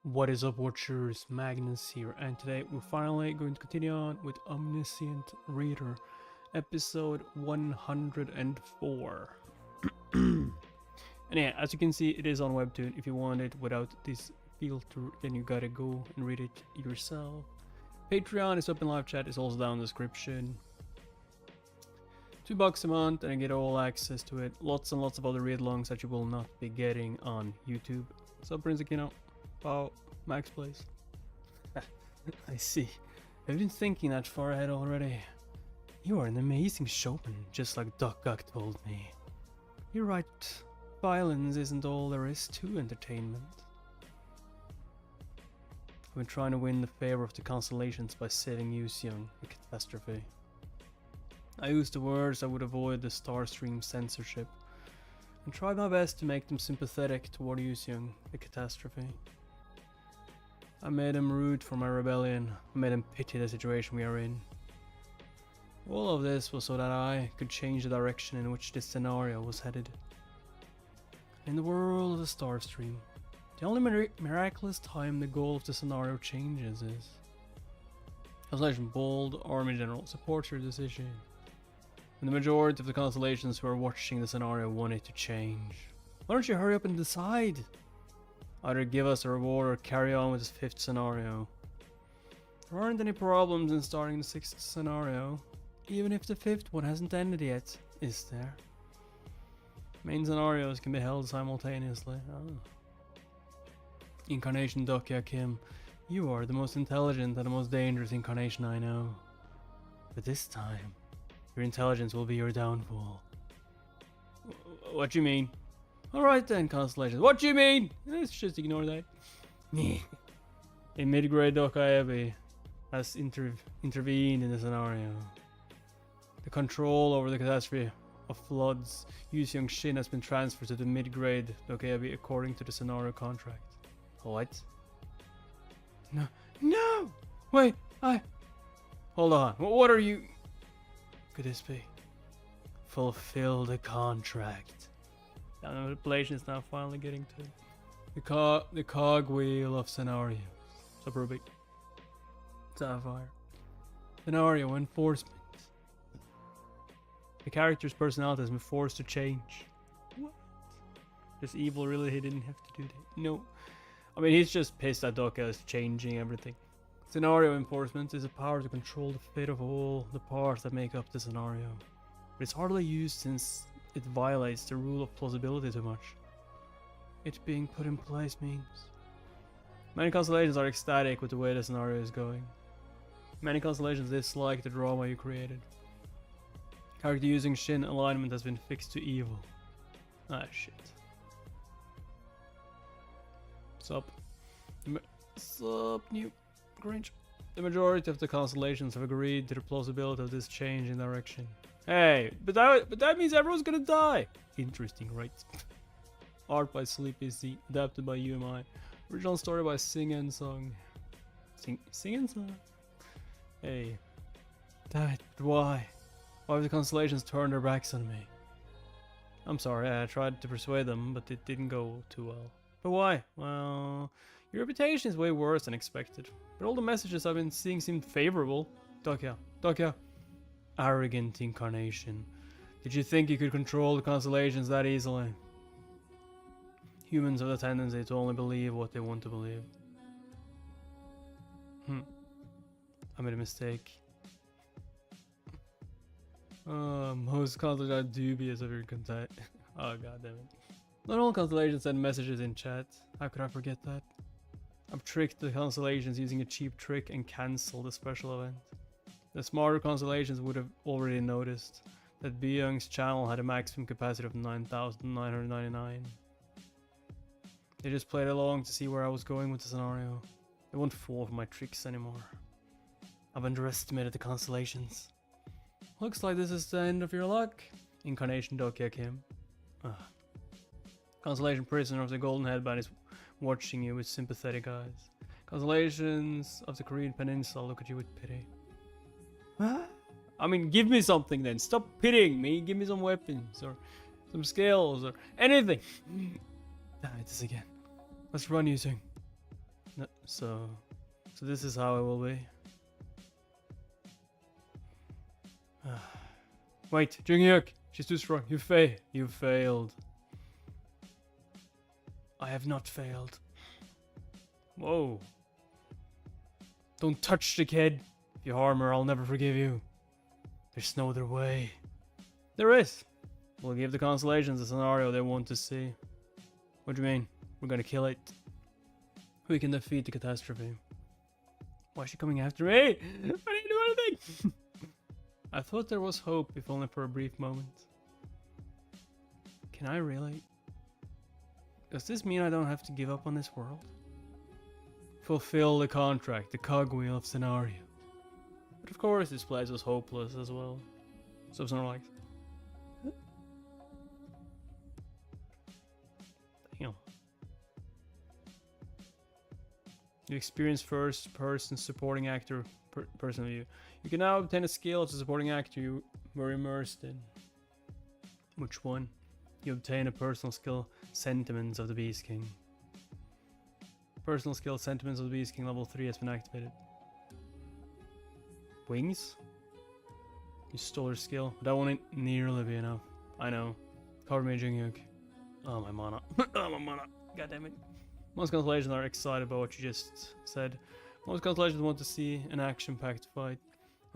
What is up, watchers? Magnus here, and today we're finally going to continue on with Omniscient Reader, episode 104. And yeah, as you can see, it is on webtoon. If you want it without this filter, then you gotta go and read it yourself. Patreon is up in live chat, is also down in the description. $2 a month, and I get all access to it. Lots and lots of other read-alongs that you will not be getting on YouTube. So, Prince Aquino. Oh, Max Place. I see. I've been thinking that far ahead already. You are an amazing showman, just like Doc Guck told me. You're right. Violence isn't all there is to entertainment. I've been trying to win the favor of the constellations by saving Yuseung, the catastrophe. I used the words that would avoid the Starstream censorship, and tried my best to make them sympathetic toward Yuseung, the catastrophe. I made him root for my rebellion. I made him pity the situation we are in. All of this was so that I could change the direction in which this scenario was headed. In the world of the Starstream, the only miraculous time the goal of the scenario changes is... Constellation Bold, Army General, supports your decision. And the majority of the constellations who are watching the scenario want it to change. Why don't you hurry up and decide? Either give us a reward or carry on with this 5th scenario. There aren't any problems in starting the 6th scenario, even if the 5th one hasn't ended yet, is there? Main scenarios can be held simultaneously. Oh. Incarnation Dokya Kim, you are the most intelligent and the most dangerous incarnation I know. But this time, your intelligence will be your downfall. What do you mean? Alright then, Constellations. What do you mean? Let's just ignore that. A mid-grade Dokaebi has intervened in the scenario. The control over the catastrophe of floods Yuseung Shin has been transferred to the mid-grade Dokaebi according to the scenario contract. What? No! Wait, Hold on. What are you... Could this be? Fulfill the contract. The manipulation is now finally getting to the cogwheel of scenarios. Subrubic. Sapphire. Scenario enforcement. The character's personality has been forced to change. What? This evil really he didn't have to do that. No. I mean, he's just pissed at Doka is changing everything. Scenario enforcement is a power to control the fate of all the parts that make up the scenario. But it's hardly used since it violates the rule of plausibility too much. It being put in place means... Many constellations are ecstatic with the way the scenario is going. Many constellations dislike the drama you created. Character using Shin alignment has been fixed to evil. Ah, shit. Sup, new Grinch. The majority of the constellations have agreed to the plausibility of this change in direction. Hey, but that means everyone's gonna die. Interesting, right? Art by Sleepy Z, adapted by UMI. Original story by Sing and Song. Sing and Song? Hey. Damn it, but why? Why have the constellations turned their backs on me? I'm sorry, I tried to persuade them, but it didn't go too well. But why? Well, your reputation is way worse than expected. But all the messages I've been seeing seem favorable. Dokya. Arrogant incarnation. Did you think you could control the constellations that easily? Humans have the tendency to only believe what they want to believe. I made a mistake. Most constellations are dubious of your content. Oh, god damn it. Not all constellations send messages in chat. How could I forget that? I've tricked the constellations using a cheap trick and cancelled the special event. The smarter constellations would have already noticed that Byung's channel had a maximum capacity of 9,999. They just played along to see where I was going with the scenario. They won't fall for my tricks anymore. I've underestimated the constellations. Looks like this is the end of your luck, Incarnation Dokya Kim. Constellation Prisoner of the Golden Headband is watching you with sympathetic eyes. Constellations of the Korean Peninsula look at you with pity. I mean, give me something then. Stop pitying me. Give me some weapons or some skills or anything. Damn it, this again. Let's run, Yuseung. So this is how it will be. Wait, Jung-hyuk, she's too strong. You failed. I have not failed. Whoa. Don't touch the kid. If you harm her, I'll never forgive you. There's no other way. There is. We'll give the constellations a scenario they want to see. What do you mean? We're gonna kill it. We can defeat the catastrophe. Why is she coming after me? I didn't do anything! I thought there was hope, if only for a brief moment. Can I really? Does this mean I don't have to give up on this world? Fulfill the contract, the cogwheel of scenario. But of course this place was hopeless as well. So it's not like... Damn. You experience first person supporting actor person view. You can now obtain a skill as a supporting actor you were immersed in. Which one? You obtain a personal skill, Sentiments of the Beast King. Personal skill, Sentiments of the Beast King, level 3 has been activated. Wings? You stole her skill. That won't nearly be enough. I know. Cover me, Jung-hyuk. Oh, my mana. Oh, my mana. God damn it. Most constellations are excited about what you just said. Most constellations want to see an action-packed fight.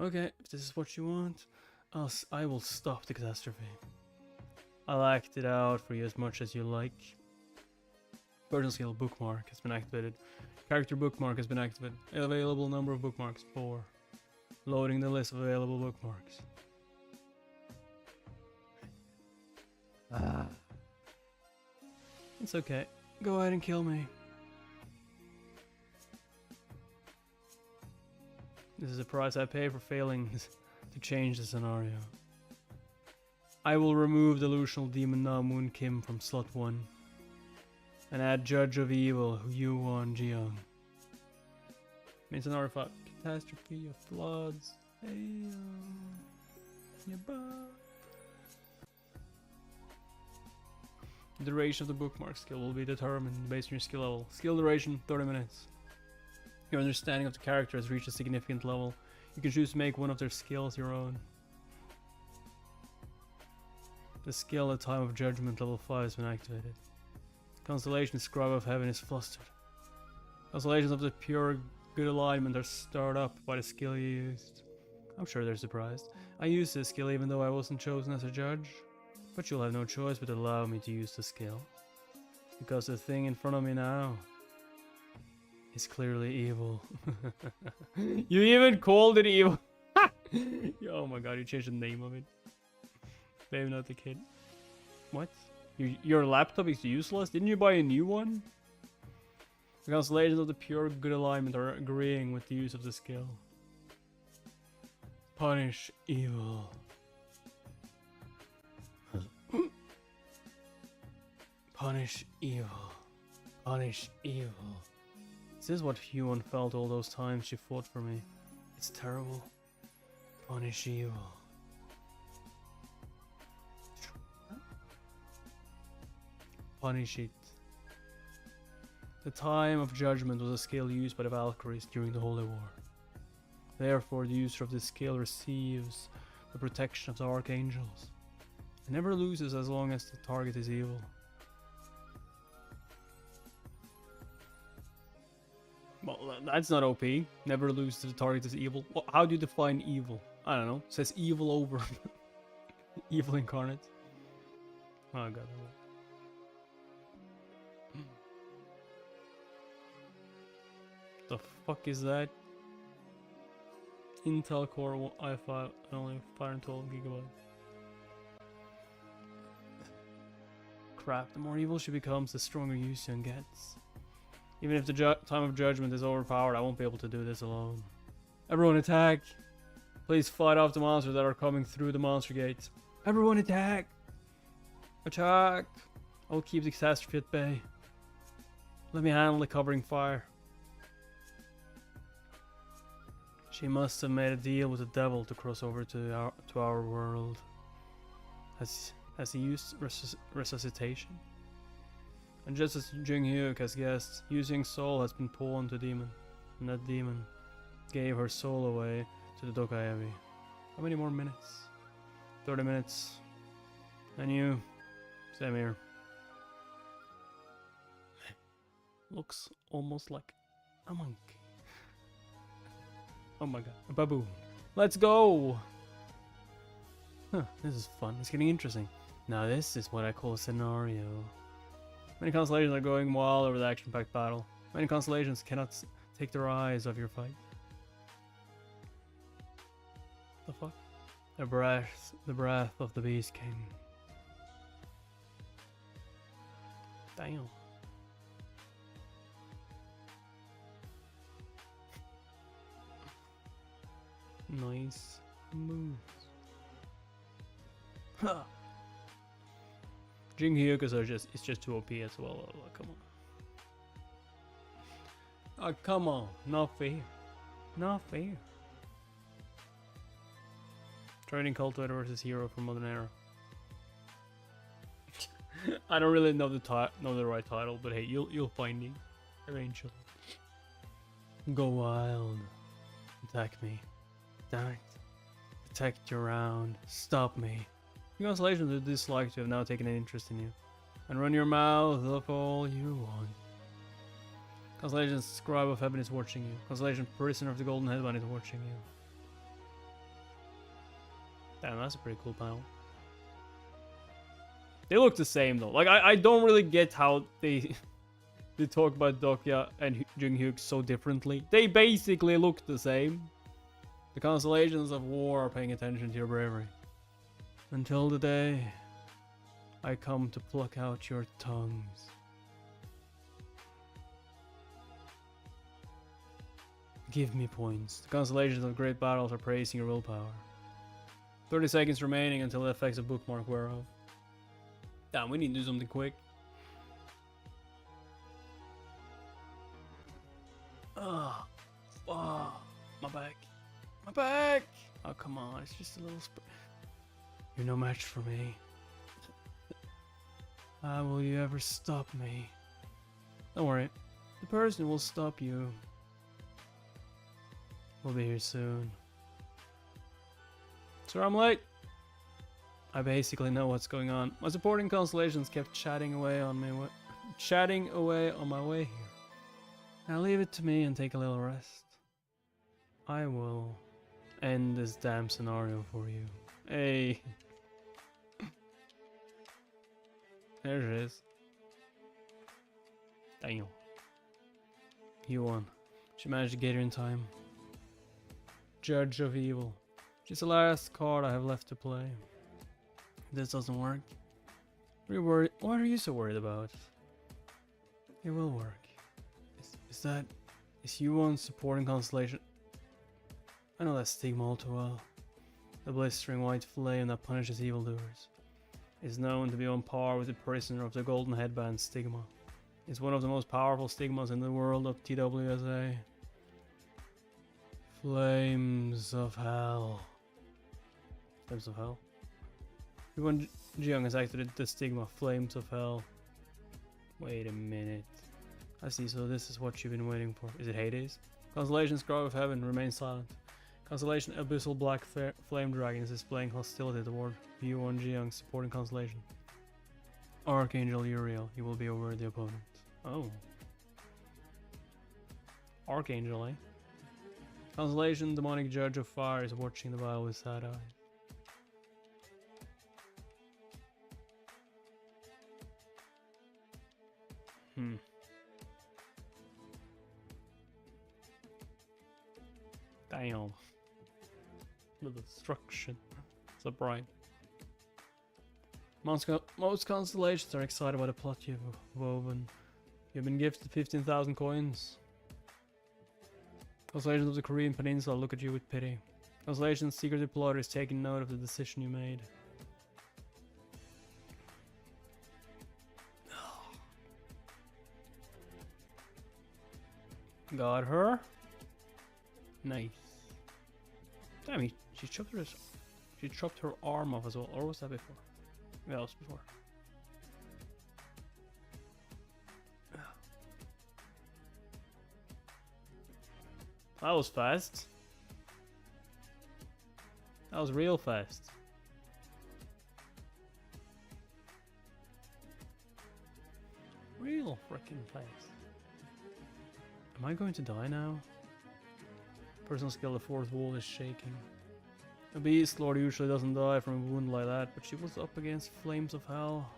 Okay, if this is what you want, I will stop the catastrophe. I'll act it out for you as much as you like. Personal skill bookmark has been activated. Character bookmark has been activated. Available number of bookmarks 4. Loading the list of available bookmarks. It's okay. Go ahead and kill me. This is the price I pay for failing to change the scenario. I will remove delusional demon Na Moon Kim from slot 1 and add Judge of Evil Yuseung. Main scenario 5. Catastrophe of Floods. Hey, the duration of the bookmark skill will be determined based on your skill level. Skill duration 30 minutes. Your understanding of the character has reached a significant level. You can choose to make one of their skills your own. The skill at Time of Judgment level 5 has been activated. Constellation Scribe of Heaven is flustered. Constellations of the pure good alignment are stirred up by the skill you used. I'm sure they're surprised. I used this skill even though I wasn't chosen as a judge. But you'll have no choice but to allow me to use the skill. Because the thing in front of me now is clearly evil. You even called it evil! Oh my god, you changed the name of it. Maybe not the kid. What? Your laptop is useless? Didn't you buy a new one? The constellations of the pure good alignment are agreeing with the use of the skill. Punish evil. Punish evil. Punish evil. Is this what Hyun felt all those times she fought for me? It's terrible. Punish evil. Punish it. The Time of Judgment was a skill used by the Valkyries during the Holy War. Therefore, the user of this skill receives the protection of the Archangels. It never loses as long as the target is evil. Well, that's not OP. Never lose to the target is evil. Well, how do you define evil? I don't know. It says evil over. Evil incarnate. Oh god. The fuck is that? Intel Core i5 only 512 GB. Crap, the more evil she becomes, the stronger Yuseung gets. Even if the Time of Judgment is overpowered, I won't be able to do this alone. Everyone attack! Please fight off the monsters that are coming through the monster gates. Everyone attack! Attack! I'll keep the catastrophe at bay. Let me handle the covering fire. She must have made a deal with the devil to cross over to our world. Has he used resuscitation? And just as Jung-hyuk has guessed, Yuseung's soul has been pawned to a demon, and that demon gave her soul away to the Dokaebi. How many more minutes? 30 minutes. And you, same here. Looks almost like a monkey. Oh my god, a baboon. Let's go! Huh, this is fun. It's getting interesting. Now this is what I call a scenario. Many constellations are going wild over the action-packed battle. Many constellations cannot take their eyes off your fight. The fuck? The breath of the beast came. Damn. Nice moves. Ha! Jung-hyuk is just too OP as well. Oh, come on. Oh, come on. Not fair. Not fair. Training Cultivator versus Hero from Modern Era. I don't really know the right title, but hey, you'll find it eventually. Go wild. Attack me. Damn it. Protect your round. Stop me. Constellations who dislike to have now taken an interest in you. And run your mouth up all you want. Constellation Scribe of Heaven is watching you. Constellation Prisoner of the Golden Headband is watching you. Damn, that's a pretty cool panel. They look the same though. Like I don't really get how they talk about Dokya and Jung-hyuk so differently. They basically look the same. The constellations of war are paying attention to your bravery. Until the day I come to pluck out your tongues. Give me points. The constellations of great battles are praising your willpower. 30 seconds remaining until the effects of bookmark wear off. Damn, we need to do something quick. Ah, my back. My back! Oh, come on, it's just a little You're no match for me. How will you ever stop me? Don't worry, the person will stop you. We'll be here soon. Sir, I'm late. I basically know what's going on. My supporting constellations kept chatting away on my way here. Now leave it to me and take a little rest. I will end this damn scenario for you. Hey. There it is. Damn. You won. She managed to get here in time. Judge of Evil. She's the last card I have left to play. If this doesn't work, what are you so worried about? It will work. Is Yuseung supporting constellation? I know that stigma all too well. The blistering white flame that punishes evildoers is known to be on par with the Prisoner of the Golden Headband stigma. It's one of the most powerful stigmas in the world of TWSA. Flames of Hell. Flames of Hell? Yuseung has activated the stigma Flames of Hell. Wait a minute. I see, so this is what you've been waiting for. Is it Hades? Constellation Scribe of Heaven remains silent. Constellation Abyssal Black Flame Dragon is displaying hostility toward Yuseung supporting constellation. Archangel Uriel, you will be a worthy opponent. Oh. Archangel, eh? Constellation Demonic Judge of Fire is watching the battle with sad eyes. Damn. The destruction. It's a bright. Most constellations are excited by the plot you've woven. You've been gifted 15,000 coins. Constellations of the Korean Peninsula look at you with pity. Constellation's secret deployer is taking note of the decision you made. Got her. Nice. Damn, she chopped her arm off as well. Or was that before? Yeah, that was before. That was fast. That was real fast. Real freaking fast. Am I going to die now? Personal skill, the fourth wall is shaking. A beast lord usually doesn't die from a wound like that, but she was up against flames of hell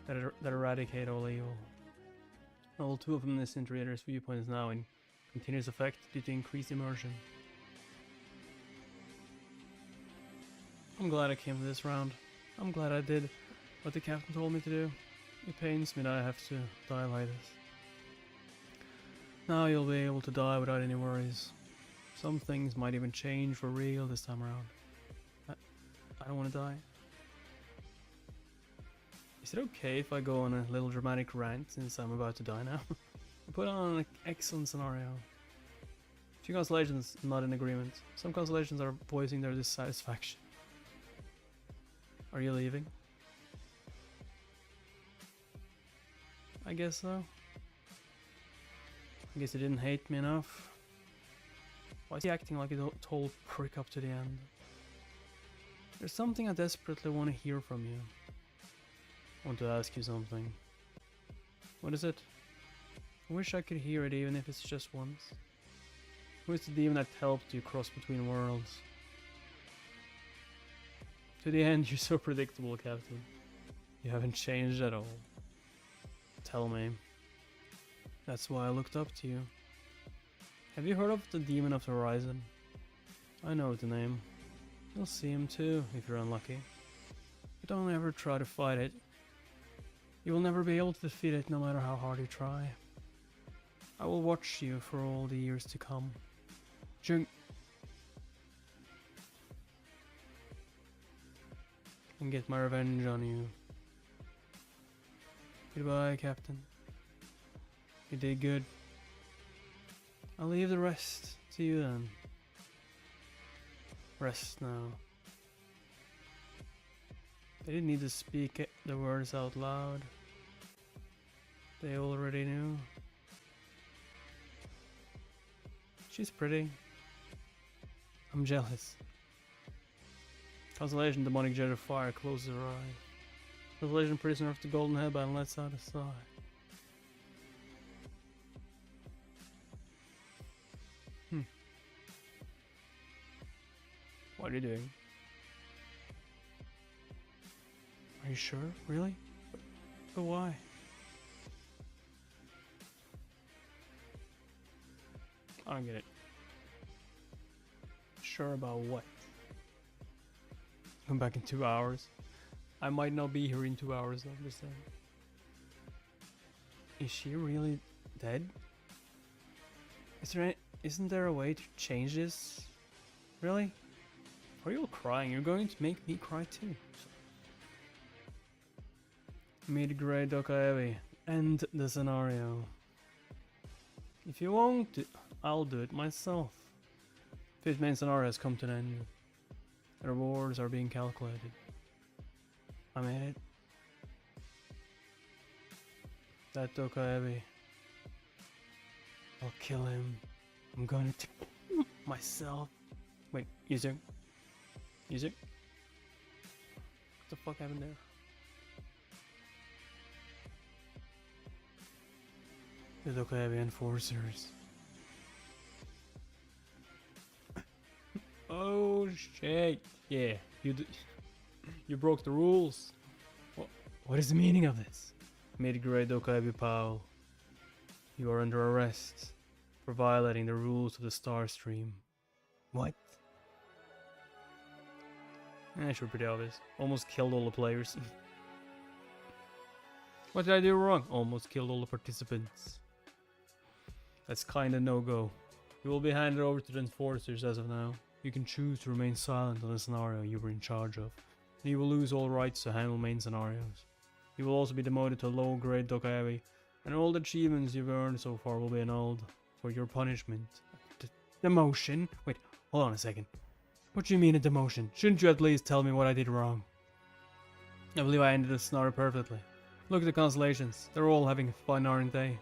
that eradicate all evil. Level 2 of Omniscient Reader's Viewpoint is now in continuous effect due to increased immersion. I'm glad I came to this round. I'm glad I did what the captain told me to do. It pains me that I have to die like this. Now you'll be able to die without any worries. Some things might even change for real this time around. I don't want to die. Is it okay if I go on a little dramatic rant since I'm about to die now? I put on an excellent scenario. A few constellations not in agreement. Some constellations are voicing their dissatisfaction. Are you leaving? I guess so. I guess you didn't hate me enough. Why is he acting like a total prick up to the end? There's something I desperately want to hear from you. I want to ask you something. What is it? I wish I could hear it even if it's just once. Who is the demon that helped you cross between worlds? To the end, you're so predictable, Captain. You haven't changed at all. Tell me. That's why I looked up to you. Have you heard of the Demon of the Horizon? I know the name. You'll see him too, if you're unlucky. But don't ever try to fight it. You will never be able to defeat it no matter how hard you try. I will watch you for all the years to come. Yuseung. And get my revenge on you. Goodbye, Captain. You did good. I'll leave the rest to you then. Rest now. They didn't need to speak the words out loud. They already knew. She's pretty. I'm jealous. Constellation, demonic jet of fire, closes her eyes. Constellation, prisoner of the golden headband, lets out a sigh. What are you doing? Are you sure? Really? But why? I don't get it. Sure about what? Come back in 2 hours. I might not be here in 2 hours, I'm just saying. Is she really dead? Isn't there a way to change this? Really? Are you all crying? You're going to make me cry too. Meet Grey Dokaevi. End the scenario. If you won't, I'll do it myself. Fifth main scenario has come to an end. The rewards are being calculated. I made it. That Dokaevi. I'll kill him. I'm gonna myself. Wait, Yuseung? Yuseung? What the fuck happened there? The Dokaevi enforcers. Oh shit! Yeah, you broke the rules. What is the meaning of this? Mid-grade Dokaevi Powell. You are under arrest for violating the rules of the Star Stream. What? Sure, pretty obvious. Almost killed all the players. What did I do wrong? Almost killed all the participants. That's kinda no-go. You will be handed over to the enforcers as of now. You can choose to remain silent on the scenario you were in charge of, and you will lose all rights to handle main scenarios. You will also be demoted to low-grade Dokaevi, and all the achievements you've earned so far will be annulled for your punishment. Demotion? Wait, hold on a second. What do you mean a demotion? Shouldn't you at least tell me what I did wrong? I believe I ended the scenario perfectly. Look at the constellations. They're all having fun, aren't they?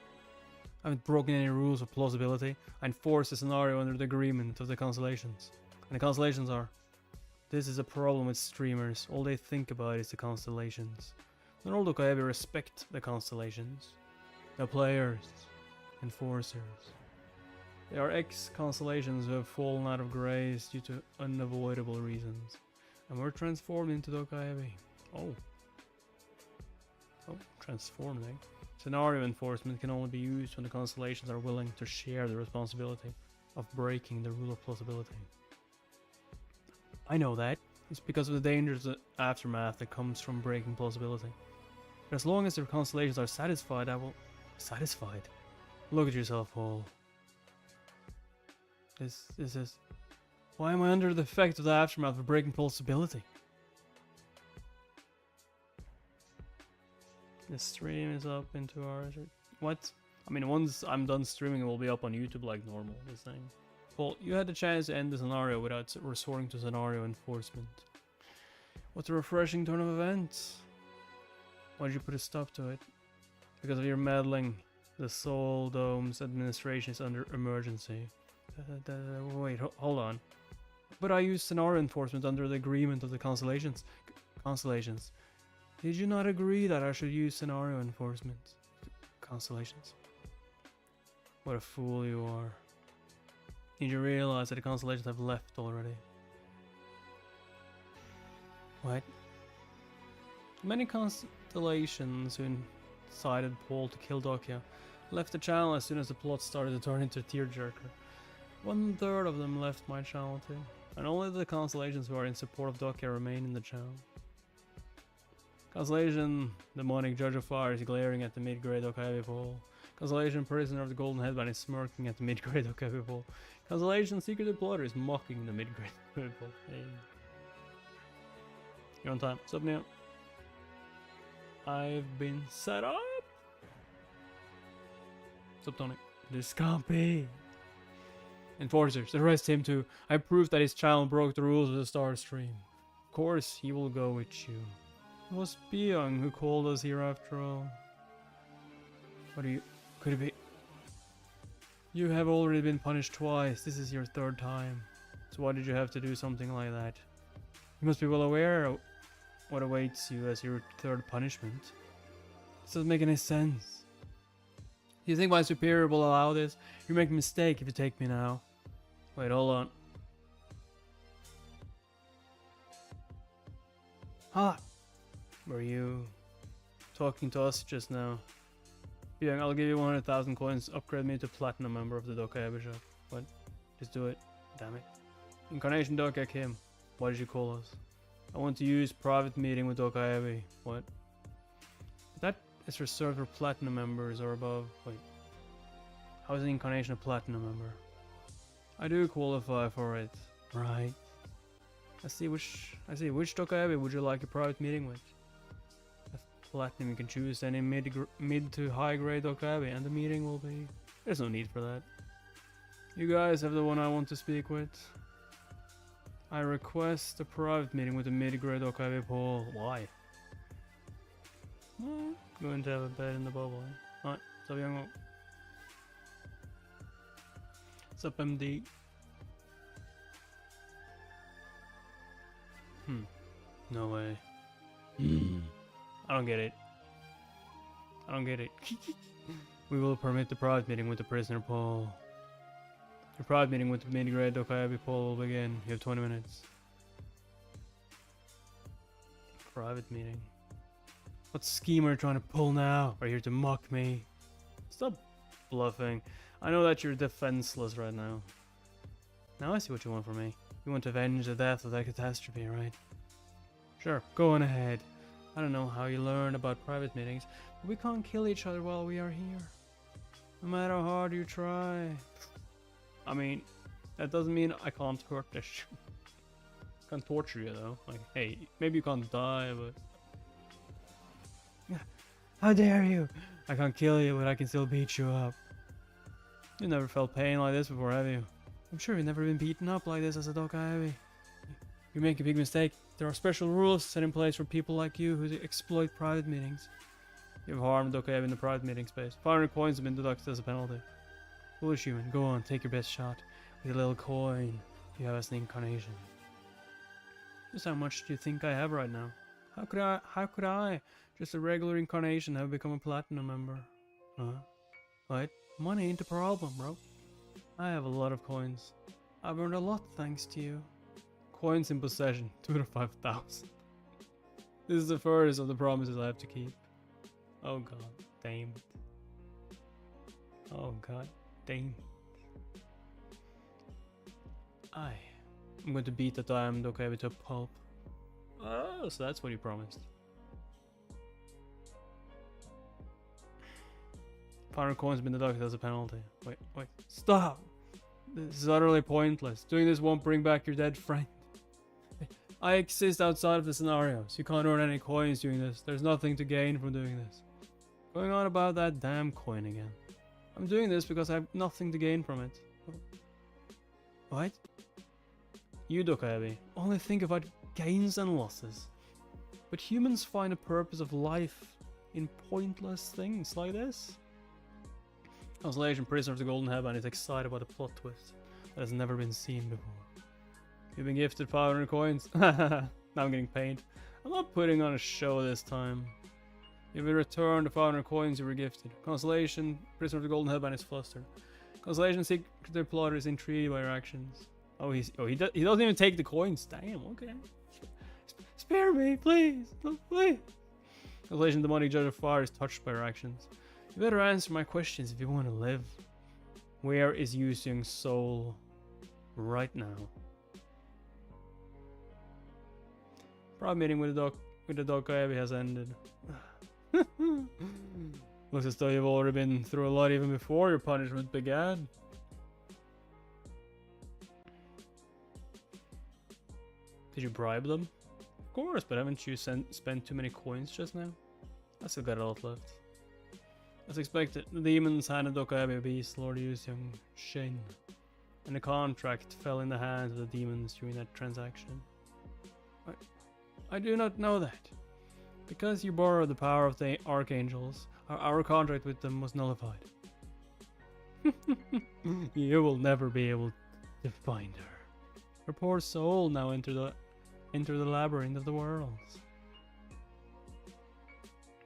I haven't broken any rules of plausibility. I enforce the scenario under the agreement of the constellations. And the constellations are... This is a problem with streamers. All they think about is the constellations. Not all Dokaebi respect the constellations. They're players. Enforcers. They are ex-constellations who have fallen out of grace due to unavoidable reasons. And were transformed into Dokaebi. Oh. Oh, transformed, eh? Scenario enforcement can only be used when the constellations are willing to share the responsibility of breaking the rule of plausibility. I know that. It's because of the dangerous aftermath that comes from breaking plausibility. But as long as the constellations are satisfied, I will... Satisfied? Look at yourself, Paul. This is... Why am I under the effect of the aftermath of breaking plausibility? The stream is up in 2 hours. What? I mean, once I'm done streaming, it will be up on YouTube like normal, this thing. Well, you had the chance to end the scenario without resorting to scenario enforcement. What a refreshing turn of events. Why did you put a stop to it? Because of your meddling. The Soul Dome's administration is under emergency. Wait, hold on. But I used scenario enforcement under the agreement of the constellations. Constellations. Did you not agree that I should use scenario enforcement? Constellations. What a fool you are. Need you realize that the constellations have left already? What? Many constellations who incited Paul to kill Dokia left the channel as soon as the plot started to turn into a tearjerker. 1/3 of them left my channel too, and only the constellations who are in support of Dokia remain in the channel. Constellation Demonic Judge of Fire is glaring at the mid-grade Dokaebi Paul. Constellation Prisoner of the Golden Headband is smirking at the mid-grade Dokaebi Paul. Constellation Secret Deployer is mocking the mid-grade Dokaebi Paul. Hey. You're on time. What's up, Neo? I've been set up. What's up, Tony? This can't be. Enforcers, arrest him too. I proved that his child broke the rules of the Star Stream. Of course, he will go with you. It was Yuseung who called us here after all. What do you... Could it be... You have already been punished twice. This is your 3rd time. So why did you have to do something like that? You must be well aware of what awaits you as your 3rd punishment. This doesn't make any sense. Do you think my superior will allow this? You make a mistake if you take me now. Wait, hold on. Ah! Were you talking to us just now? Yeah, I'll give you 100,000 coins. Upgrade me to platinum member of the Dokaebi shop. What? Just do it. Damn it. Incarnation Doka Kim. Why did you call us? I want to use private meeting with Dokaebi. What? That is reserved for platinum members or above. Wait. How is the incarnation a platinum member? I do qualify for it. Right. I see which Dokaebi would you like a private meeting with? Platinum, you can choose any mid to high grade Dokaebi and the meeting will be... There's no need for that. You guys have the one I want to speak with. I request a private meeting with a mid grade Dokaebi Paul. Why? Well, going to have a bed in the bubble. Alright, what's up, young? What's up, MD? No way. I don't get it. I don't get it. We will permit the private meeting with the prisoner Paul. The private meeting with the mid-grade Dokaebi Paul will begin. You have 20 minutes. Private meeting. What scheme are you trying to pull now? Are you here to mock me? Stop bluffing. I know that you're defenseless right now. Now I see what you want from me. You want to avenge the death of that catastrophe, right? Sure, go on ahead. I don't know how you learned about private meetings, but we can't kill each other while we are here. No matter how hard you try. I mean, that doesn't mean I can't hurt this shit. Can't torture you though. Like, hey, maybe you can't die, but... How dare you! I can't kill you, but I can still beat you up. You never felt pain like this before, have you? I'm sure you've never been beaten up like this as a Dokaebi. You make a big mistake. There are special rules set in place for people like you who exploit private meetings. You've harmed Dokaev in the private meeting space. 500 coins have been deducted as a penalty. Foolish human, go on, take your best shot. With a little coin you have as an incarnation. Just how much do you think I have right now? How could I, just a regular incarnation, have become a platinum member? Huh? What? Money ain't a problem, bro. I have a lot of coins. I've earned a lot thanks to you. Coins in possession, 2 to 5,000. This is the first of the promises I have to keep. Oh god, damn it. Oh god, damn it. I'm going to beat that diamond okay to a pulp. Oh, so that's what you promised. 500 coins have been deducted as a penalty. Wait, stop! This is utterly pointless. Doing this won't bring back your dead friend. I exist outside of the scenarios. You can't earn any coins doing this. There's nothing to gain from doing this. Going on about that damn coin again. I'm doing this because I have nothing to gain from it. What? You, Dokaebi, only think about gains and losses. But humans find a purpose of life in pointless things like this. Constellation Prisoner of the Golden Heaven is excited about a plot twist that has never been seen before. You've been gifted 500 coins. Now I'm getting paid. I'm not putting on a show this time. You've been returned the 500 coins you were gifted. Constellation Prisoner of the Golden Heaven is flustered. Constellation Secret Plotter is intrigued by your actions. Oh, he doesn't even take the coins. Damn, okay. Spare me, please. No, please. Constellation Demonic Judge of Fire is touched by your actions. You better answer my questions if you want to live. Where is Yuseung's soul right now? Private meeting with the Dokaebi has ended. Looks as though you've already been through a lot even before your punishment began. Did you bribe them? Of course, but haven't you spent too many coins just now? I still got a lot left. As expected, the demons handed Dokaebi a beast, Lord Yuseung Shin, and the contract fell in the hands of the demons during that transaction. I do not know that. Because you borrowed the power of the archangels, our contract with them was nullified. You will never be able to find her. Her poor soul now enter the labyrinth of the worlds.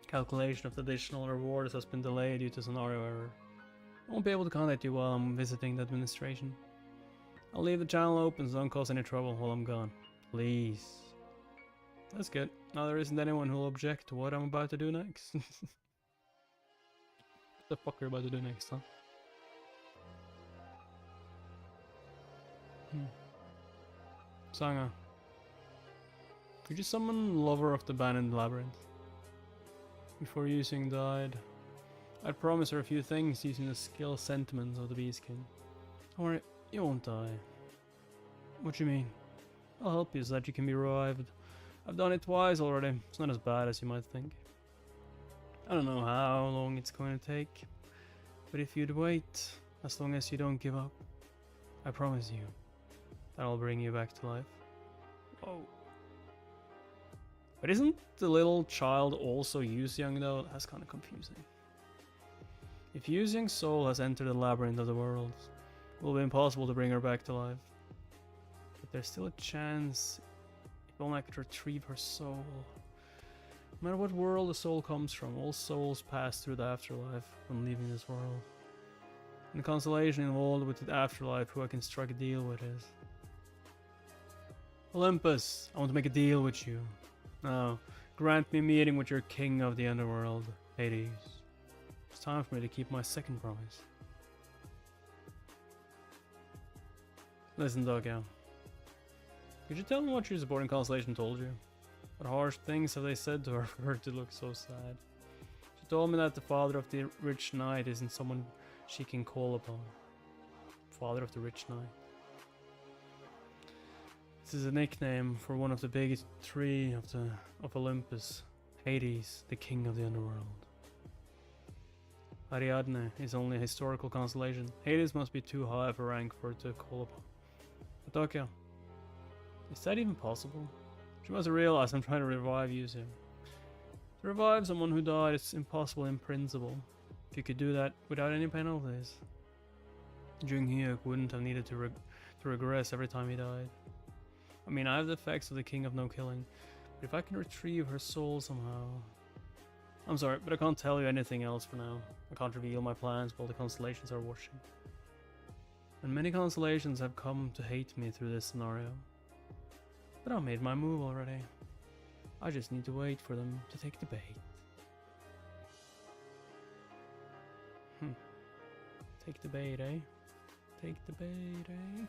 Calculation of the additional rewards has been delayed due to scenario error. I won't be able to contact you while I'm visiting the administration. I'll leave the channel open so don't cause any trouble while I'm gone. Please. That's good. Now there isn't anyone who'll object to what I'm about to do next. What the fuck are you about to do next, huh? Sanga. Could you summon Lover of the Abandoned Labyrinth? Before Yuseung died, I'd promise her a few things using the skill sentiments of the Beast King. Don't worry, you won't die. What do you mean? I'll help you so that you can be revived. I've done it twice already. It's not as bad as you might think. I don't know how long it's going to take, but if you'd wait, as long as you don't give up, I promise you, that'll bring you back to life. Whoa. But isn't the little child also Yuseung though? That's kind of confusing. If Yuseung's soul has entered the labyrinth of the worlds, it will be impossible to bring her back to life. But there's still a chance if only I could retrieve her soul. No matter what world the soul comes from, all souls pass through the afterlife when leaving this world. And the constellation involved with the afterlife who I can strike a deal with is Olympus. I want to make a deal with you. Now, grant me a meeting with your king of the underworld, Hades. It's time for me to keep my second promise. Listen, Doggo. Could you tell me what your supporting constellation told you? What harsh things have they said to her for her to look so sad? She told me that the father of the rich knight isn't someone she can call upon. Father of the rich knight. This is a nickname for one of the big three of Olympus, Hades, the king of the underworld. Ariadne is only a historical constellation. Hades must be too high of a rank for her to call upon. But Tokyo, is that even possible? She must have realized I'm trying to revive Yuseung. To revive someone who died is impossible in principle. If you could do that without any penalties, Jung-hyuk wouldn't have needed to regress every time he died. I mean, I have the effects of the King of No Killing, but if I can retrieve her soul somehow... I'm sorry, but I can't tell you anything else for now. I can't reveal my plans while the constellations are watching. And many constellations have come to hate me through this scenario. But I made my move already. I just need to wait for them to take the bait. Take the bait, eh? Take the bait, eh?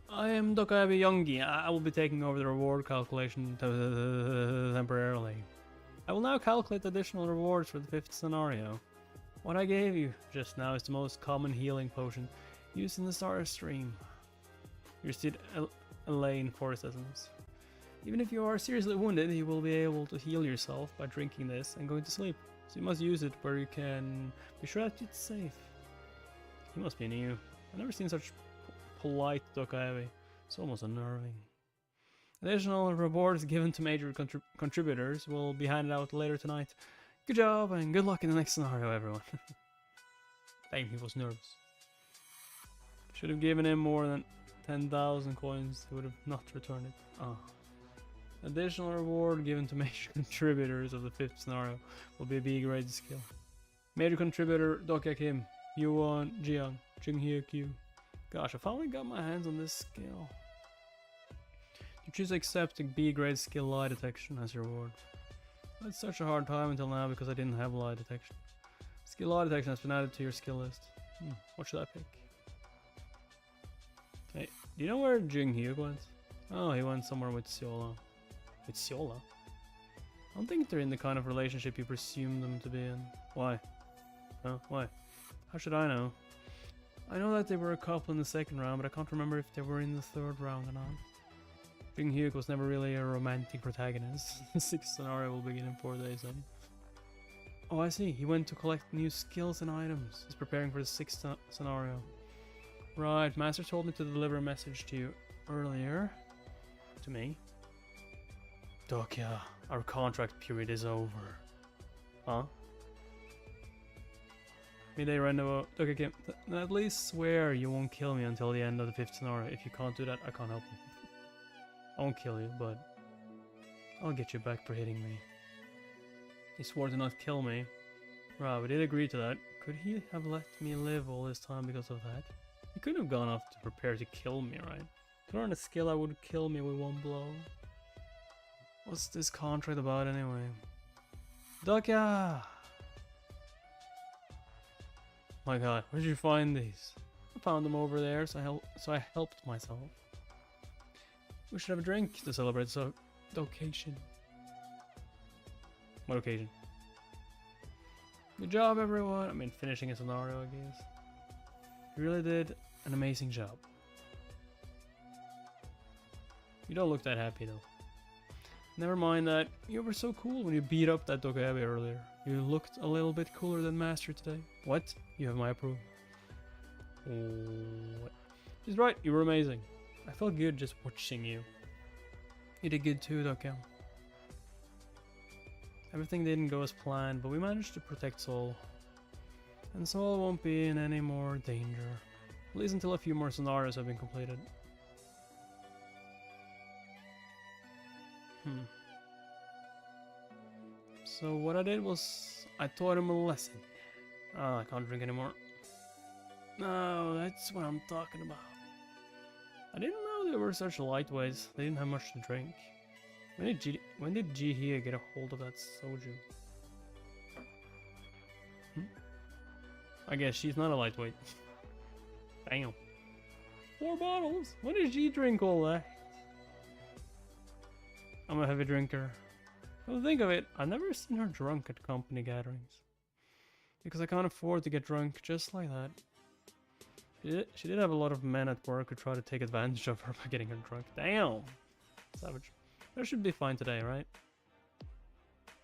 I am Dokaebi Youngi. I will be taking over the reward calculation temporarily. I will now calculate additional rewards for the 5th scenario. What I gave you just now is the most common healing potion used in the Star Stream. You received Elaine Forest Essence. Even if you are seriously wounded, you will be able to heal yourself by drinking this and going to sleep. So you must use it where you can be sure that it's safe. He must be new. I've never seen such polite Dokaebi. It's almost unnerving. Additional rewards given to major contributors will be handed out later tonight. Good job and good luck in the next scenario, everyone. Dang, he was nervous. Should have given him more than 10,000 coins. He would have not returned it. Oh. Additional reward given to major contributors of the 5th scenario will be a B-grade skill. Major contributor Dokya Kim, Yuwon Jiang, Jung-hyuk Yu. Gosh, I finally got my hands on this skill. You choose to accept a B-grade skill lie detection as your reward. I had such a hard time until now because I didn't have lie detection. Skill lie detection has been added to your skill list. What should I pick? Hey, do you know where Jung-hyuk went? Oh, he went somewhere with Seola. With Seola? I don't think they're in the kind of relationship you presume them to be in. Why? Huh? Why? How should I know? I know that they were a couple in the 2nd round, but I can't remember if they were in the 3rd round or not. Jung-hyuk was never really a romantic protagonist. The 6th scenario will begin in 4 days, then. Oh, I see. He went to collect new skills and items. He's preparing for the 6th scenario. Right, Master told me to deliver a message to you earlier. To me. Dokya, our contract period is over. Huh? Midday Rendo, Dokya Kim, at least swear you won't kill me until the end of the 5th scenario. If you can't do that, I can't help you. I won't kill you, but I'll get you back for hitting me. He swore to not kill me. Right, we did agree to that. Could he have let me live all this time because of that? He couldn't have gone off to prepare to kill me, right? To learn a skill that would kill me with one blow. What's this contract about anyway? Dokya! My god, where did you find these? I found them over there, so I helped myself. We should have a drink to celebrate the occasion. What occasion? Good job, everyone. I mean, finishing a scenario, I guess. You really did an amazing job. You don't look that happy, though. Never mind that. You were so cool when you beat up that Dokaebi earlier. You looked a little bit cooler than Master today. What? You have my approval. What? He's right. You were amazing. I felt good just watching you. You did good too, Dokya. Everything didn't go as planned, but we managed to protect Sol. And Sol won't be in any more danger. At least until a few more scenarios have been completed. So what I did was, I taught him a lesson. Ah, I can't drink anymore. No, that's what I'm talking about. I didn't know they were such lightweights. They didn't have much to drink. When did Ji-hye get a hold of that soju? I guess she's not a lightweight. Damn. 4 bottles? When did Ji drink all that? I'm a heavy drinker. Well, think of it, I've never seen her drunk at company gatherings. Because I can't afford to get drunk just like that. She did have a lot of men at work who tried to take advantage of her by getting her drunk. Damn! Savage. That should be fine today, right?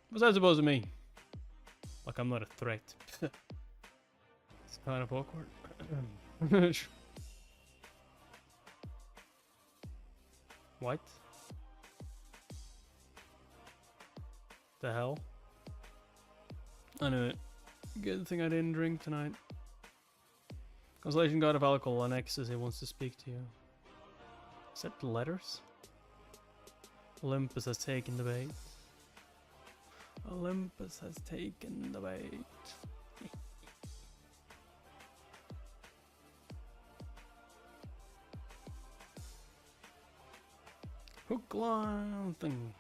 What's that supposed to mean? Like I'm not a threat. It's kind of awkward. What? The hell? I knew it. Good thing I didn't drink tonight. Consolation God of Alcohol and Ecstasy wants to speak to you. Is that the letters? Olympus has taken the bait. Olympus has taken the bait. Hook, line, thing.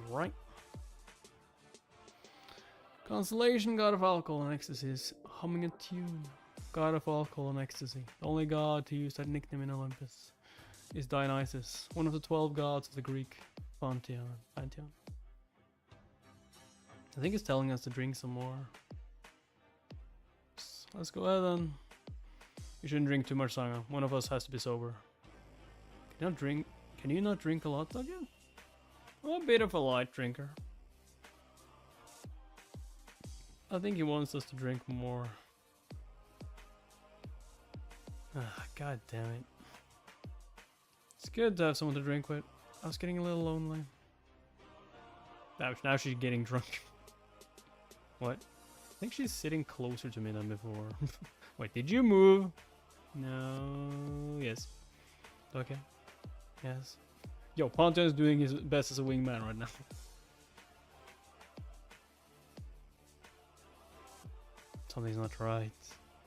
Right. Consolation, God of Alcohol and Ecstasy is humming a tune. God of Alcohol and Ecstasy. The only god to use that nickname in Olympus is Dionysus, one of the 12 gods of the Greek pantheon. I think it's telling us to drink some more. So let's go ahead then. You shouldn't drink too much, Sanga. One of us has to be sober. Can you not drink a lot, Dodger? I'm a bit of a light drinker. I think he wants us to drink more. God damn it. It's good to have someone to drink with. I was getting a little lonely. Now she's getting drunk. What? I think she's sitting closer to me than before. Wait, did you move? No. Yes. Okay. Yes. Yo, Pantheon is doing his best as a wingman right now. Something's not right.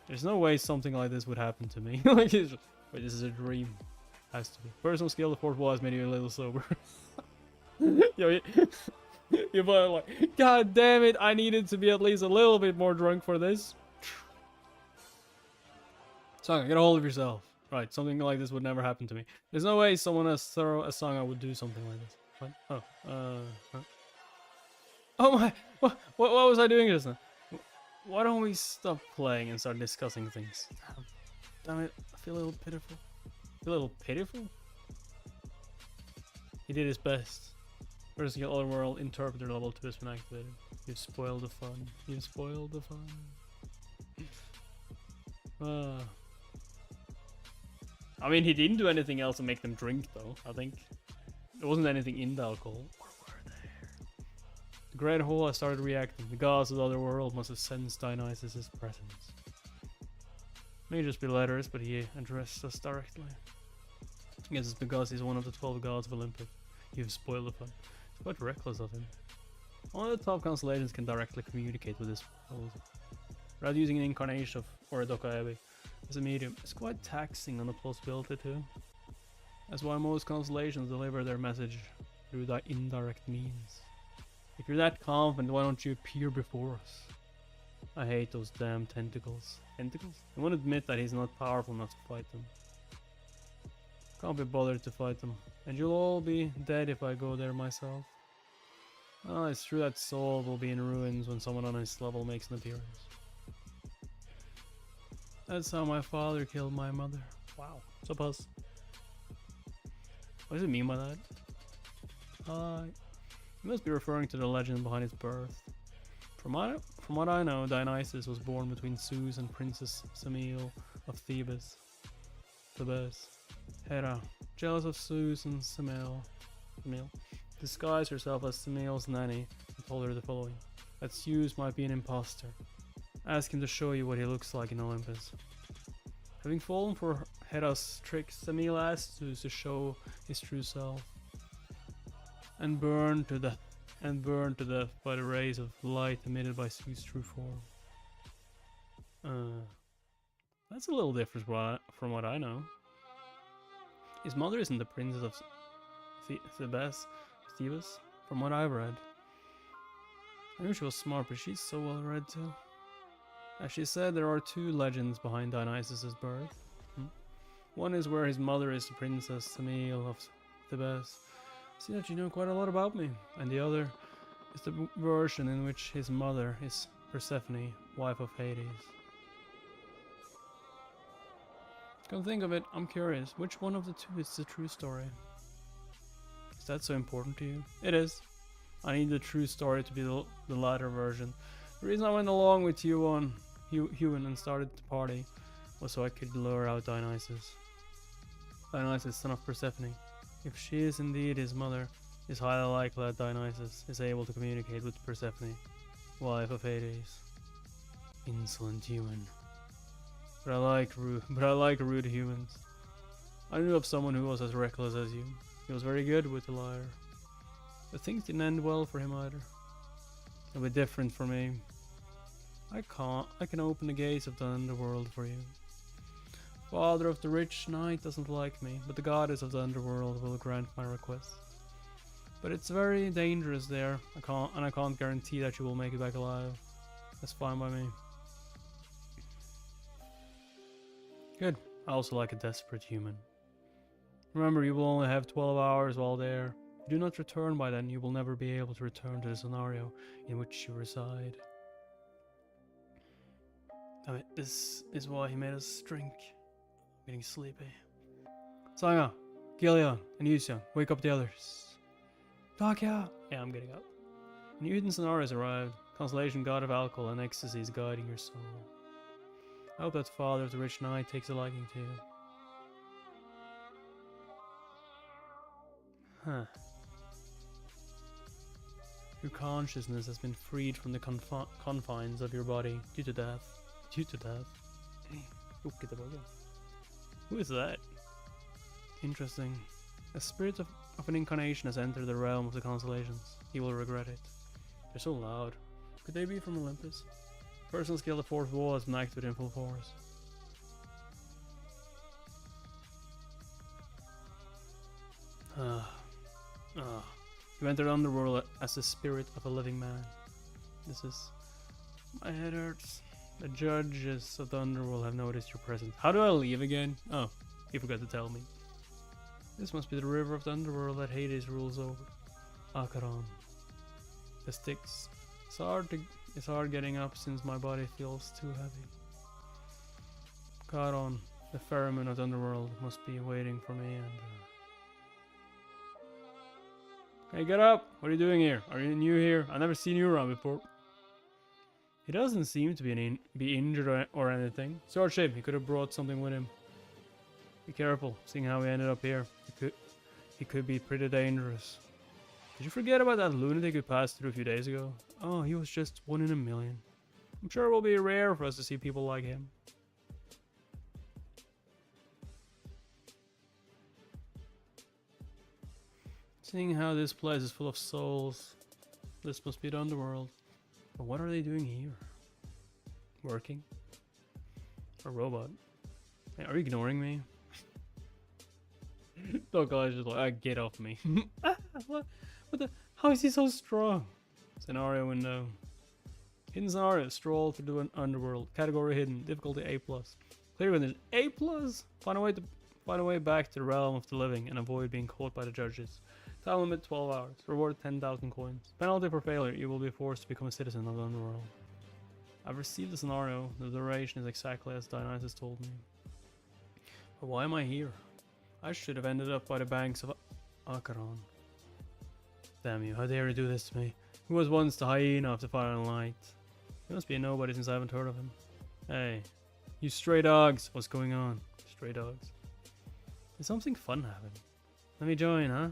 There's no way something like this would happen to me. Wait, this is a dream. Has to be. Personal skill, the fourth wall has made you a little sober. Yo, you're like, God damn it, I needed to be at least a little bit more drunk for this. Sanga, get a hold of yourself. Right, something like this would never happen to me. There's no way someone as thorough as Sanga would do something like this. What? Oh, huh? Oh my, what was I doing just now? Why don't we stop playing and start discussing things? Damn it, I feel a little pitiful. A little pitiful? He did his best. Where's the Underworld interpreter level 2 has been activated? You've spoiled the fun. You've spoiled the fun. I mean, he didn't do anything else to make them drink, though, I think. There wasn't anything in the alcohol. Or were there? The Great Hole has started reacting. The gods of the Underworld must have sensed Dionysus' presence. May just be letters, but he addressed us directly. I guess it's because he's one of the 12 gods of Olympus. You've spoiled the fun. It's quite reckless of him. Only the top constellations can directly communicate with this proposal. Rather using an incarnation of Oradokaebi as a medium, it's quite taxing on the plausibility too. That's why most constellations deliver their message through the indirect means. If you're that confident, why don't you appear before us? I hate those damn tentacles. Tentacles? I won't admit that he's not powerful enough to fight them. Can't be bothered to fight them. And you'll all be dead if I go there myself. Oh, it's true that Soul will be in ruins when someone on his level makes an appearance. That's how my father killed my mother. Wow. Suppose. What does it mean by that? He must be referring to the legend behind his birth. From what I know, Dionysus was born between Zeus and Princess Semele of Thebes. Hera, jealous of Zeus and Semele, disguised herself as Semele's nanny and told her the following: that Zeus might be an imposter. Ask him to show you what he looks like in Olympus. Having fallen for Hera's trick, Semele asked Zeus to show his true self and burned to death by the rays of light emitted by Zeus' true form. That's a little different from what I know. His mother isn't the princess of Thebes, from what I've read. I knew she was smart, but she's so well read too. As she said, there are two legends behind Dionysus' birth. One is where his mother is the Princess Semele of Thebes. See that you know quite a lot about me. And the other is the version in which his mother is Persephone, wife of Hades. Come think of it, I'm curious, which one of the two is the true story? Is that so important to you? It is. I need the true story to be the latter version. The reason I went along with Yuseung and started the party was so I could lure out Dionysus. Dionysus, son of Persephone. If she is indeed his mother, It's highly likely that Dionysus is able to communicate with Persephone, wife of Hades. Insolent human. But I like rude humans. I knew of someone who was as reckless as you. He was very good with the lyre. But things didn't end well for him either. It'll be different for me. I can open the gates of the underworld for you. Father of the rich knight doesn't like me, but the goddess of the underworld will grant my request. But it's very dangerous there. I can't guarantee that you will make it back alive. That's fine by me. Good. I also like a desperate human. Remember, you will only have 12 hours while there. If you do not return by then, you will never be able to return to the scenario in which you reside. Damn it, this is why he made us drink. I'm getting sleepy. Sanga, Gillian, and Yuseung, wake up the others. Takya! Yeah, I'm getting up. New hidden scenario has arrived. Constellation, god of alcohol and ecstasy is guiding your soul. I hope that father of the rich knight takes a liking to you. Huh. Your consciousness has been freed from the confines of your body due to death. Due to death. Who is that? Interesting. A spirit of an incarnation has entered the realm of the constellations. He will regret it. They're so loud. Could they be from Olympus? Personal skill, the fourth wall has been activated in full force. You entered Underworld as the spirit of a living man. My head hurts. The judges of the Underworld have noticed your presence. How do I leave again? Oh, you forgot to tell me. This must be the river of the Underworld that Hades rules over. Acheron. The Styx. It's hard getting up since my body feels too heavy. Charon, the ferryman of the Underworld, must be waiting for me and... Hey, get up! What are you doing here? Are you new here? I've never seen you around before. He doesn't seem to be injured or anything. Short ship, he could have brought something with him. Be careful, seeing how we ended up here. He could be pretty dangerous. Did you forget about that lunatic who passed through a few days ago? Oh, he was just 1 in a million. I'm sure it will be rare for us to see people like him. Seeing how this place is full of souls, this must be the Underworld. But what are they doing here? Working? A robot? Hey, are you ignoring me? The guy's just like, get off me. What the? How is he so strong? Scenario window. Hidden scenario. Stroll through the Underworld. Category hidden. Difficulty A+. Clear condition A+. Find a way back to the realm of the living and avoid being caught by the judges. Time limit 12 hours. Reward 10,000 coins. Penalty for failure. You will be forced to become a citizen of the Underworld. I've received the scenario. The duration is exactly as Dionysus told me. But why am I here? I should have ended up by the banks of Acheron. Damn you, how dare you do this to me? Who was once the hyena of the final night? He must be a nobody since I haven't heard of him. Hey, you stray dogs, what's going on? Stray dogs. Did something fun happen? Let me join, huh?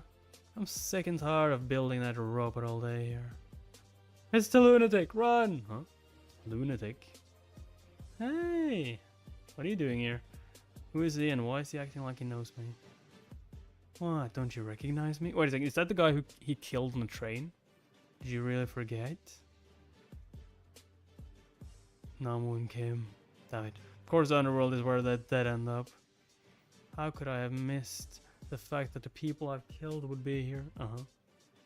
I'm sick and tired of building that robot all day here. It's the lunatic, run! Huh? Lunatic? Hey! What are you doing here? Who is he and why is he acting like he knows me? What, don't you recognize me? Wait a second, is that the guy who he killed on the train? Did you really forget? Namu and Kim. Damn it. Of course the Underworld is where that dead end up. How could I have missed the fact that the people I've killed would be here?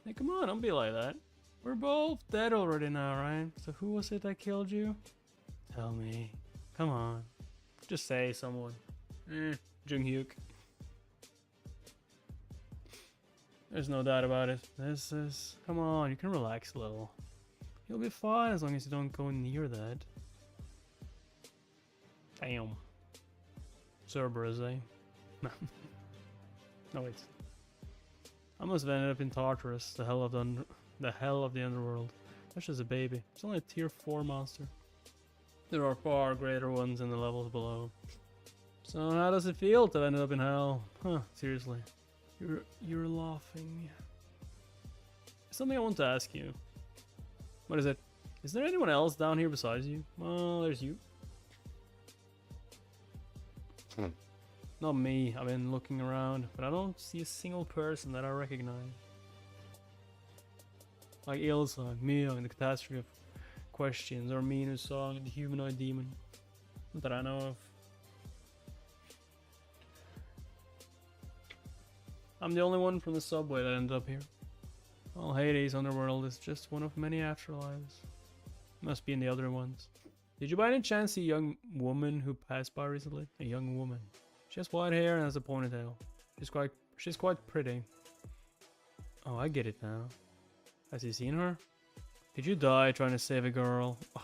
Hey, come on, don't be like that. We're both dead already now, right? So who was it that killed you? Tell me. Come on. Just say someone. Jung-hyuk. There's no doubt about it. This is... Come on, you can relax a little. You'll be fine as long as you don't go near that. Damn. Cerberus, eh? No, wait. I must have ended up in Tartarus, the hell of the underworld. That's just a baby. It's only a tier 4 monster. There are far greater ones in the levels below. So how does it feel to end up in hell? Huh, seriously. You're laughing. something I want to ask you. What is it? Is there anyone else down here besides you? Well, there's you. Not me. I've been looking around, but I don't see a single person that I recognize. Like Ilsa, Mia, and the catastrophe of questions, or Minu's song, and the humanoid demon. Not that I know of. I'm the only one from the subway that ended up here. Well, Hades' underworld is just one of many afterlives. Must be in the other ones. Did you by any chance see a young woman who passed by recently? A young woman. She has white hair and has a ponytail. She's quite pretty. Oh, I get it now. Has he seen her? Did you die trying to save a girl? Oh,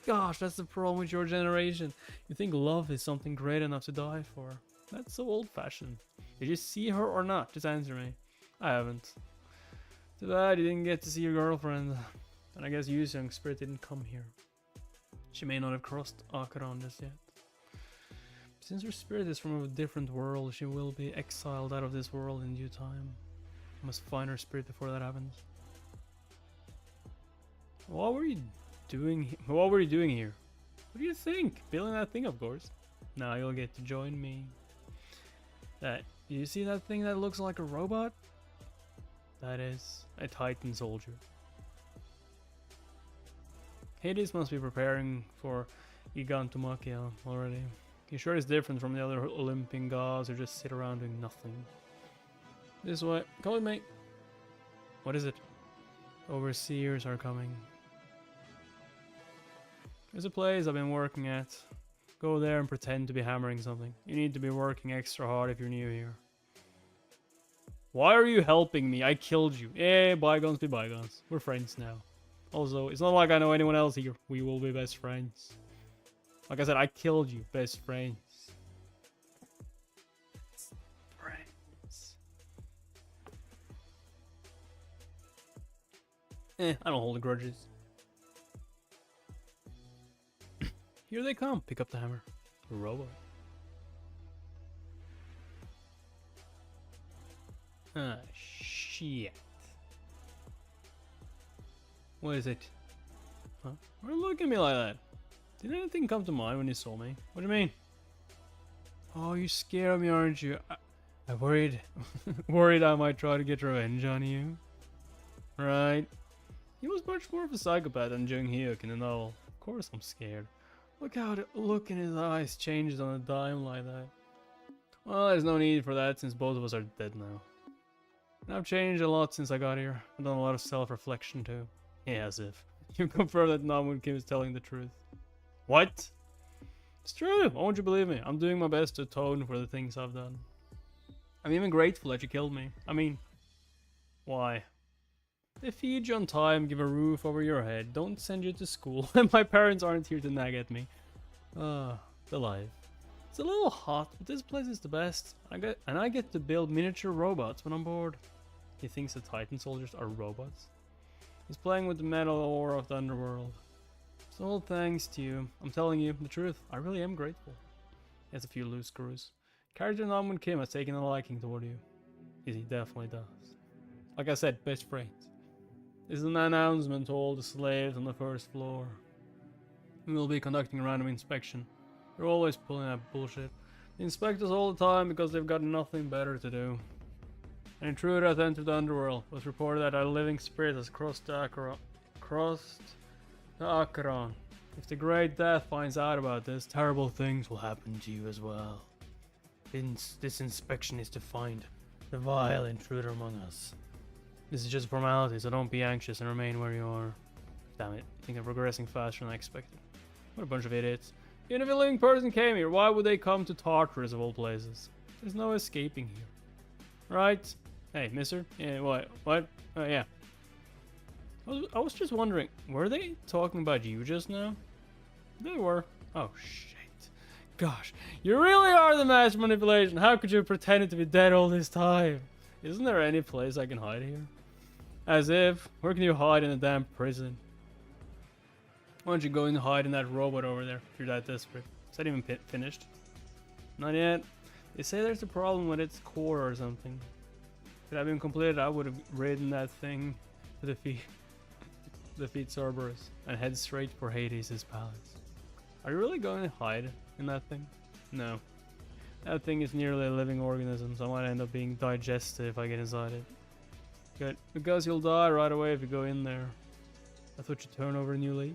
gosh, that's the problem with your generation. You think love is something great enough to die for. That's so old-fashioned. Did you see her or not? Just answer me. I haven't. Too bad you didn't get to see your girlfriend. And I guess Yuseung's spirit didn't come here. She may not have crossed Acheron just yet. Since her spirit is from a different world, she will be exiled out of this world in due time. I must find her spirit before that happens. What were you doing here? What were you doing here? What do you think? Building that thing, of course. Now you'll get to join me. Do you see that thing that looks like a robot? That is a Titan soldier. Hades must be preparing for Gigantomachia already. You sure it's different from the other Olympian gods who just sit around doing nothing? This way. Come with me. What is it? Overseers are coming. There's a place I've been working at. Go there and pretend to be hammering something. You need to be working extra hard if you're new here. Why are you helping me? I killed you. Eh, bygones be bygones. We're friends now. Also, it's not like I know anyone else here. We will be best friends. Like I said, I killed you. Best friends. Friends. I don't hold grudges. Here they come. Pick up the hammer. Robot. Ah, shit. What is it? Huh? Why look at me like that? Did anything come to mind when you saw me? What do you mean? Oh, you're scared of me, aren't you? I worried. Worried I might try to get revenge on you. Right. He was much more of a psychopath than Jung Hyuk in the novel. Of course I'm scared. Look how the look in his eyes changes on a dime like that. Well, there's no need for that since both of us are dead now. And I've changed a lot since I got here. I've done a lot of self-reflection too. Yeah, as if. You confirm that Namwoon Kim is telling the truth. What? It's true. Why won't you believe me? I'm doing my best to atone for the things I've done. I'm even grateful that you killed me. I mean, why? They feed you on time, give a roof over your head, don't send you to school, and my parents aren't here to nag at me. The life. It's a little hot, but this place is the best. I get to build miniature robots when I'm bored. He thinks the Titan soldiers are robots. He's playing with the metal ore of the underworld. So all thanks to you. I'm telling you the truth. I really am grateful. He has a few loose screws. Character Namwoon Kim has taken a liking toward you. Yes, he definitely does. Like I said, best friends. This is an announcement to all the slaves on the first floor. We will be conducting a random inspection. They're always pulling that bullshit. They inspect us all the time because they've got nothing better to do. An intruder has entered the underworld. It was reported that a living spirit has crossed the Acheron. If the Great Death finds out about this, terrible things will happen to you as well. This inspection is to find the vile intruder among us. This is just a formality, so don't be anxious and remain where you are. Damn it, I think I'm progressing faster than I expected. What a bunch of idiots. Even if a living person came here, why would they come to Tartarus of all places? There's no escaping here. Right? Hey, mister? Yeah, what? Yeah. I was just wondering, were they talking about you just now? They were. Oh, shit. Gosh, you really are the master manipulation. How could you have pretended to be dead all this time? Isn't there any place I can hide here? As if. Where can you hide in a damn prison? Why don't you go and hide in that robot over there if you're that desperate? Is that even finished? Not yet. They say there's a problem with its core or something. If it had been completed, I would have ridden that thing to defeat Cerberus and head straight for Hades' palace. Are you really going to hide in that thing? No. That thing is nearly a living organism, so I might end up being digested if I get inside it. Good, because you'll die right away if you go in there. I thought you'd turn over a new leaf.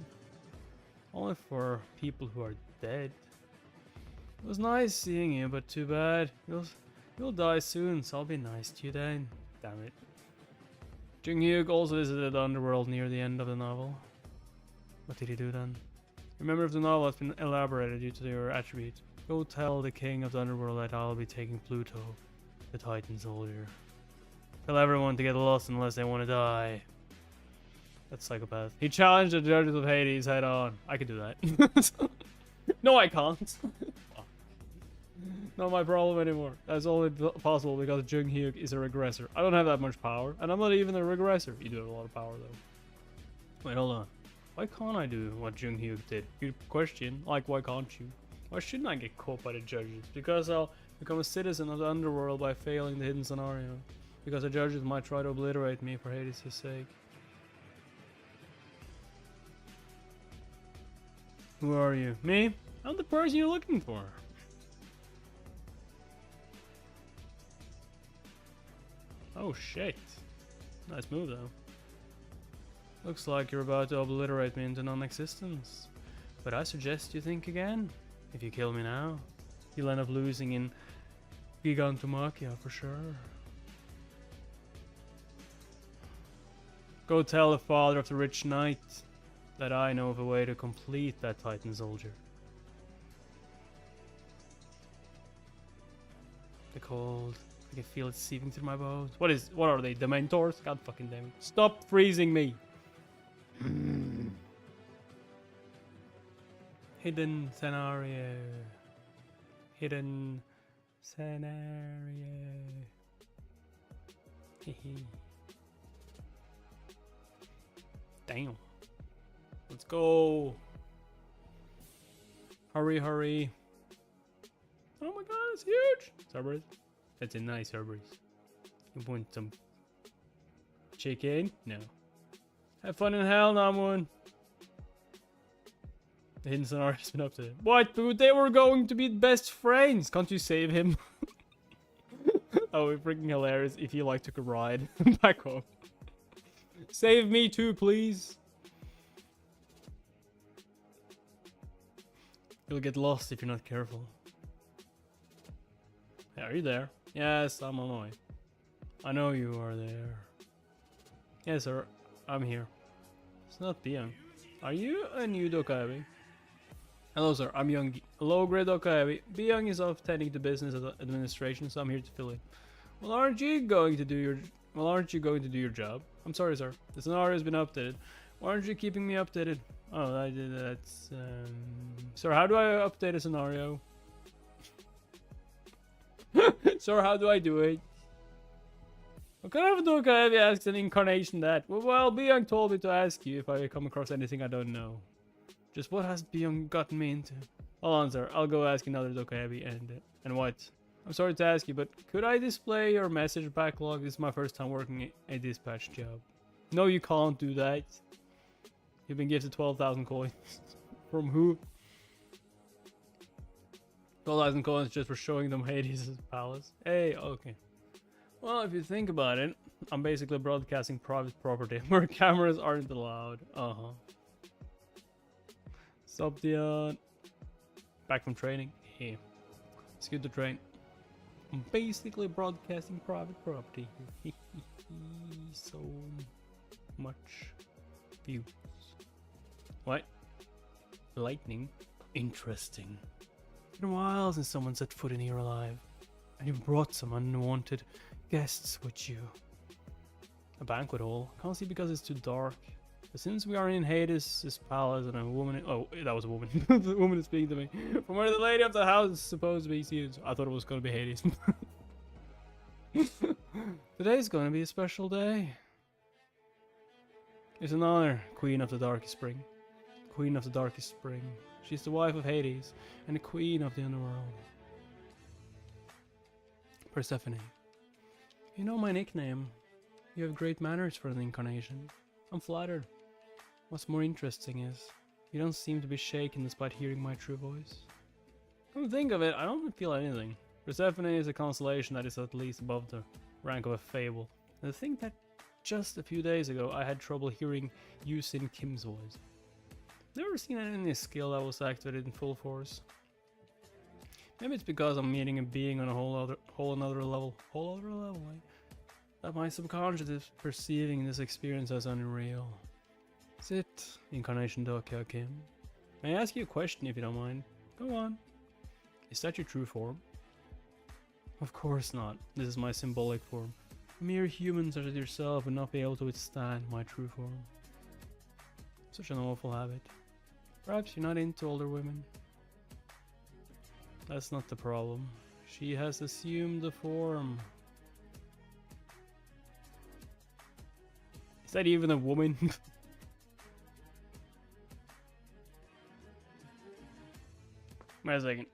Only for people who are dead. It was nice seeing you, but too bad. You'll die soon, so I'll be nice to you then. Damn it. Yuseung also visited the underworld near the end of the novel. What did he do then? Remember, if the novel has been elaborated due to your attribute, go tell the king of the underworld that I'll be taking Pluto, the Titan soldier. Tell everyone to get lost unless they want to die. That's psychopath. He challenged the judges of Hades head on. I could do that. No, I can't. Not my problem anymore. That's only possible because Yuseung is a regressor. I don't have that much power, and I'm not even a regressor. You do have a lot of power, though. Wait, hold on. Why can't I do what Yuseung did? Good question. Like, why can't you? Why shouldn't I get caught by the judges? Because I'll become a citizen of the underworld by failing the hidden scenario. Because the judges might try to obliterate me for Hades' sake. Who are you? Me? I'm the person you're looking for. Oh shit. Nice move though. Looks like you're about to obliterate me into non-existence. But I suggest you think again. If you kill me now, you'll end up losing in Gigantomachia for sure. Go tell the father of the rich knight that I know of a way to complete that Titan soldier. The cold. I can feel it seeping through my bones. What are they? Dementors? God fucking damn it. Stop freezing me! Hidden scenario. Hidden scenario. Hehe. Damn. Let's go. Hurry, hurry. Oh my god, it's huge! Cerberus. That's a nice Cerberus. You want some chicken? No. Have fun in hell, Namun. The hidden scenario has been updated. What? But they were going to be best friends. Can't you save him? Oh, it's freaking hilarious if he like took a ride back home. Save me too, please. You'll get lost if you're not careful. Hey, are you there? Yes, I'm on my way. I know you are there. Yes, sir. I'm here. It's not Bian. Are you a new Dokaebi? Hello, sir. I'm Young. Hello, great Dokaebi. Bian is off tending to business administration, so I'm here to fill in. Well, aren't you going to do your job? I'm sorry, sir. The scenario has been updated. Why aren't you keeping me updated? Oh, that's sir, how do I update a scenario? Sir, how do I do it? What kind of Dokaebi asks an incarnation that? Well, Byung told me to ask you if I come across anything I don't know. Just what has Byung gotten me into? Hold on, sir. I'll go ask another Dokaebi and what? I'm sorry to ask you, but could I display your message backlog? This is my first time working a dispatch job. No, you can't do that. You've been gifted 12,000 coins. From who? 12,000 coins just for showing them Hades' palace. Hey, okay. Well, if you think about it, I'm basically broadcasting private property where cameras aren't allowed. Stop the back from training. Hey, it's good to train. I'm basically broadcasting private property. So much views. What? Lightning? Interesting. It's been a while since someone set foot in here alive. And you've brought some unwanted guests with you. A banquet hall? Can't see because it's too dark. But since we are in Hades' palace and a woman... Oh, that was a woman. The woman is speaking to me. From where the lady of the house is supposed to be seen. I thought it was going to be Hades. Today's going to be a special day. It's an honor, Queen of the Darkest Spring. Queen of the Darkest Spring. She's the wife of Hades and the Queen of the Underworld. Persephone. You know my nickname. You have great manners for an incarnation. I'm flattered. What's more interesting is, you don't seem to be shaken despite hearing my true voice. Come to think of it, I don't feel anything. Persephone is a constellation that is at least above the rank of a fable. And to think that just a few days ago I had trouble hearing Yuseung Kim's voice. Never seen any skill that was activated in full force. Maybe it's because I'm meeting a being on a whole another level, like, that my subconscious is perceiving this experience as unreal. Sit, Incarnation Dokya Kim. May I ask you a question if you don't mind? Go on. Is that your true form? Of course not. This is my symbolic form. Mere humans such as yourself would not be able to withstand my true form. Such an awful habit. Perhaps you're not into older women. That's not the problem. She has assumed the form. Is that even a woman? Wait a second.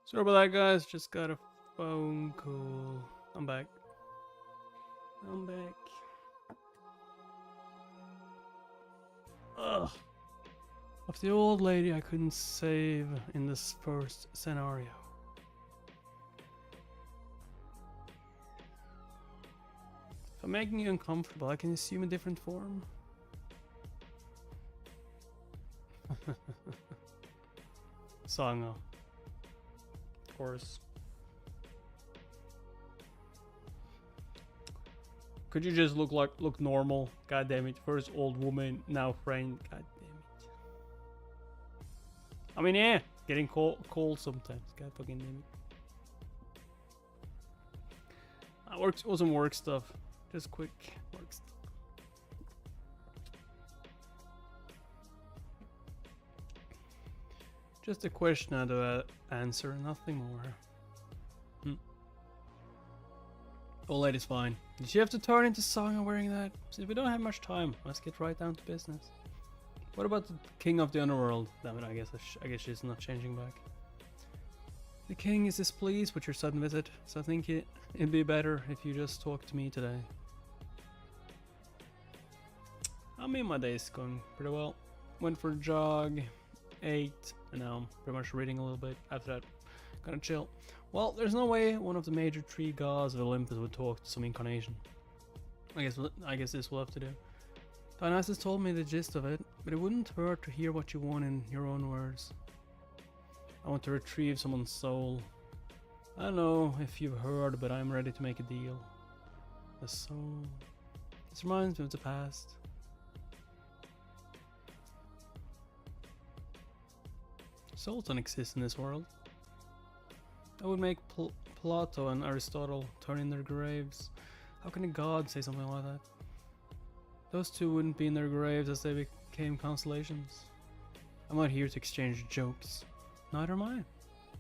Sorry about that, guys. Just got a phone call. I'm back. Ugh. Of the old lady I couldn't save in this first scenario. If I'm making you uncomfortable, I can assume a different form. Sanga. Of course. Could you just look normal? God damn it. First old woman, now friend. God damn it. I mean, yeah, getting cold sometimes. God fucking damn it. That was some work stuff. Just quick work stuff. Just a question I had to answer, nothing more. Old lady's fine. Did she have to turn into Sanga wearing that? Since we don't have much time, let's get right down to business. What about the king of the underworld? Damn it, I guess she's not changing back. The king is displeased with your sudden visit, so I think it'd be better if you just talk to me today. I mean, my day's going pretty well. Went for a jog, ate, and now I'm pretty much reading a little bit. After that, gonna chill. Well, there's no way one of the major three gods of Olympus would talk to some incarnation. I guess this will have to do. Dionysus told me the gist of it, but it wouldn't hurt to hear what you want in your own words. I want to retrieve someone's soul. I don't know if you've heard, but I'm ready to make a deal. The soul. This reminds me of the past. Souls don't exist in this world. That would make Plato and Aristotle turn in their graves. How can a god say something like that? Those two wouldn't be in their graves as they became constellations. I'm not here to exchange jokes. Neither am I.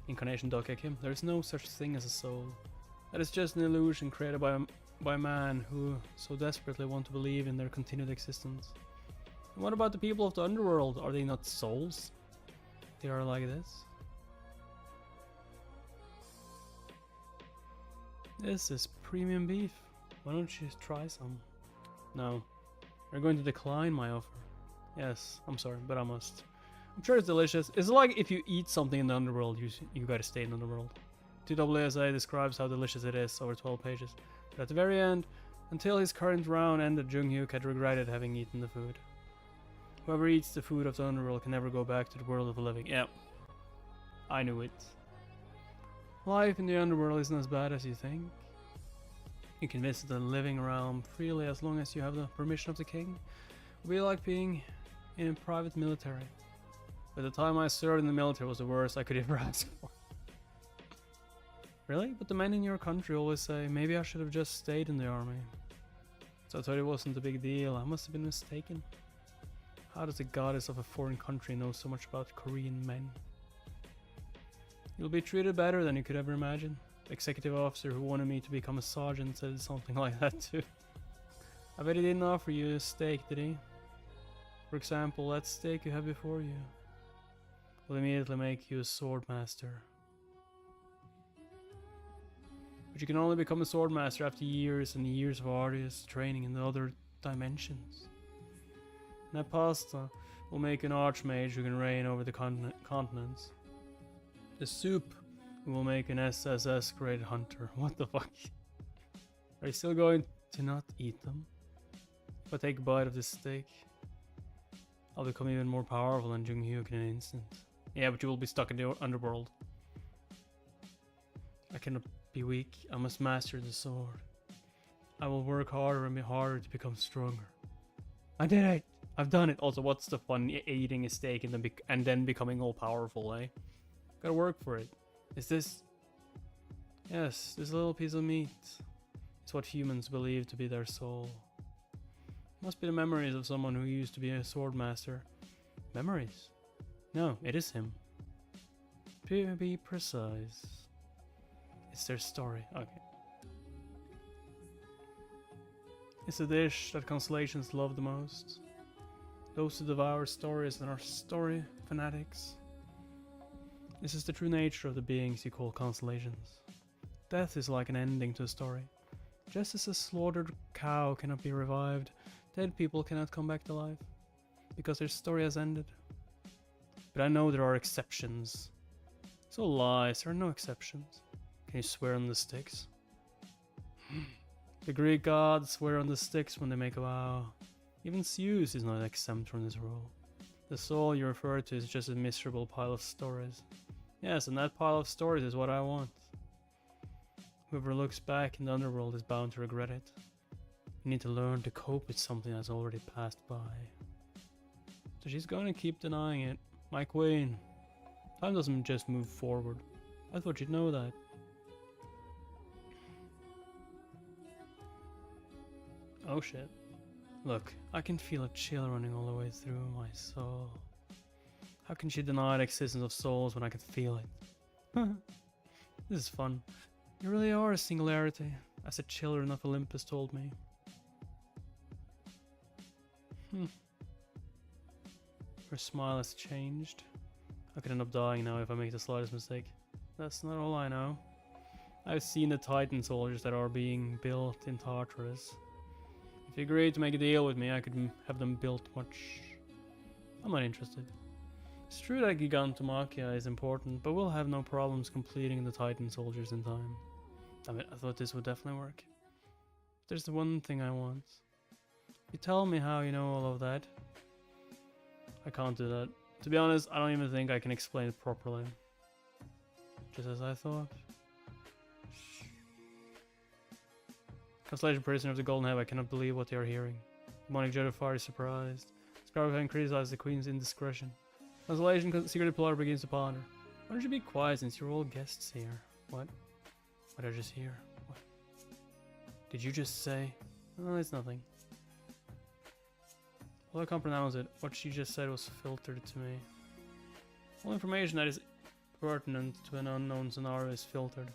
Incarnation Dokya Kim, there is no such thing as a soul. That is just an illusion created by man who so desperately want to believe in their continued existence. And what about the people of the underworld? Are they not souls? They are like this. This is premium beef. Why don't you try some? No. You're going to decline my offer. Yes, I'm sorry, but I must. I'm sure it's delicious. It's like if you eat something in the underworld, you gotta stay in the underworld. TWSA describes how delicious it is over 12 pages. But at the very end, until his current round ended, Jung-hyuk had regretted having eaten the food. Whoever eats the food of the underworld can never go back to the world of the living. Yep. I knew it. Life in the underworld isn't as bad as you think. You can visit the living realm freely as long as you have the permission of the king. It would be like being in a private military. But the time I served in the military was the worst I could ever ask for. Really? But the men in your country always say, maybe I should have just stayed in the army. So I thought it wasn't a big deal. I must have been mistaken. How does the goddess of a foreign country know so much about Korean men? You'll be treated better than you could ever imagine. The executive officer who wanted me to become a sergeant said something like that too. I bet he didn't offer you a steak, did he? For example, that steak you have before you will immediately make you a sword master. But you can only become a sword master after years and years of arduous training in the other dimensions. And that pasta will make an archmage who can reign over the continents. The soup will make an SSS grade hunter. What the fuck? Are you still going to not eat them? If I take a bite of this steak, I'll become even more powerful than Jung Hyuk in an instant. Yeah, but you will be stuck in the underworld. I cannot be weak. I must master the sword. I will work harder and be harder to become stronger. I did it! I've done it! Also, what's the fun eating a steak and then becoming all powerful, eh? Gotta work for it. Is this... Yes, this little piece of meat. It's what humans believe to be their soul. Must be the memories of someone who used to be a sword master. Memories? No, it is him. To be precise. It's their story. Okay. It's a dish that constellations love the most. Those who devour stories and are story fanatics. This is the true nature of the beings you call constellations. Death is like an ending to a story. Just as a slaughtered cow cannot be revived, dead people cannot come back to life, because their story has ended. But I know there are exceptions. So lies, there are no exceptions. Can you swear on the sticks? The Greek gods swear on the sticks when they make a vow. Even Zeus is not exempt from this rule. The soul you refer to is just a miserable pile of stories. Yes, and that pile of stories is what I want. Whoever looks back in the underworld is bound to regret it. You need to learn to cope with something that's already passed by. So she's gonna keep denying it. My queen. Time doesn't just move forward. I thought you'd know that. Oh shit. Look, I can feel a chill running all the way through my soul. How can she deny the existence of souls when I can feel it? This is fun. You really are a singularity, as the children of Olympus told me. Her smile has changed. I could end up dying now if I make the slightest mistake. That's not all I know. I've seen the Titan soldiers that are being built in Tartarus. If you agreed to make a deal with me, I could have them built much... I'm not interested. It's true that Gigantomachia is important, but we'll have no problems completing the Titan soldiers in time. Damn it, I thought this would definitely work. There's the one thing I want. You tell me how you know all of that. I can't do that. To be honest, I don't even think I can explain it properly. Just as I thought. Constellation prisoner of the Golden Heaven, I cannot believe what they are hearing. Demonic Jedifar is surprised. Scarabafan criticizes the Queen's indiscretion. Constellation secret diplomator begins to ponder. Why don't you be quiet since you're all guests here? What? What did I just hear? What? Did you just say? Oh, it's nothing. Well, I can't pronounce it. What she just said was filtered to me. All information that is pertinent to an unknown scenario is filtered.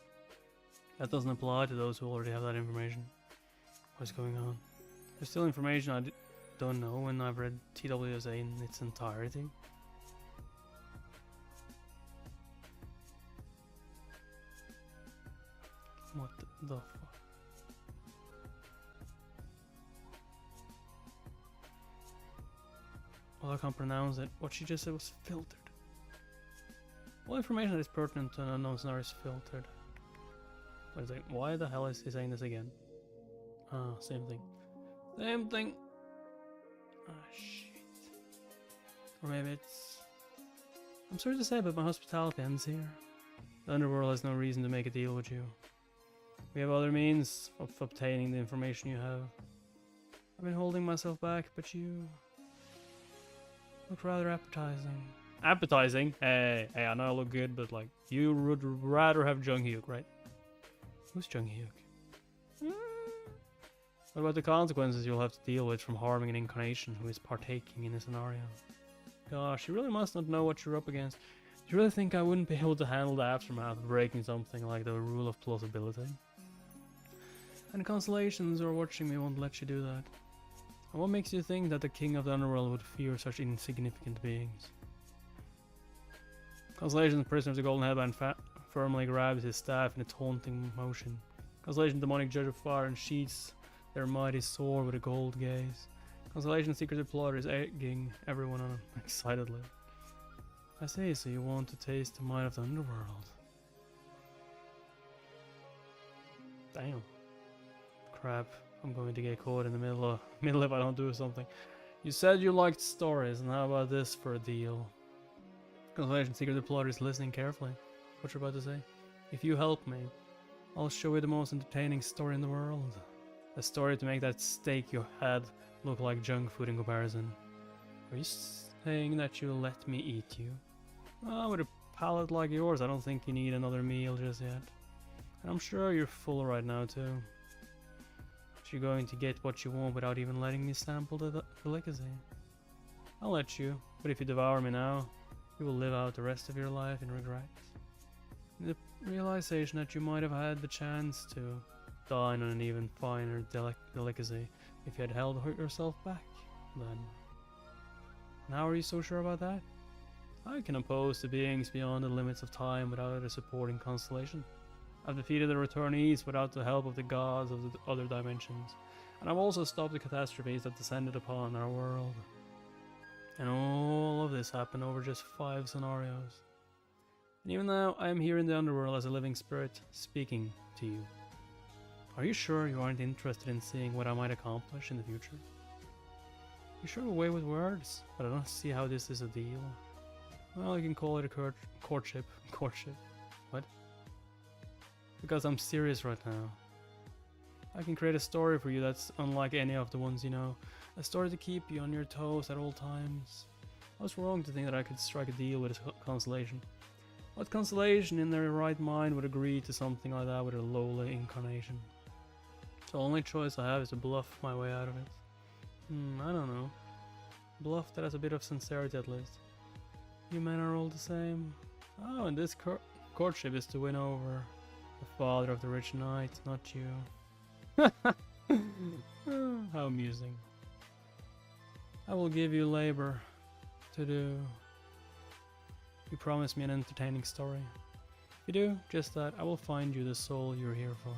That doesn't apply to those who already have that information. What's going on? There's still information I don't know when I've read TWSA in its entirety. What the fuck? Well, I can't pronounce it. What she just said was filtered. All information that is pertinent to an unknown scenario is filtered. Wait a second, why the hell is he saying this again? Ah, same thing. Same thing! Ah, shit. Or maybe it's... I'm sorry to say, but my hospitality ends here. The underworld has no reason to make a deal with you. We have other means of obtaining the information you have. I've been holding myself back, but you... look rather appetizing. Appetizing? Hey, I know I look good, but like, you would rather have Jung Hyuk, right? Who's Jung-hyuk? What about the consequences you'll have to deal with from harming an incarnation who is partaking in a scenario? Gosh, you really must not know what you're up against. Do you really think I wouldn't be able to handle the aftermath of breaking something like the rule of plausibility? And constellations who are watching me won't let you do that. And what makes you think that the king of the underworld would fear such insignificant beings? Constellation's prisoner of the golden headband firmly grabs his staff in a taunting motion. Constellation, demonic judge of fire, and sheaths their mighty sword with a gold gaze. Constellation, secretive plotter, is egging everyone on excitedly. I say, so you want to taste the might of the underworld? Damn. Crap, I'm going to get caught in the middle if I don't do something. You said you liked stories, and how about this for a deal? Constellation, secretive plotter, is listening carefully. What you're about to say? If you help me, I'll show you the most entertaining story in the world. A story to make that steak you had look like junk food in comparison. Are you saying that you'll let me eat you? Well, with a palate like yours, I don't think you need another meal just yet. And I'm sure you're full right now too. But you're going to get what you want without even letting me sample the delicacy. I'll let you, but if you devour me now, you will live out the rest of your life in regret. The realization that you might have had the chance to dine on an even finer delicacy if you had held yourself back then. And how are you so sure about that? I can oppose the beings beyond the limits of time without a supporting constellation. I've defeated the returnees without the help of the gods of the other dimensions, and I've also stopped the catastrophes that descended upon our world. And all of this happened over just 5 scenarios. And even now, I am here in the underworld as a living spirit, speaking to you. Are you sure you aren't interested in seeing what I might accomplish in the future? You sure away with words, but I don't see how this is a deal. Well, you can call it a courtship. Courtship? What? Because I'm serious right now. I can create a story for you that's unlike any of the ones you know. A story to keep you on your toes at all times. I was wrong to think that I could strike a deal with a constellation. What constellation in their right mind would agree to something like that with a lowly incarnation? The only choice I have is to bluff my way out of it. I don't know. Bluff that has a bit of sincerity at least. You men are all the same. Oh, and this courtship is to win over the father of the rich knight, not you. How amusing. I will give you labor to do. You promise me an entertaining story. If you do just that, I will find you the soul you're here for.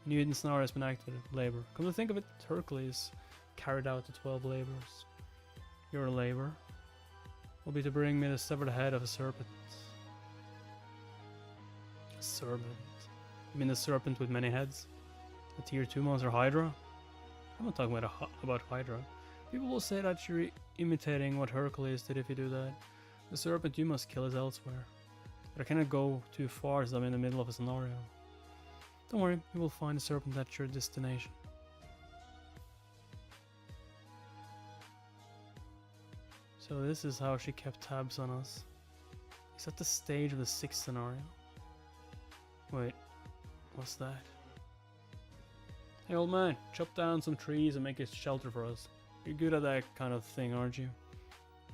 A new hidden scenario has been activated. Labor. Come to think of it, Hercules carried out the 12 labors. Your labor will be to bring me the severed head of a serpent. A serpent? You mean the serpent with many heads? The tier 2 monster Hydra? I'm not talking about Hydra. People will say that you're imitating what Hercules did if you do that. The serpent you must kill is elsewhere. But I cannot go too far as I'm in the middle of a scenario. Don't worry, you will find the serpent at your destination. So this is how she kept tabs on us. Is that the stage of the 6th scenario? Wait, what's that? Hey old man, chop down some trees and make a shelter for us. You're good at that kind of thing, aren't you?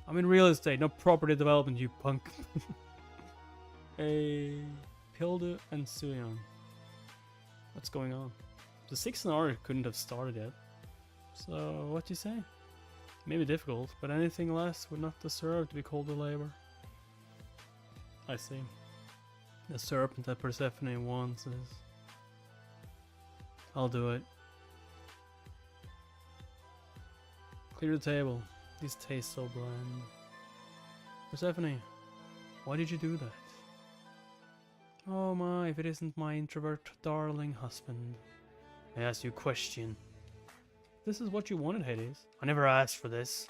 I'm in real estate, not property development, you punk. Hey, Hilde and Yuseung. What's going on? The 6th scenario couldn't have started yet. So, what do you say? Maybe difficult, but anything less would not deserve to be called a labor. I see. The serpent that Persephone wants is... I'll do it. Clear the table. These taste so bland. Persephone, why did you do that? Oh my, if it isn't my introvert darling husband. I ask you a question. This is what you wanted, Hades. I never asked for this.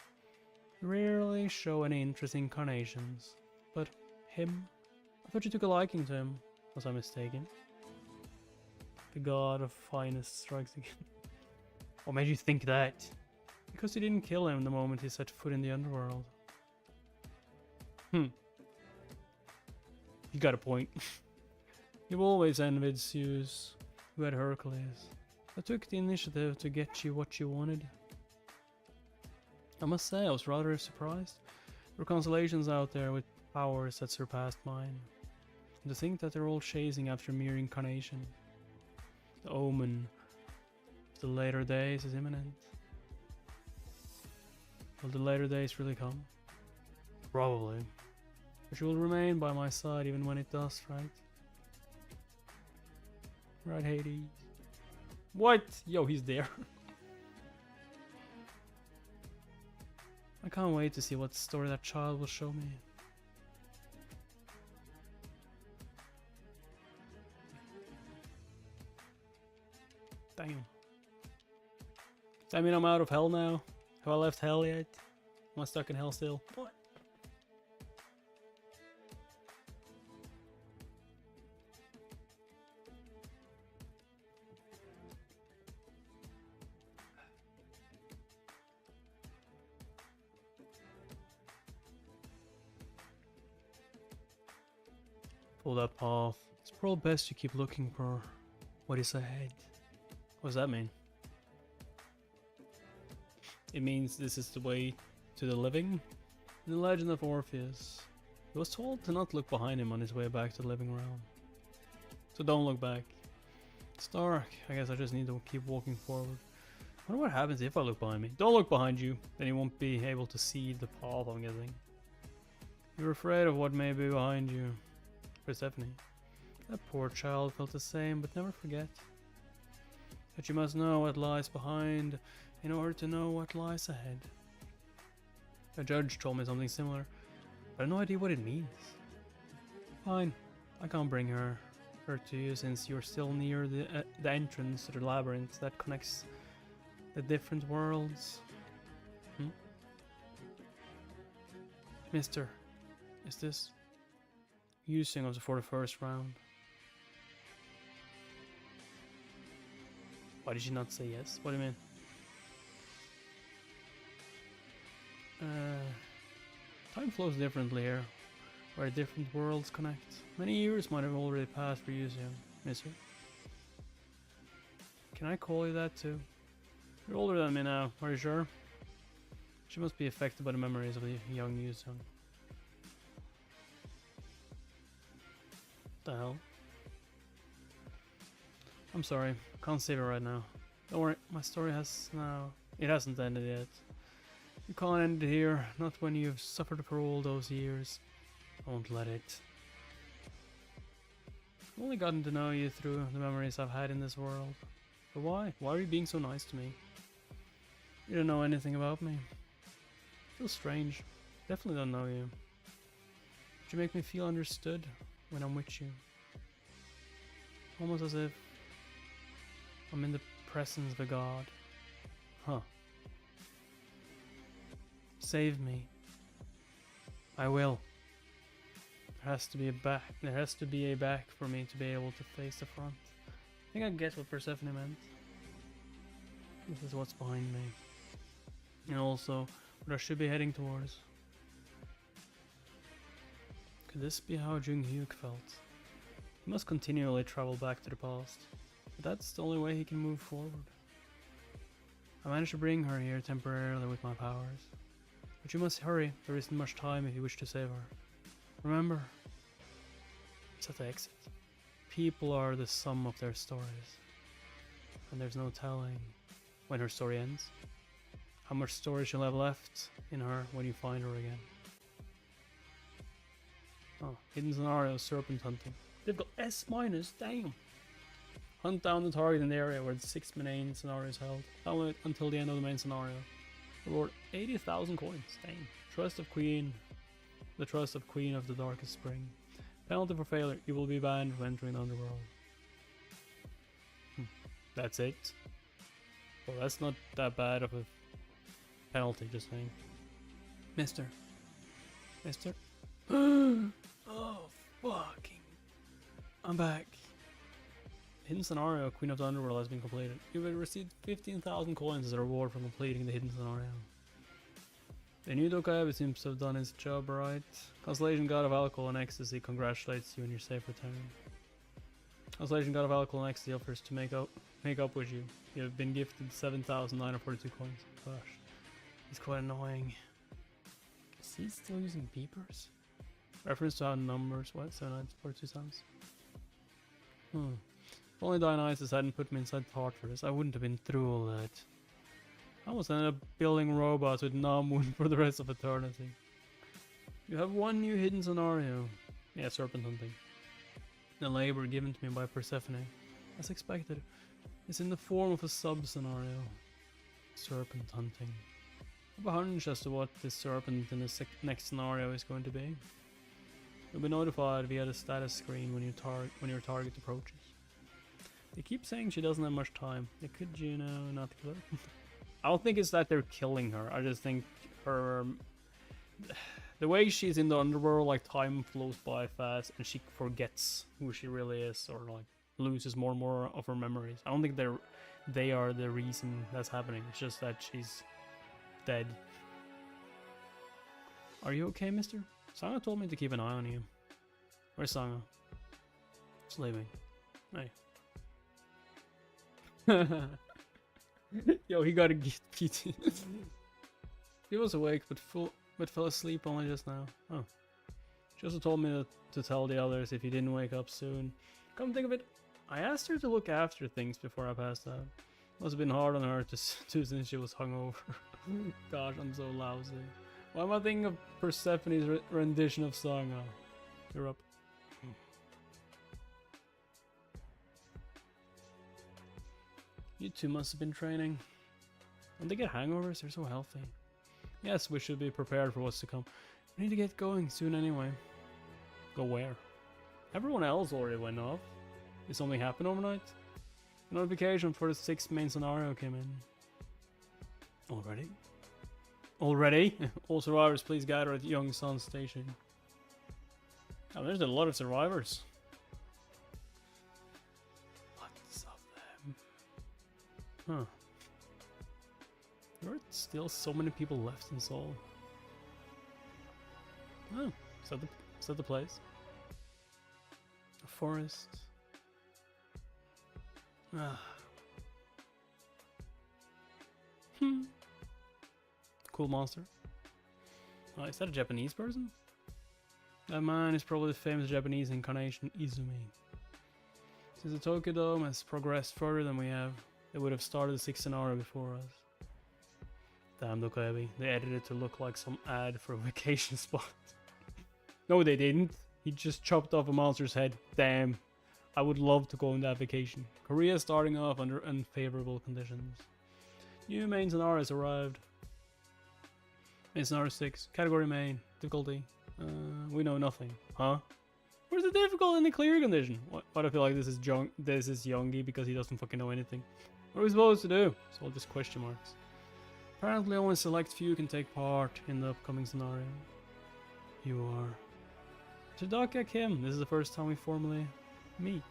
You rarely show any interest in incarnations. But him? I thought you took a liking to him. Was I mistaken? The god of finest strikes again. What made you think that? Because you didn't kill him the moment he set foot in the underworld. You got a point. You've always envied Zeus, who had Hercules. I took the initiative to get you what you wanted. I must say, I was rather surprised. There were constellations out there with powers that surpassed mine. And to think that they're all chasing after mere incarnation. The omen of the later days is imminent. Will the later days really come? Probably. But you will remain by my side even when it does, right? Right, Hades? What? Yo, he's there. I can't wait to see what story that child will show me. Damn. Does that mean I'm out of hell now? Have I left hell yet? Am I stuck in hell still? What? Follow that path. It's probably best to keep looking for what is ahead. What does that mean? It means this is the way to the living. In the legend of Orpheus, he was told to not look behind him on his way back to the living realm. So don't look back. It's dark. I guess I just need to keep walking forward. I wonder what happens if I look behind me. Don't look behind you. Then you won't be able to see the path, I'm guessing. You're afraid of what may be behind you. Persephone. That poor child felt the same, but never forget that you must know what lies behind in order to know what lies ahead. A judge told me something similar, but I have no idea what it means. Fine, I can't bring her to you since you're still near the entrance to the labyrinth that connects the different worlds. Mister, is this Yuseung for the first round? Why did she not say yes? What do you mean? Time flows differently here, where different worlds connect. Many years might have already passed for Yuseung, mister. Can I call you that too? You're older than me now, are you sure? She must be affected by the memories of the young Yuseung. What the hell? I'm sorry, can't save it right now. Don't worry, my story hasn't ended yet. You can't end it here, not when you've suffered for all those years. I won't let it. I've only gotten to know you through the memories I've had in this world. But why? Why are you being so nice to me? You don't know anything about me. Feels strange. Definitely don't know you. But you make me feel understood when I'm with you. Almost as if I'm in the presence of a god. Huh. Save me. I will. There has to be a back. There has to be a back for me to be able to face the front. I think I get what Persephone meant. This is what's behind me. And also what I should be heading towards. Could this be how Yuseung felt? He must continually travel back to the past. But that's the only way he can move forward. I managed to bring her here temporarily with my powers. But you must hurry, there isn't much time if you wish to save her. Remember, it's at the exit. People are the sum of their stories. And there's no telling when her story ends. How much story she'll have left in her when you find her again. Oh, hidden scenario, serpent hunting. They've got S-, damn! Hunt down the target in the area where the 6 main scenarios held. Download it until the end of the main scenario. Reward 80,000 coins. Dang. Trust of Queen. The trust of Queen of the Darkest Spring. Penalty for failure. You will be banned from entering the underworld. That's it. Well, that's not that bad of a penalty, just saying. Mister. Oh, fucking. I'm back. Hidden scenario, Queen of the Underworld, has been completed. You will receive 15,000 coins as a reward for completing the hidden scenario. The new Dokaebi seems to have done his job right. Constellation God of Alcohol and Ecstasy congratulates you on your safe return. Constellation God of Alcohol next the offers to make up with you. You have been gifted 7,942 coins. Gosh, he's quite annoying. Is he still using beepers? Reference to odd numbers. What? 7,942 sounds. If only Dionysus hadn't put me inside thought for this, I wouldn't have been through all that. I almost ended up building robots with Namun for the rest of eternity. You have one new hidden scenario. Yeah, serpent hunting. The labor given to me by Persephone, as expected, is in the form of a sub-scenario. Serpent hunting. I have a hunch as to what this serpent in the next scenario is going to be. You'll be notified via the status screen when your target approaches. They keep saying she doesn't have much time. They could, you know, not kill her. I don't think it's that they're killing her. I just think her... the way she's in the underworld, like, time flows by fast and she forgets who she really is, or like loses more and more of her memories. I don't think they are the reason that's happening. It's just that she's dead. Are you okay, mister? Sanga told me to keep an eye on you. Where's Sanga? Sleeping. Hey. Yo, he got a PT. He was awake but fell asleep only just now. Oh. She also told me to tell the others if he didn't wake up soon. Come think of it, I asked her to look after things before I passed out. Must have been hard on her to since she was hungover. Gosh, I'm so lousy. Why am I thinking of Persephone's rendition of song? Oh, you're up. You two must have been training. When they get hangovers, they're so healthy. Yes, we should be prepared for what's to come. We need to get going soon anyway. Go where? Everyone else already went off. Did something happen overnight? A notification for the 6th main scenario came in. Already? Already? All survivors, please gather at Young Sun Station. Oh, there's a lot of survivors. Lots of them. Huh. There are still so many people left in Seoul. Oh, is that the place? A forest. Ah. Cool monster. Oh, is that a Japanese person? That man is probably the famous Japanese incarnation Izumi. Since the Tokyo Dome has progressed further than we have, they would have started the 6th scenario before us. Damn Dokaebi, they edited it to look like some ad for a vacation spot. No, they didn't. He just chopped off a monster's head. Damn. I would love to go on that vacation. Korea starting off under unfavorable conditions. New main scenario has arrived. Main scenario 6. Category main. Difficulty. We know nothing. Huh? Where's the difficult in the clear condition? What I feel like this is Youngie because he doesn't fucking know anything. What are we supposed to do? It's all just question marks. Apparently only a select few can take part in the upcoming scenario. You are... Tadaka Kim. This is the first time we formally meet.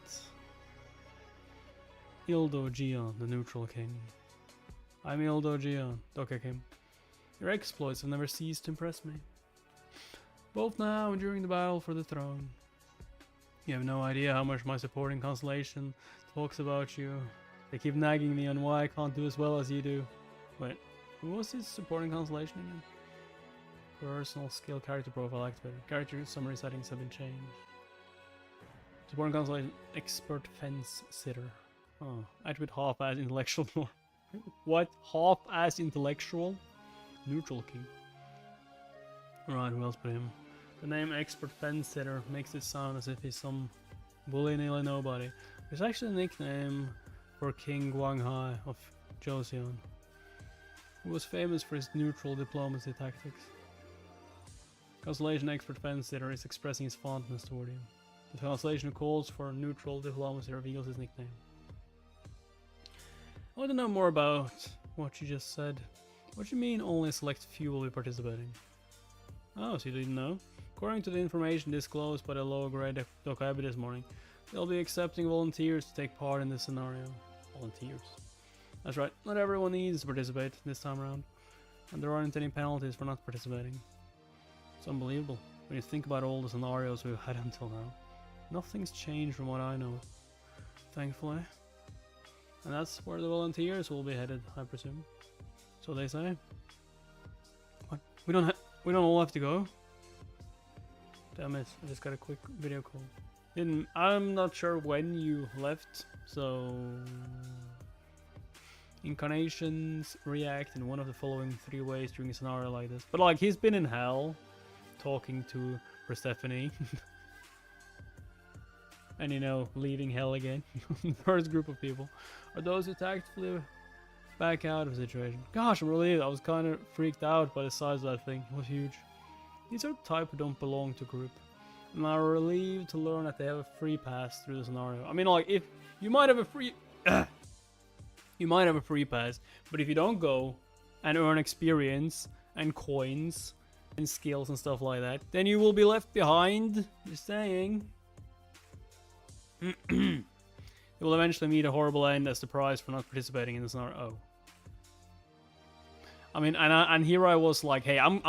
Ildo Jion, the neutral king. I'm Ildo Jion, Doka Kim. Your exploits have never ceased to impress me. Both now and during the battle for the throne. You have no idea how much my supporting constellation talks about you. They keep nagging me on why I can't do as well as you do. Wait, who was his supporting constellation again? Personal skill character profile activated. Character summary settings have been changed. Supporting constellation expert fence sitter. Oh, attribute half-ass intellectual. What? Half-ass intellectual? Neutral king. Right, who else but him? The name expert fence sitter makes it sound as if he's some willy-nilly nobody. It's actually a nickname for King Guanghai of Joseon, who was famous for his neutral diplomacy tactics. Constellation expert fence sitter is expressing his fondness toward him. The constellation who calls for neutral diplomacy reveals his nickname. I want to know more about what you just said. What do you mean only a select few will be participating? Oh, so you didn't know? According to the information disclosed by the lower grade Dokaebi this morning, they'll be accepting volunteers to take part in this scenario. Volunteers? That's right, not everyone needs to participate this time around, and there aren't any penalties for not participating. It's unbelievable when you think about all the scenarios we've had until now. Nothing's changed from what I know. thankfully. And that's where the volunteers will be headed, I presume. So they say. What? We don't all have to go? Damn it, I just got a quick video call. I'm not sure when you left, so... Incarnations react in one of the following 3 ways during a scenario like this. But like, he's been in hell, talking to Persephone. And you know, leaving hell again. First group of people are those who tactfully back out of a situation. Gosh, I'm relieved. I was kind of freaked out by the size of that thing. It was huge. These are the type who don't belong to group. And I'm relieved to learn that they have a free pass through the scenario. I mean, like, if you might have a free... you might have a free pass, but if you don't go and earn experience and coins and skills and stuff like that, then you will be left behind. Just saying. You will eventually meet a horrible end as the prize for not participating in the scenario. Oh. I mean, and here I was like, hey, I'm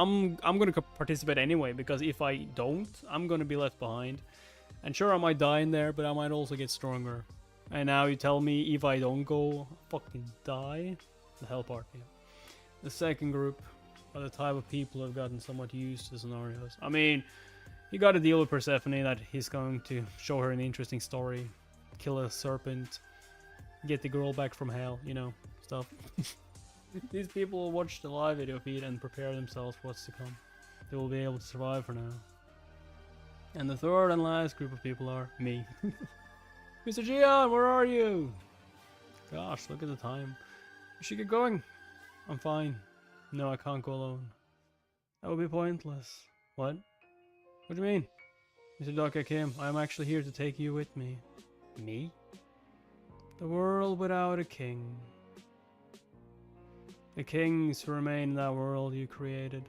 gonna participate anyway, because if I don't, I'm gonna be left behind. And sure, I might die in there, but I might also get stronger. And now you tell me if I don't go, I'll fucking die. The hell part, yeah. The second group are the type of people who have gotten somewhat used to the scenarios. I mean, you got to deal with Persephone, that he's going to show her an interesting story, kill a serpent, get the girl back from hell, you know, stuff. These people will watch the live video feed and prepare themselves for what's to come. They will be able to survive for now. And the third and last group of people are me. Mr. Gian, where are you? Gosh, look at the time. We should get going. I'm fine. No, I can't go alone. That would be pointless. What? What do you mean? Mr. Dr. Kim, I am actually here to take you with me. Me? The world without a king. The kings who remain in that world you created.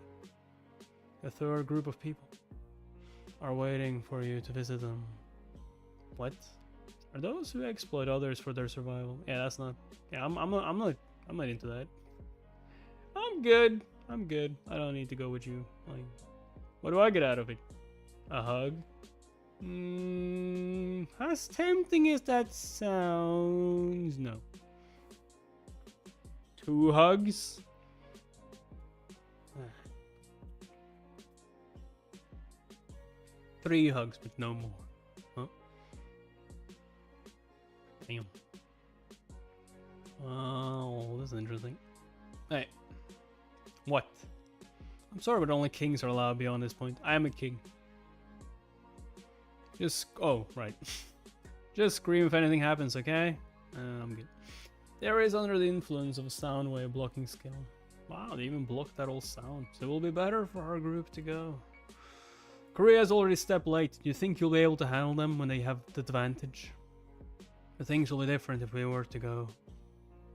The third group of people are waiting for you to visit them. What? Are those who exploit others for their survival? Yeah, that's not... Yeah, I'm not into that. I'm good. I'm good. I don't need to go with you. Like, what do I get out of it? A hug? As tempting as that sounds, no. 2 hugs? 3 hugs, but no more. Huh? Damn. Oh, this is interesting. Hey. What? I'm sorry, but only kings are allowed beyond this point. I am a king. Just... Oh, right. Just scream if anything happens, okay? I'm good. There is under the influence of a sound wave blocking skill. Wow, they even blocked that old sound. So it will be better for our group to go. Korea has already stepped late. Do you think you'll be able to handle them when they have the advantage? The things will be different if we were to go.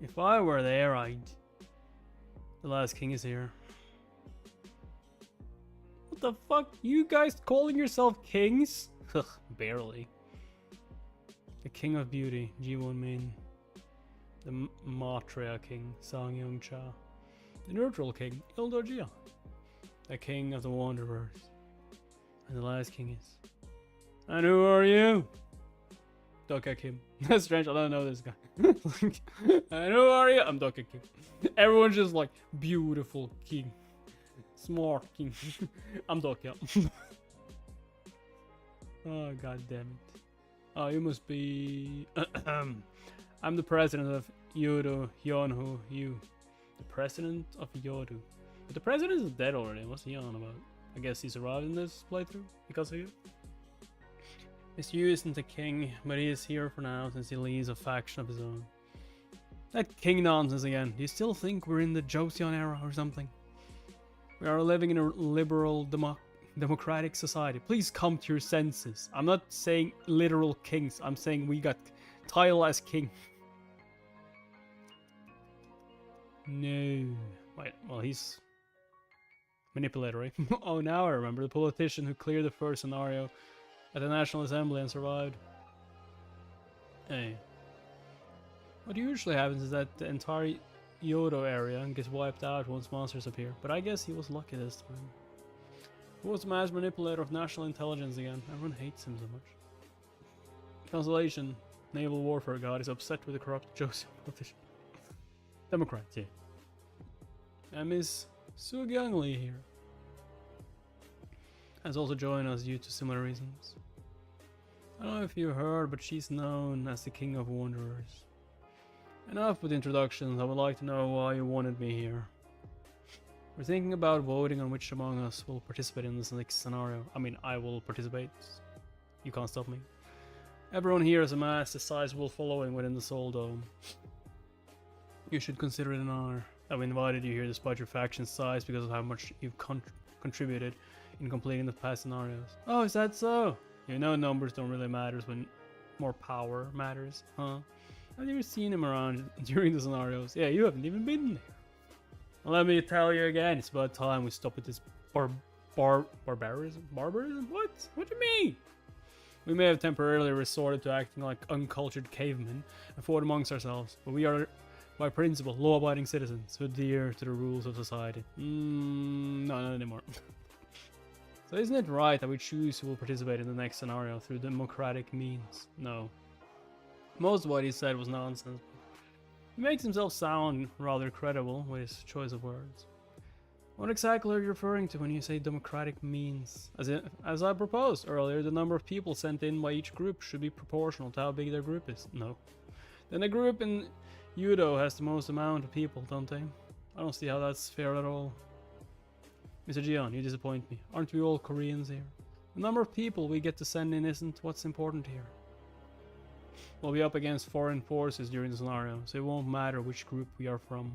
If I were there, I'd... The last king is here. What the fuck? You guys calling yourself kings? Ugh, barely. The king of beauty, Ji-won Min. The Maitreya king, Sang-young-cha. The neutral king, Il-do-jia. The king of the wanderers. And the last king is... And who are you? Doka Kim. That's strange, I don't know this guy. And who are you? I'm Doka Kim. Everyone's just like, beautiful king. Smart king. I'm Doka. Oh, god damn it. Oh, you must be... I'm the president of Yodo Hyunho Yu. The president of Yodo. But the president is dead already. What's he on about? I guess he survived in this playthrough because of you. This Yu isn't a king, but he is here for now since he leads a faction of his own. That king nonsense again. Do you still think we're in the Joseon era or something? We are living in a liberal democratic society. Please come to your senses. I'm not saying literal kings. I'm saying we got title as king. No. Wait, well, he's manipulatory. Oh, now I remember. The politician who cleared the first scenario at the National Assembly and survived. Hey. What usually happens is that the entire Yodo area gets wiped out once monsters appear. But I guess he was lucky this time. Who was the mass manipulator of national intelligence again? Everyone hates him so much. Consolation. naval warfare god, is upset with the corrupt Joseph politician. Democrats, yeah. And Miss Sugyang Lee here has also joined us due to similar reasons. I don't know if you heard, but she's known as the King of Wanderers. Enough with introductions, I would like to know why you wanted me here. We're thinking about voting on which among us will participate in this next scenario. I mean, I will participate. You can't stop me. Everyone here has amassed a sizable following within the Soul Dome. You should consider it an honor that we invited you here despite your faction size because of how much you've contributed in completing the past scenarios. Oh, is that so? You know numbers don't really matter when more power matters, huh? Have you ever seen him around during the scenarios? Yeah, you haven't even been there. Well, let me tell you again, it's about time we stop with this barbarism? Barbarism? What? What do you mean? We may have temporarily resorted to acting like uncultured cavemen and fought amongst ourselves, but we are, by principle, law-abiding citizens who adhere to the rules of society. No, not anymore. So isn't it right that we choose who will participate in the next scenario through democratic means? No. Most of what he said was nonsense. He makes himself sound rather credible with his choice of words. What exactly are you referring to when you say democratic means? As I proposed earlier, the number of people sent in by each group should be proportional to how big their group is. No. Then the group in Udo has the most amount of people, don't they? I don't see how that's fair at all. Mr. Jian, you disappoint me. Aren't we all Koreans here? The number of people we get to send in isn't what's important here. We'll be up against foreign forces during the scenario, so it won't matter which group we are from.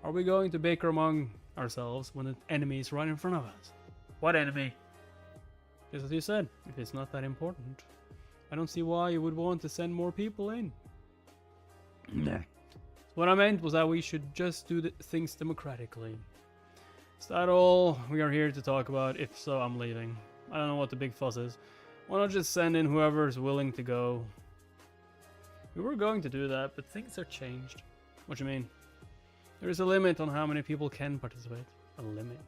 Are we going to bicker among ourselves when the enemy is right in front of us? What enemy? Just as you said, if it's not that important. I don't see why you would want to send more people in. Nah. What I meant was that we should just do the things democratically. Is that all we are here to talk about? If so, I'm leaving. I don't know what the big fuss is. Why not just send in whoever's willing to go? We were going to do that, but things have changed. What do you mean? There is a limit on how many people can participate. A limit?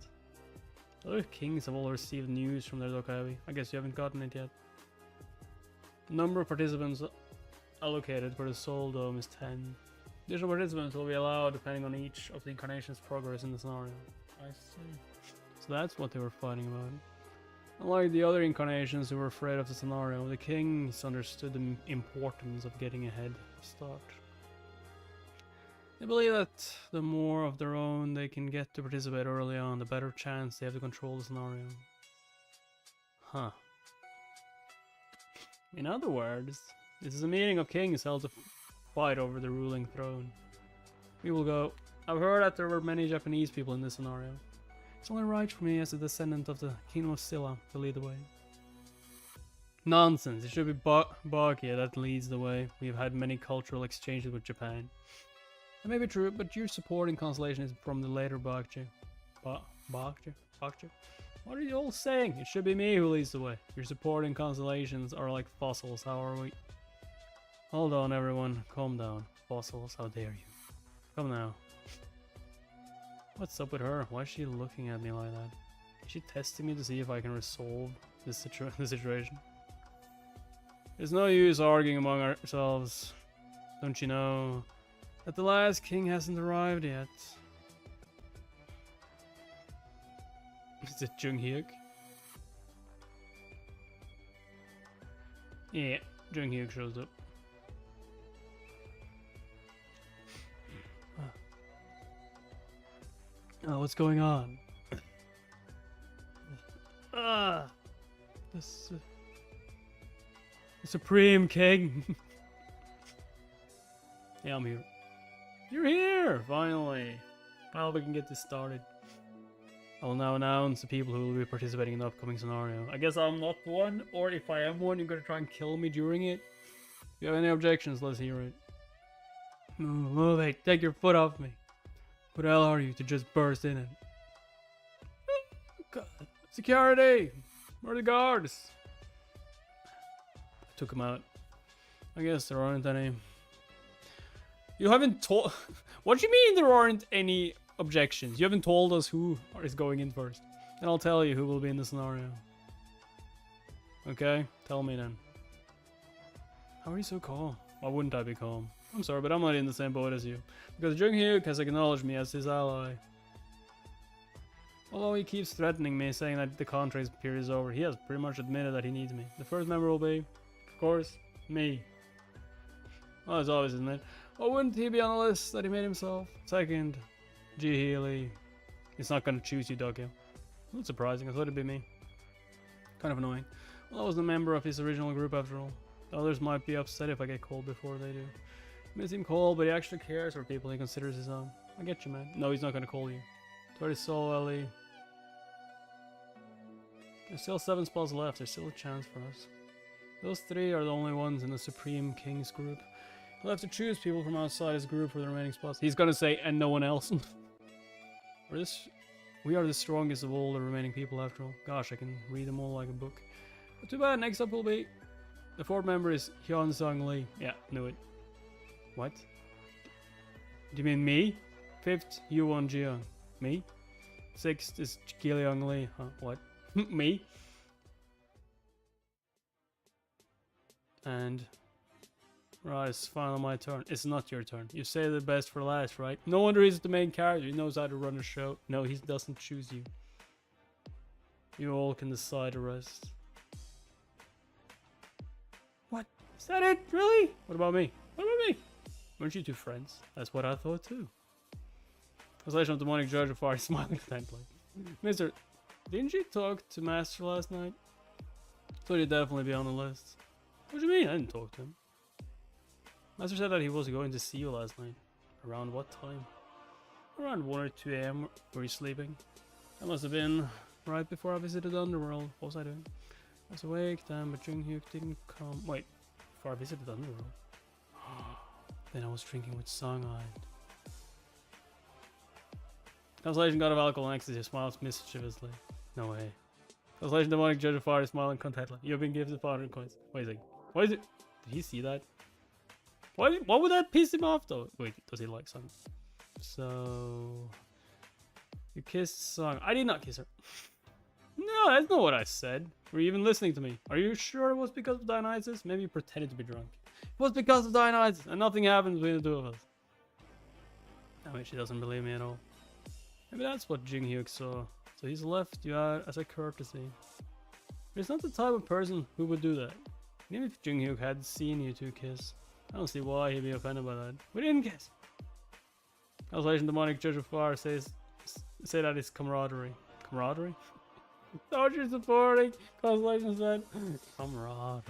The other kings have all received news from their Dokaebi. I guess you haven't gotten it yet. The number of participants allocated for the Soul Dome is 10. Additional participants will be allowed depending on each of the incarnation's progress in the scenario. I see. So that's what they were fighting about. Unlike the other incarnations who were afraid of the scenario, the kings understood the importance of getting a head start. They believe that the more of their own they can get to participate early on, the better chance they have to control the scenario. Huh. In other words, this is a meeting of kings held to fight over the ruling throne. We will go. I've heard that there were many Japanese people in this scenario. It's only right for me as a descendant of the Kingdom of Silla to lead the way. Nonsense, it should be Bakia that leads the way. We've had many cultural exchanges with Japan. That may be true, but your support in Constellation is from the later Bakja. Bakja? What are you all saying? It should be me who leads the way. Your support in Constellations are like fossils, how are we? Hold on everyone, calm down. Fossils, how dare you. Come now. What's up with her? Why is she looking at me like that? Is she testing me to see if I can resolve this situation? There's no use arguing among ourselves. Don't you know that the last king hasn't arrived yet? Is it Jung-hyuk? Yeah, Jung-hyuk shows up. Oh, what's going on? The Supreme King. Yeah, I'm here. You're here, finally. Well, we can get this started. I will now announce the people who will be participating in the upcoming scenario. I guess I'm not one, or if I am one, you're gonna try and kill me during it. If you have any objections, let's hear it. Move it, take your foot off me. Who the hell are you to just burst in it? God. Security! Where are the guards? I took them out. I guess there aren't any. You haven't told... What do you mean there aren't any objections? You haven't told us who is going in first. And I'll tell you who will be in the scenario. Okay? Tell me then. How are you so calm? Why wouldn't I be calm? I'm sorry, but I'm not in the same boat as you. Because Jung-hyuk has acknowledged me as his ally. Although he keeps threatening me, saying that the contract period is over, he has pretty much admitted that he needs me. The first member will be, of course, me. Well, it's obvious, isn't it? Why wouldn't he be on the list that he made himself? Second, Ji Healy. He's not going to choose you, Dokyo. Not surprising, I thought it'd be me. Kind of annoying. Well, I was a member of his original group after all. The others might be upset if I get called before they do. He may seem cold, but he actually cares for people he considers his own. I get you, man. No, he's not going to call you. 30 Soul Ellie. There's still 7 spots left. There's still a chance for us. Those 3 are the only ones in the Supreme King's group. He'll have to choose people from outside his group for the remaining spots. He's gonna say, and no one else. We are the strongest of all the remaining people after all. Gosh, I can read them all like a book. But too bad, next up will be... The 4th member is Hyun-sung Lee. Yeah, knew it. What? Do you mean me? 5th, Yoo-won Jeon. Me? 6th is Gil-young Lee. Huh, what? Me? And... Right, it's finally my turn. It's not your turn. You say the best for last, right? No wonder he's the main character. He knows how to run a show. No, he doesn't choose you. You all can decide the rest. What? Is that it? Really? What about me? What about me? Weren't you 2 friends? That's what I thought too. Translation of demonic judge of fire smiling intently. Mister, didn't you talk to Master last night? Thought he'd definitely be on the list. What do you mean? I didn't talk to him. Master said that he was going to see you last night. Around what time? Around 1 or 2 AM. Were you sleeping? That must have been right before I visited Underworld. What was I doing? I was awake then, but Jung-hyuk didn't come. Wait, before I visited Underworld? Then I was drinking with Song-eyed. Translation God of Alcohol and Ecstasy smiles mischievously. No way. Translation Demonic Judge of Fire smiling contently. You have been gifted 500 coins. Wait a second. Why is it? Did he see that? What would that piss him off though? Wait, does he like Song? So... You kissed Song. I did not kiss her. No, that's not what I said. Were you even listening to me? Are you sure it was because of Dionysus? Maybe you pretended to be drunk. It was because of Dionysus, and nothing happened between the 2 of us. I mean, she doesn't believe me at all. Maybe that's what Jung-hyuk saw. So he's left you out as a courtesy. But he's not the type of person who would do that. Even if Jung-hyuk had seen you 2 kiss, I don't see why he'd be offended by that. We didn't kiss! Translation Demonic Judge of Fire say that it's camaraderie. Camaraderie? Thought you're supporting! Translation said, camaraderie.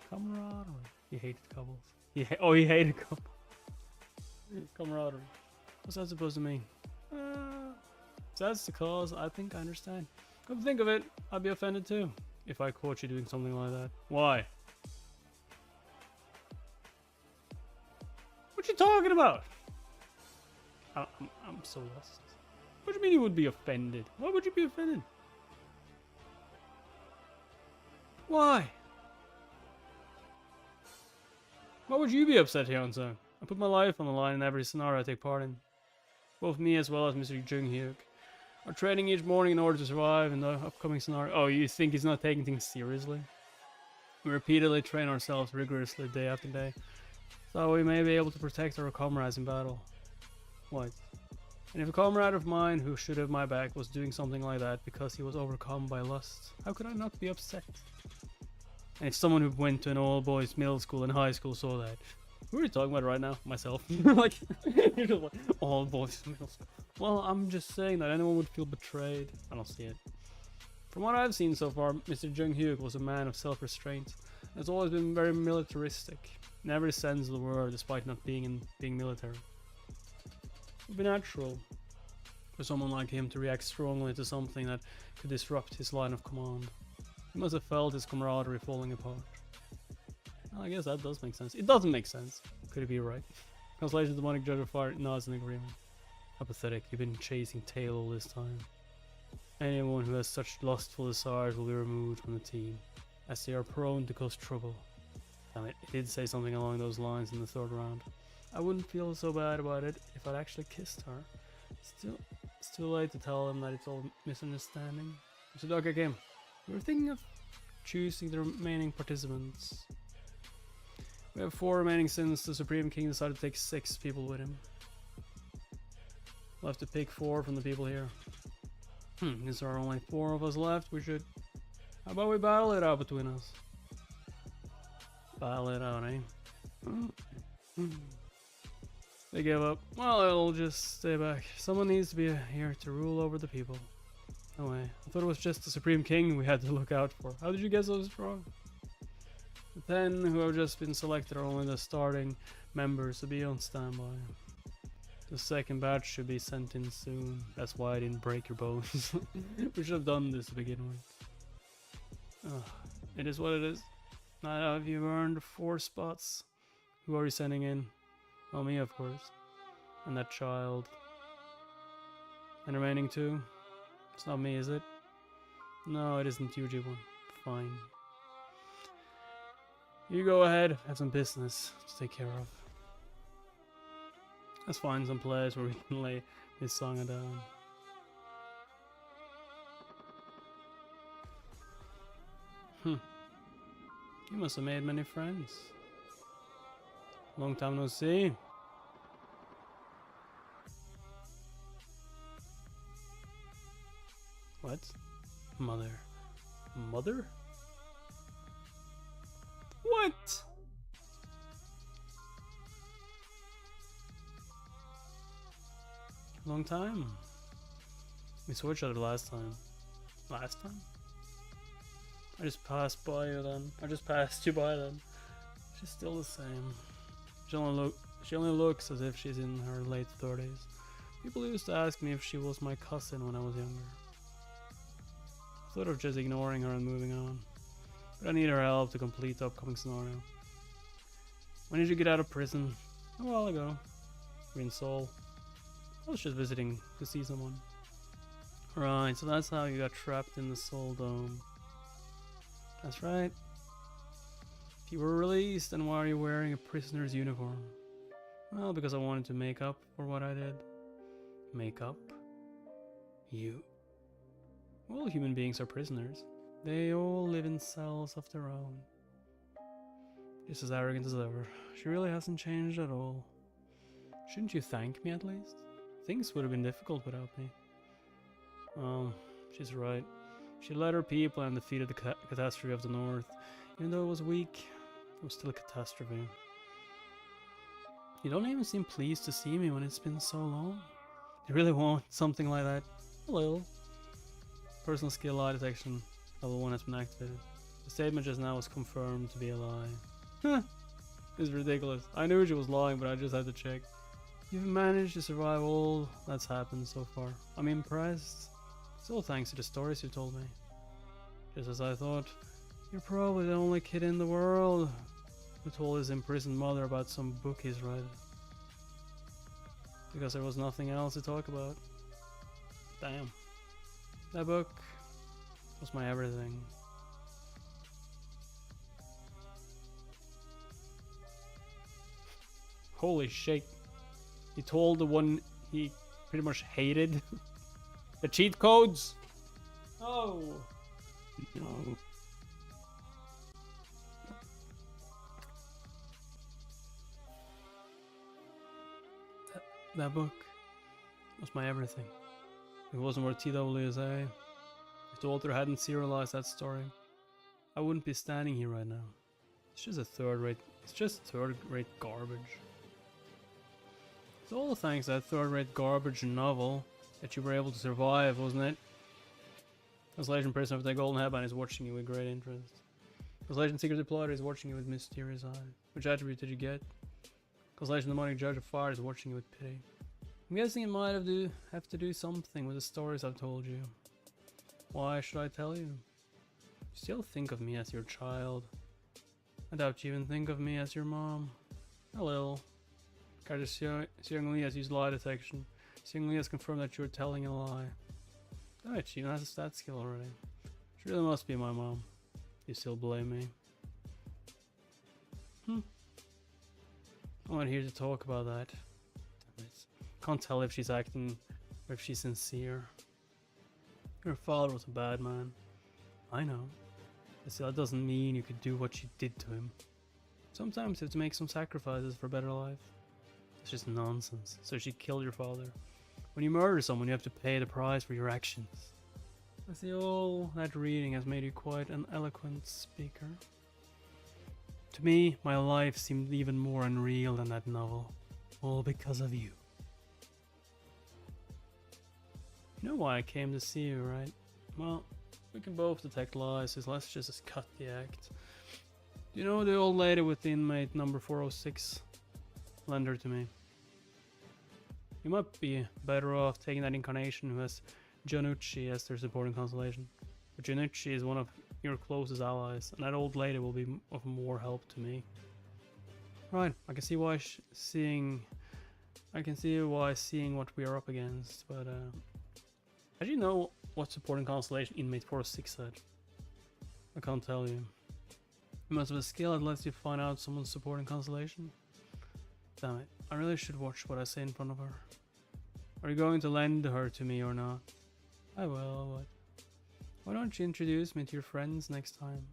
Camaraderie. He hated couples. He hated couples. Camaraderie. What's that supposed to mean? If that's the cause, I think I understand. Come to think of it, I'd be offended too if I caught you doing something like that. Why? What you talking about? I'm so lost. What do you mean you would be offended? Why would you be offended? Why? Why would you be upset, Hyun-sung? I put my life on the line in every scenario I take part in. Both me as well as Mr. Jung-hyuk are training each morning in order to survive in the upcoming scenario. Oh, you think he's not taking things seriously? We repeatedly train ourselves rigorously day after day, so we may be able to protect our comrades in battle. What? And if a comrade of mine who should have my back was doing something like that because he was overcome by lust, how could I not be upset? And if someone who went to an all-boys middle school and high school saw that, who are you talking about right now? Myself. Like, you're just like, all-boys middle school. Well, I'm just saying that anyone would feel betrayed. I don't see it. From what I've seen so far, Mr. Jung-hyuk was a man of self-restraint. Has always been very militaristic. In every sense of the word, despite not being military. It would be natural for someone like him to react strongly to something that could disrupt his line of command. He must have felt his camaraderie falling apart. Well, I guess that does make sense. It doesn't make sense. Could it be right? Translation Demonic Judge of Fire nods in agreement. How pathetic. You've been chasing tail all this time. Anyone who has such lustful desires will be removed from the team, as they are prone to cause trouble. Damn it, he did say something along those lines in the 3rd round. I wouldn't feel so bad about it if I'd actually kissed her. It's too late to tell him that it's all misunderstanding. Mr. Dr. Kim, we were thinking of choosing the remaining participants. We have 4 remaining since the Supreme King decided to take 6 people with him. We'll have to pick 4 from the people here. Since there are only 4 of us left, we should... How about we battle it out between us? Battle it out, eh? They give up. Well, I'll just stay back. Someone needs to be here to rule over the people. No way. I thought it was just the Supreme King we had to look out for. How did you get so strong? The 10 who have just been selected are only the starting members, so be on standby. The second batch should be sent in soon. That's why I didn't break your bones. We should have done this to begin with. It is what it is. Now have you earned 4 spots? Who are you sending in? Well, me, of course. And that child. And the remaining 2? It's not me, is it? No, it isn't you, G1. Fine. You go ahead, have some business to take care of. Let's find some place where we can lay this song down. You must have made many friends. Long time no see. What? Mother. Mother? What? Long time. We saw each other last time. Last time? I just passed by you then. I just passed you by then. She's still the same. She only looks as if she's in her late 30s. People used to ask me if she was my cousin when I was younger. I thought of just ignoring her and moving on. But I need her help to complete the upcoming scenario. When did you get out of prison? A while ago. We're in Seoul. I was just visiting to see someone. Right, so that's how you got trapped in the Seoul Dome. That's right. If you were released, then why are you wearing a prisoner's uniform? Well, because I wanted to make up for what I did. Make up? You. All human beings are prisoners. They all live in cells of their own. Just as arrogant as ever. She really hasn't changed at all. Shouldn't you thank me at least? Things would have been difficult without me. Oh, she's right. She led her people and defeated the catastrophe of the North. Even though it was weak, it was still a catastrophe. You don't even seem pleased to see me when it's been so long. You really want something like that? A little. Personal skill lie detection. Level 1 has been activated. The statement just now was confirmed to be a lie. Huh. It's ridiculous. I knew she was lying, but I just had to check. You've managed to survive all that's happened so far. I'm impressed. It's all thanks to the stories you told me. Just as I thought. You're probably the only kid in the world who told his imprisoned mother about some book he's writing. Because there was nothing else to talk about. Damn. That book was my everything. Holy shit. He told the one he pretty much hated the cheat codes? Oh. No. That book was my everything. If it wasn't for TWSA, if the author hadn't serialized that story, I wouldn't be standing here right now. It's just third-rate garbage. It's all thanks to that third-rate garbage novel that you were able to survive, wasn't it? Translation Person of the Golden Headband is watching you with great interest. Translation Secret Deployer is watching you with mysterious eye. Which attribute did you get? Translation Demonic Judge of Fire is watching you with pity. I'm guessing it might have to do something with the stories I've told you. Why should I tell you? You still think of me as your child. I doubt you even think of me as your mom. A little. Yuseung Lee has used lie detection. Yuseung Lee has confirmed that you're telling a lie. Alright, she has a stat skill already. She really must be my mom. You still blame me? I'm not here to talk about that. Damn it. Can't tell if she's acting or if she's sincere. Your father was a bad man. I know. But still, that doesn't mean you could do what you did to him. Sometimes you have to make some sacrifices for a better life. It's just nonsense. So she killed your father. When you murder someone, you have to pay the price for your actions. I see all that reading has made you quite an eloquent speaker. To me, my life seemed even more unreal than that novel. All because of you. You know why I came to see you, right? Well, we can both detect lies, so let's just cut the act. Do you know the old lady with the inmate number 406? Lend her to me. You might be better off taking that incarnation who has Janucci as their supporting constellation. But Janucci is one of your closest allies, and that old lady will be of more help to me. Right, I can see why seeing what we are up against, but how do you know what supporting constellation inmate 406 said? I can't tell you. You must have a skill that lets you find out someone's supporting constellation. Damn it, I really should watch what I say in front of her. Are you going to lend her to me or not? I will, but why don't you introduce me to your friends next time?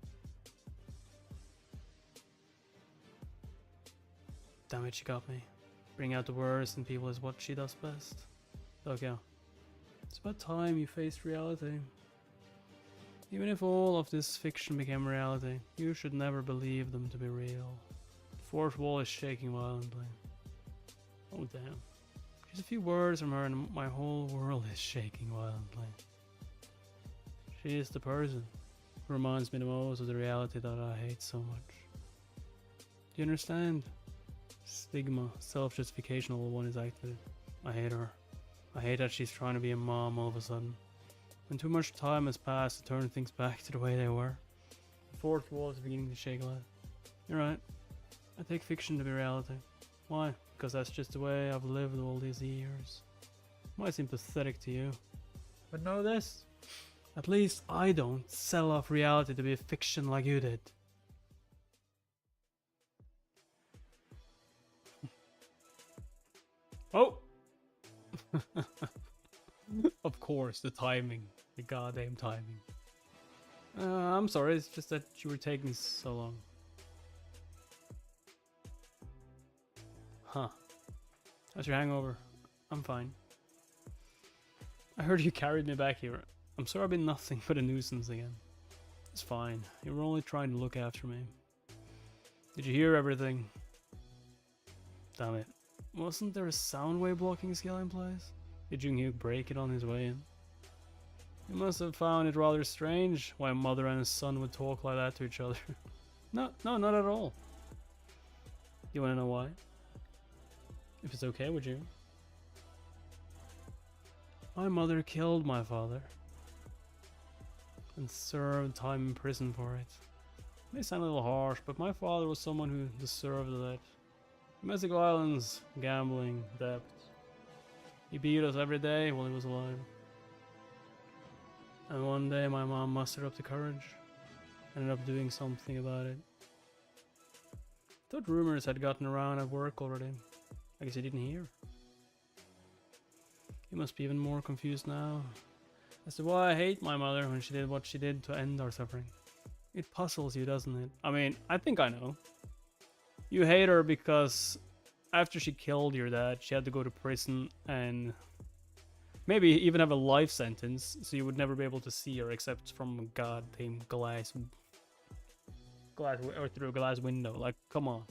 Damn it, she got me. Bring out the worst in people is what she does best. Okay, it's about time you faced reality. Even if all of this fiction became reality, you should never believe them to be real. The fourth wall is shaking violently. Oh damn. Just a few words from her and my whole world is shaking violently. She is the person who reminds me the most of the reality that I hate so much. Do you understand? Stigma, self-justification, all one is active. I hate her. I hate that she's trying to be a mom all of a sudden. When too much time has passed to turn things back to the way they were. The fourth wall is beginning to shake a lot. You're right. I take fiction to be reality. Why? Because that's just the way I've lived all these years. Might seem pathetic to you. But know this. At least I don't sell off reality to be a fiction like you did. Oh! Of course, the timing. The goddamn timing. I'm sorry, it's just that you were taking so long. Huh. How's your hangover? I'm fine. I heard you carried me back here. I'm sorry I've been nothing but a nuisance again. It's fine. You were only trying to look after me. Did you hear everything? Damn it. Wasn't there a sound wave blocking skill in place? Did Yuseung break it on his way in? You must have found it rather strange why a mother and a son would talk like that to each other. No, not at all. You wanna know why? If it's okay with you. My mother killed my father. And served time in prison for it. May sound a little harsh, but my father was someone who deserved that. Domestic violence, gambling, debt. He beat us every day while he was alive. And one day my mom mustered up the courage. Ended up doing something about it. Thought rumors had gotten around at work already. I guess he didn't hear. He must be even more confused now as to why I hate my mother when she did what she did to end our suffering. It puzzles you, doesn't it? I mean, I think I know. You hate her because after she killed your dad, she had to go to prison and maybe even have a life sentence, so you would never be able to see her except from a goddamn glass or through a glass window. Like, come on.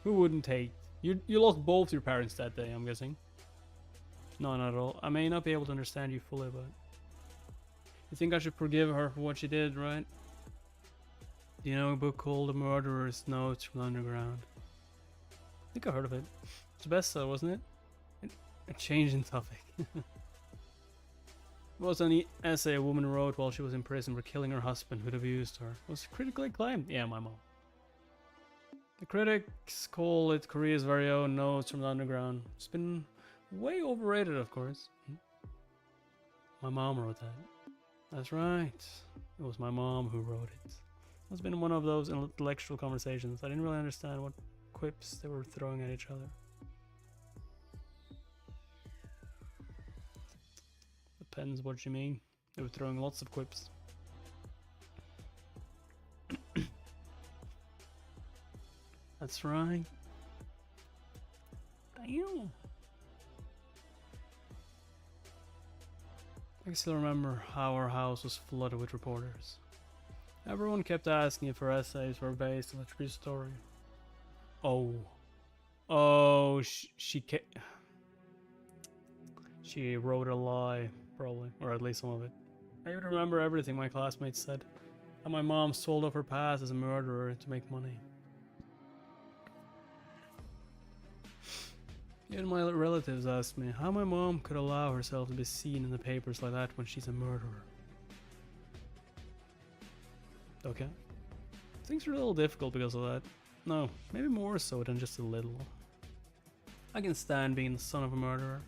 Who wouldn't hate? You lost both your parents that day, I'm guessing. No, not at all. I may not be able to understand you fully, but you think I should forgive her for what she did, right? Do you know a book called The Murderer's Notes from the Underground? I think I heard of it. It's a bestseller, wasn't it? A change in topic. It was an essay a woman wrote while she was in prison for killing her husband who'd abused her. It was critically acclaimed. Yeah, my mom. The critics call it Korea's very own Notes from the Underground. It's been way overrated, of course. My mom wrote that. That's right. It was my mom who wrote it. It's been one of those intellectual conversations. I didn't really understand what quips they were throwing at each other. Depends what you mean. They were throwing lots of quips. That's right. Damn. I can still remember how our house was flooded with reporters. Everyone kept asking if our essays were based on a true story. Oh, she wrote a lie, probably, or at least some of it. I even remember everything my classmates said. How my mom sold off her past as a murderer to make money. Even my relatives asked me how my mom could allow herself to be seen in the papers like that when she's a murderer. Okay. Things are a little difficult because of that. No, maybe more so than just a little. I can stand being the son of a murderer.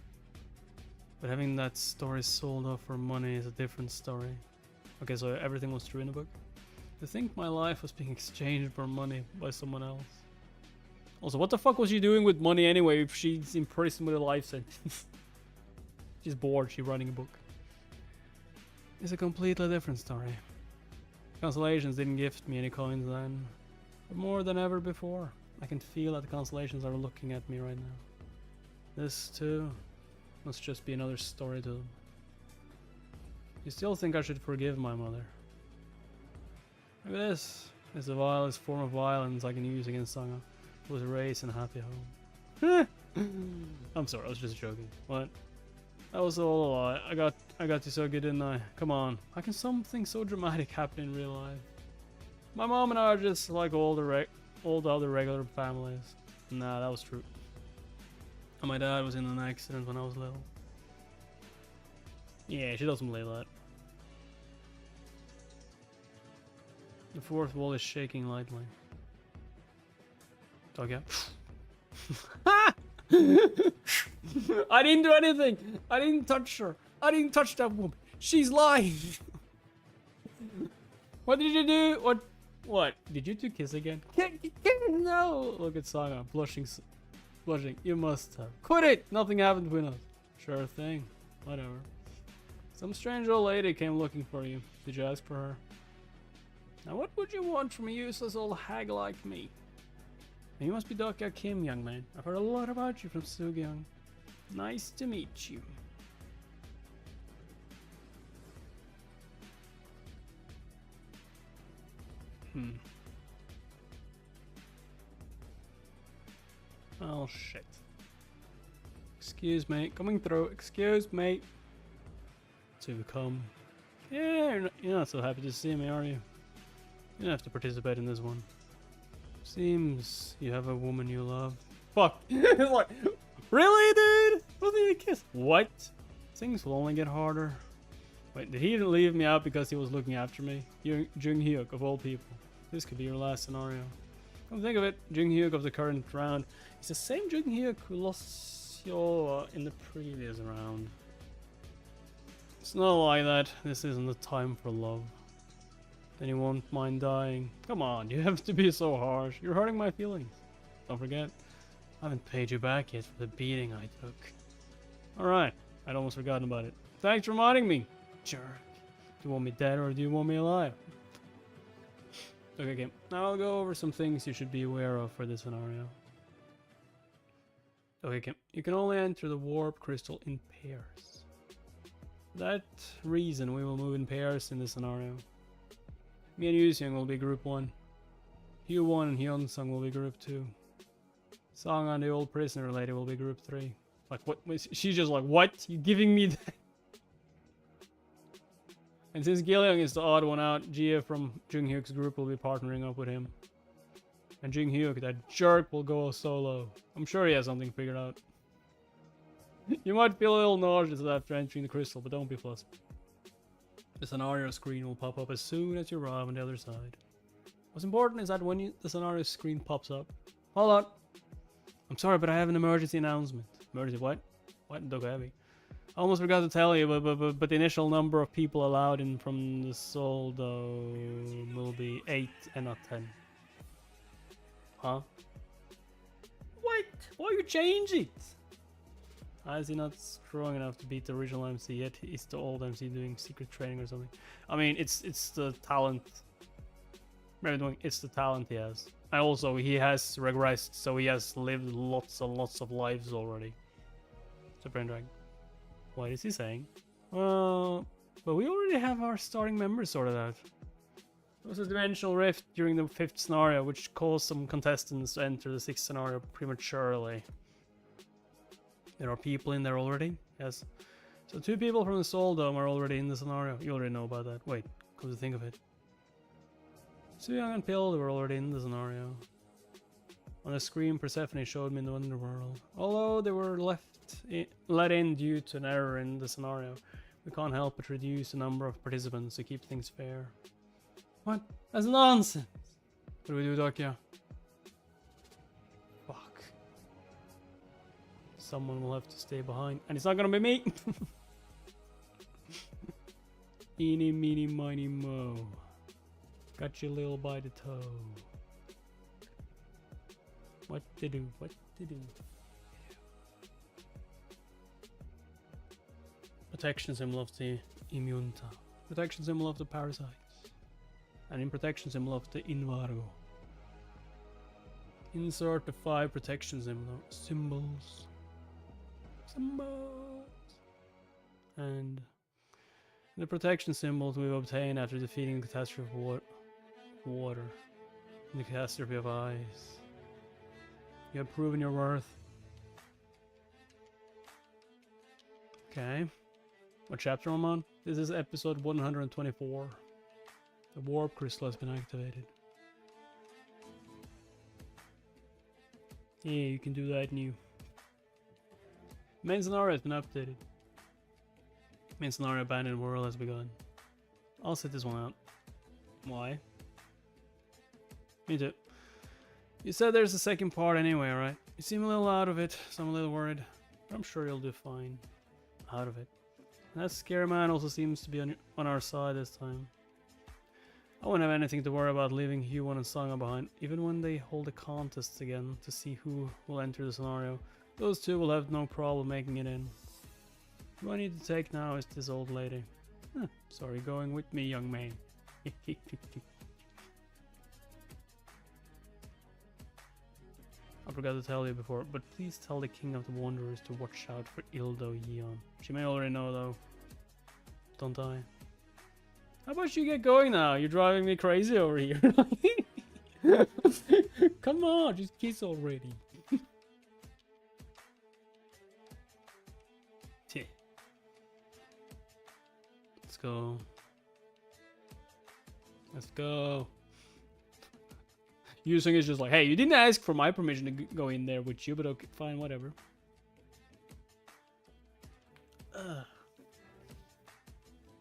But having that story sold off for money is a different story. Okay, so everything was true in the book? To think my life was being exchanged for money by someone else. Also, what the fuck was she doing with money anyway if she's in prison with a life sentence? She's bored, she's writing a book. It's a completely different story. Constellations didn't gift me any coins then. But more than ever before, I can feel that the constellations are looking at me right now. This too must just be another story to them. You still think I should forgive my mother? Maybe this is the vilest form of violence I can use against Sangha, who was raised in a happy home. I'm sorry, I was just joking. What? That was all a lie. I got you so good, didn't I? Come on. How can something so dramatic happen in real life? My mom and I are just like all the other regular families. Nah, that was true. And my dad was in an accident when I was little. Yeah, she doesn't believe that. The fourth wall is shaking lightly. Okay. I didn't do anything. I didn't touch her. I didn't touch that woman. She's lying. What did you do? What? Did you two kiss again? No. Look at Saga blushing. You must have. Quit it. Nothing happened between us. Sure thing. Whatever. Some strange old lady came looking for you. Did you ask for her? Now what would you want from a useless old hag like me? You must be Dr. Kim, young man. I've heard a lot about you from Sugyung. Nice to meet you. Oh shit. Excuse me, coming through. Excuse me. To come. Yeah, you're not so happy to see me, are you? You don't have to participate in this one. Seems you have a woman you love. Fuck. It's like, really, dude? Wasn't even a kiss. What? Things will only get harder. Wait, did he leave me out because he was looking after me? Jung Hyuk, of all people. This could be your last scenario. Come think of it, Jung Hyuk of the current round is the same Jung Hyuk who lost Yo in the previous round. It's not like that. This isn't the time for love. Then you won't mind dying. Come on, you have to be so harsh. You're hurting my feelings. Don't forget, I haven't paid you back yet for the beating I took. Alright, I'd almost forgotten about it. Thanks for reminding me, jerk. Do you want me dead or do you want me alive? Okay, now I'll go over some things you should be aware of for this scenario. Okay, Kim, you can only enter the warp crystal in pairs. For that reason, we will move in pairs in this scenario. Me and Yuseung will be group 1. Hyo-1 and Hyun-sung will be group 2. Song and the old prisoner lady will be group 3. Like, what? She's just like, what? You giving me that? And since Gil-young is the odd one out, Jia from Jung Hyuk's group will be partnering up with him. And Jung Hyuk, that jerk, will go solo. I'm sure he has something figured out. You might feel a little nauseous after entering the crystal, but don't be flustered. The scenario screen will pop up as soon as you arrive on the other side. What's important is that when the scenario screen pops up... Hold on! I'm sorry, but I have an emergency announcement. Emergency what? What? Dogabi. I almost forgot to tell you, but the initial number of people allowed in from the soldo will be 8 and not 10. Huh? What? Why you change it? Is he not strong enough to beat the original MC yet? Is the old MC doing secret training or something? I mean, it's the talent. Maybe doing it's the talent he has. And also he has regressed, so he has lived lots and lots of lives already. So Brain Drag. What is he saying? But we already have our starting members sorted out. There was a dimensional rift during the 5th scenario, which caused some contestants to enter the 6th scenario prematurely. There are people in there already? Yes. So 2 people from the Soul Dome are already in the scenario. You already know about that. Wait, come to think of it. Yuseung and Pill were already in the scenario. On the screen, Persephone showed me in the Underworld. Although they were let in due to an error in the scenario, we can't help but reduce the number of participants to keep things fair. What? That's nonsense! What do we do, Dakia? Fuck. Someone will have to stay behind, and it's not gonna be me! Eeny, meeny, miny, mo. Got you little by the toe. What to do? What to do? Protection symbol of the immunta. Protection symbol of the parasites. And in protection symbol of the invago. Insert the 5 protection symbols. And the protection symbols we've obtained after defeating the catastrophe of water. And the catastrophe of ice. You have proven your worth. Okay. What chapter am I on? This is episode 124. The warp crystal has been activated. Yeah, you can do that new. Main scenario has been updated. Main scenario abandoned world has begun. I'll set this one out. Why? Me too. You said there's a second part anyway, right? You seem a little out of it, so I'm a little worried. But I'm sure you'll do fine. Out of it. And that scary man also seems to be on our side this time. I won't have anything to worry about leaving Hyewon and Sangha behind, even when they hold a contest again to see who will enter the scenario. Those 2 will have no problem making it in. Who I need to take now is this old lady. Sorry, going with me, young man. I forgot to tell you before, but please tell the King of the Wanderers to watch out for Ildo Yeon. She may already know though. Don't die. How about you get going now? You're driving me crazy over here. Come on, just kiss already. Let's go. Let's go. Yuseung is just like, hey, you didn't ask for my permission to go in there with you, but okay, fine, whatever.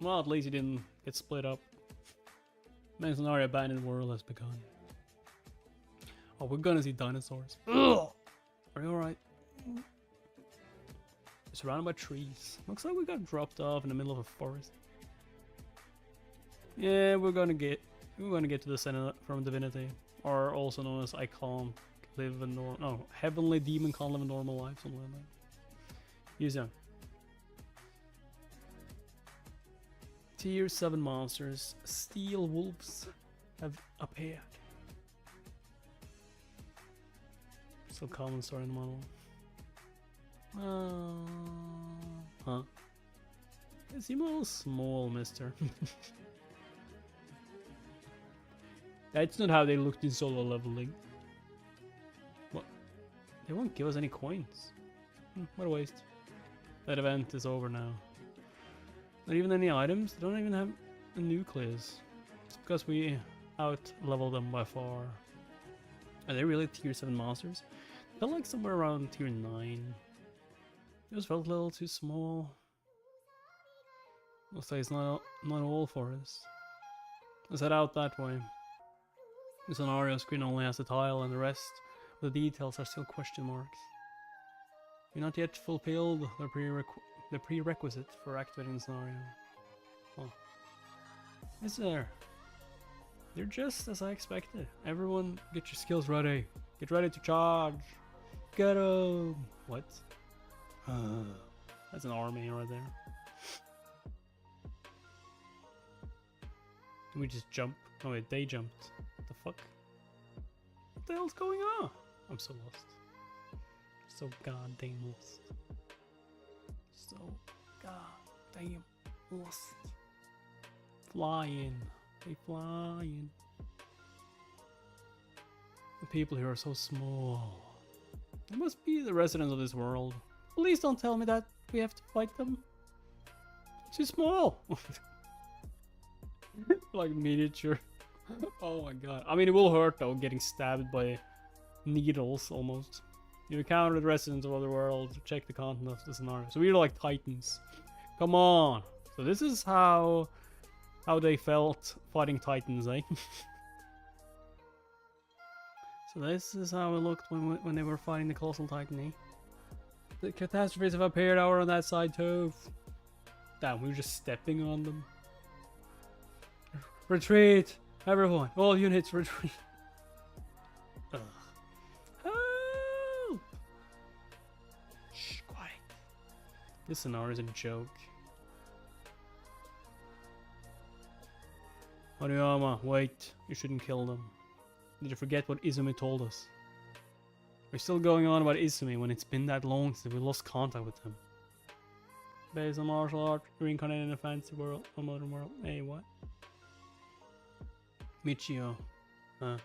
Well, at least he didn't get split up. Main scenario abandoned world has begun. Oh, we're gonna see dinosaurs. Ugh! Are you alright? Surrounded by trees. Looks like we got dropped off in the middle of a forest. Yeah, we're gonna get to the center from Divinity. Or also known as I can't live a normal... No, Heavenly Demon can't live a normal life, something like that. Yuseung. Tier 7 monsters, Steel Wolves, have appeared. Still common story in the model. Huh? You seem a little small, mister. That's not how they looked in solo leveling. What? They won't give us any coins. What a waste. That event is over now. Not even any items? They don't even have a nucleus. It's because we out-leveled them by far. Are they really tier 7 monsters? I felt like somewhere around tier 9. It just felt a little too small. Looks like it's not all for us. Let's head out that way. The scenario screen only has the tile and the rest of the details are still question marks. We've not yet fulfilled the prerequisite for activating the scenario. Oh. Is there? They're just as I expected. Everyone get your skills ready. Get ready to charge. Get 'em! What? That's an army right there. Can we just jump? Oh wait, they jumped. What the fuck? What the hell's going on? I'm so lost. So goddamn lost. So goddamn lost. Flying. They flying. The people here are so small. They must be the residents of this world. Please don't tell me that we have to fight them. Too small. Like miniature. Oh my god. I mean, it will hurt though, getting stabbed by needles almost. You encounter the residents of other worlds. Check the content of the scenario. So we're like titans. Come on. So this is how they felt fighting titans, eh? So this is how it looked when they were fighting the colossal titan, eh? The catastrophes have appeared over on that side too. Damn, we were just stepping on them. Retreat! Everyone! All units retreat! Ugh. Help! Shh, quiet. This scenario is a joke. Hariyama, wait. You shouldn't kill them. Did you forget what Izumi told us? We're still going on about Izumi when it's been that long since we lost contact with him. Based on martial art, reincarnated in a fancy world, a modern world. Hey, what? Michio. Huh.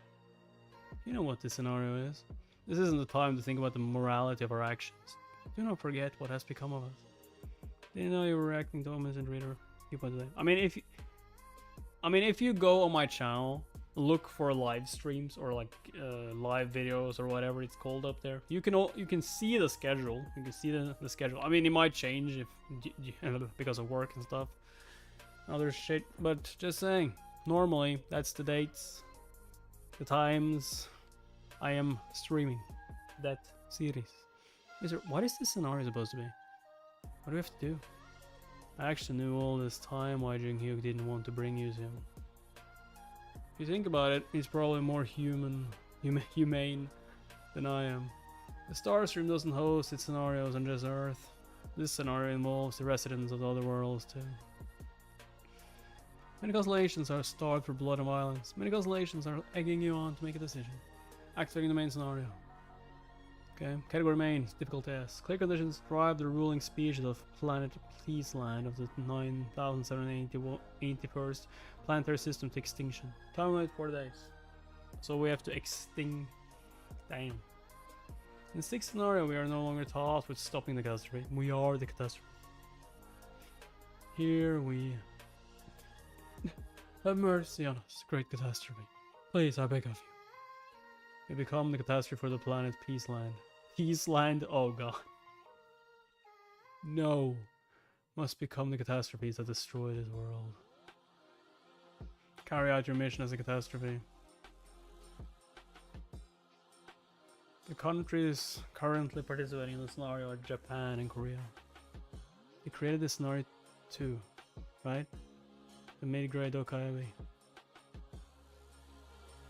You know what this scenario is. This isn't the time to think about the morality of our actions. Do not forget what has become of us. Didn't know you were reacting to Omniscient Reader. Viewpoint today. I mean, if you go on my channel, look for live streams or like live videos or whatever it's called up there. You can see the schedule. You can see the schedule. I mean, it might change if because of work and stuff, other shit. But just saying, normally that's the dates, the times I am streaming that series. What is this scenario supposed to be? What do we have to do? I actually knew all this time why Jung-hyuk didn't want to bring Yuseung. If you think about it, he's probably more humane than I am. The star stream doesn't host its scenarios on just Earth. This scenario involves the residents of the other worlds too. Many constellations are starved for blood and violence. Many constellations are egging you on to make a decision. Activating the main scenario. Okay, category main, difficulty S. Clear conditions drive the ruling species of planet Peaceland of the 9781st planetary system to extinction. Time limit 4 days. So we have to extinct. Damn. In the sixth scenario, we are no longer tasked with stopping the catastrophe. We are the catastrophe. Here we have mercy on us, great catastrophe. Please, I beg of you. We become the catastrophe for the planet Peaceland. Peaceland? Oh god. No. Must become the catastrophes that destroy this world. Carry out your mission as a catastrophe. The countries currently participating in the scenario are Japan and Korea. They created this scenario too, right? The mid-grade Okaebe.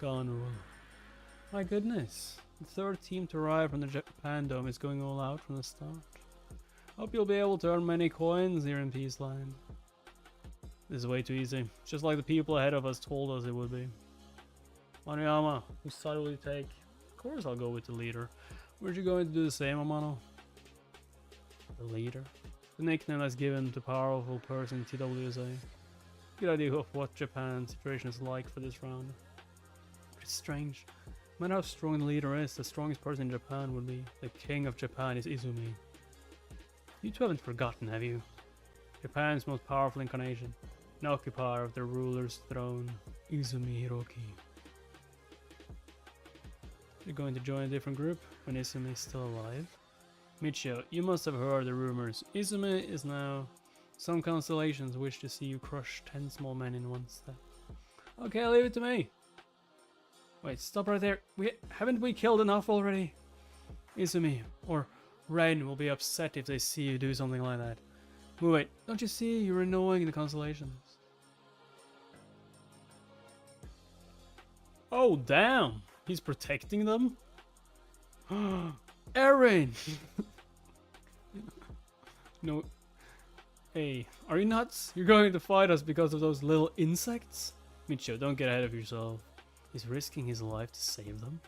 Gone rule. My goodness. The third team to arrive from the Japan Dome is going all out from the start. Hope you'll be able to earn many coins here in Peaceland. This is way too easy. Just like the people ahead of us told us it would be. Manuyama, whose side will you take? Of course I'll go with the leader. Weren't you going to do the same, Amano? The leader? The nickname that's given to powerful person in TWSA. Good idea of what Japan's situation is like for this round. It's strange. No matter how strong the leader is, the strongest person in Japan would be the king of Japan is Izumi. You two haven't forgotten, have you? Japan's most powerful incarnation, an occupier of the ruler's throne, Izumi Hiroki. You're going to join a different group when Izumi is still alive? Michio, you must have heard the rumors. Izumi is now... Some constellations wish to see you crush 10 small men in one step. Okay, leave it to me. Wait, stop right there. Haven't we killed enough already? Izumi or Ren will be upset if they see you do something like that. Wait, don't you see? You're annoying the constellations. Oh, damn. He's protecting them? Eren! No. Hey, are you nuts? You're going to fight us because of those little insects? Michio, don't get ahead of yourself. He's risking his life to save them?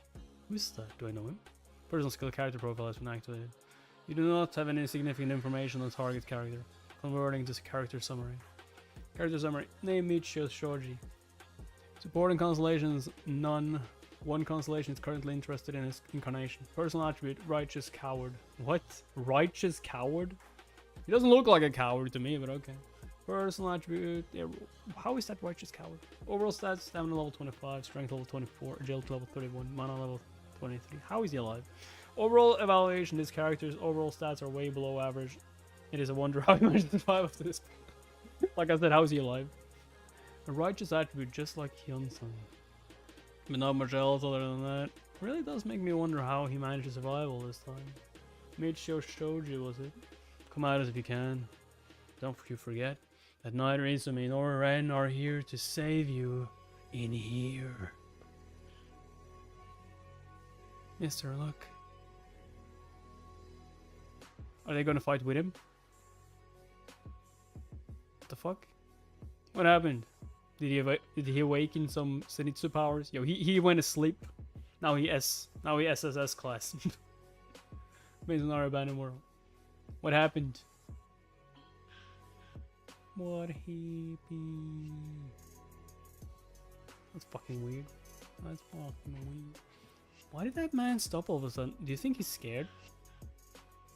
Who's that? Do I know him? Personal skill character profile has been activated. You do not have any significant information on the target character. Converting to character summary. Character summary. Name Michio Shoji. Supporting constellations, none. One constellation is currently interested in his incarnation. Personal attribute, righteous coward. What? Righteous coward? He doesn't look like a coward to me, but okay. Personal attribute, yeah, how is that righteous coward? Overall stats, stamina level 25, strength level 24, agility level 31, mana level 23. How is he alive? Overall evaluation, this character's overall stats are way below average. It is a wonder how he managed to survive up to this. Like I said, how is he alive? A righteous attribute just like Hyunsung. But not much else other than that. Really does make me wonder how he managed to survive all this time. Michio Shoji was it? Come at us if you can. Don't you forget that neither Izumi nor Ren are here to save you in here. Mister, look. Are they gonna fight with him? What the fuck? What happened? Did he awaken some Zenitsu powers? Yo, he went asleep. Now he SSS class. Based on our abandoned world. What happened? What he be? That's fucking weird. That's fucking weird. Why did that man stop all of a sudden? Do you think he's scared?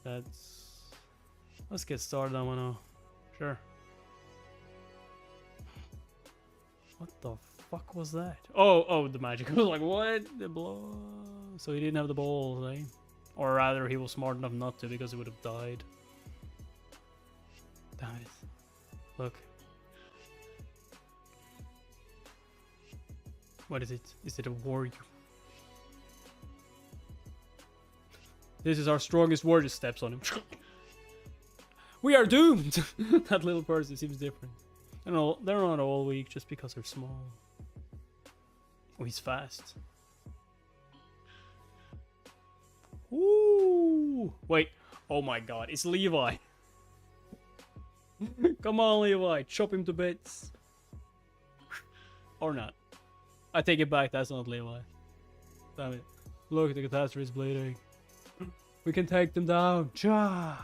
Let's get started on 1-0. Sure. What the fuck was that? Oh, the magic. I was like, what? The blow. So he didn't have the balls, eh? Or rather, he was smart enough not to because he would have died. Damn it. Look. What is it? Is it a warrior? This is our strongest warrior. Steps on him. We are doomed! That little person seems different. They're not all weak just because they're small. Oh, he's fast. Ooh! Wait. Oh my god, it's Levi. Come on, Levi. Chop him to bits. Or not. I take it back, that's not Levi. Damn it. Look, the catastrophe is bleeding. We can take them down. Charge!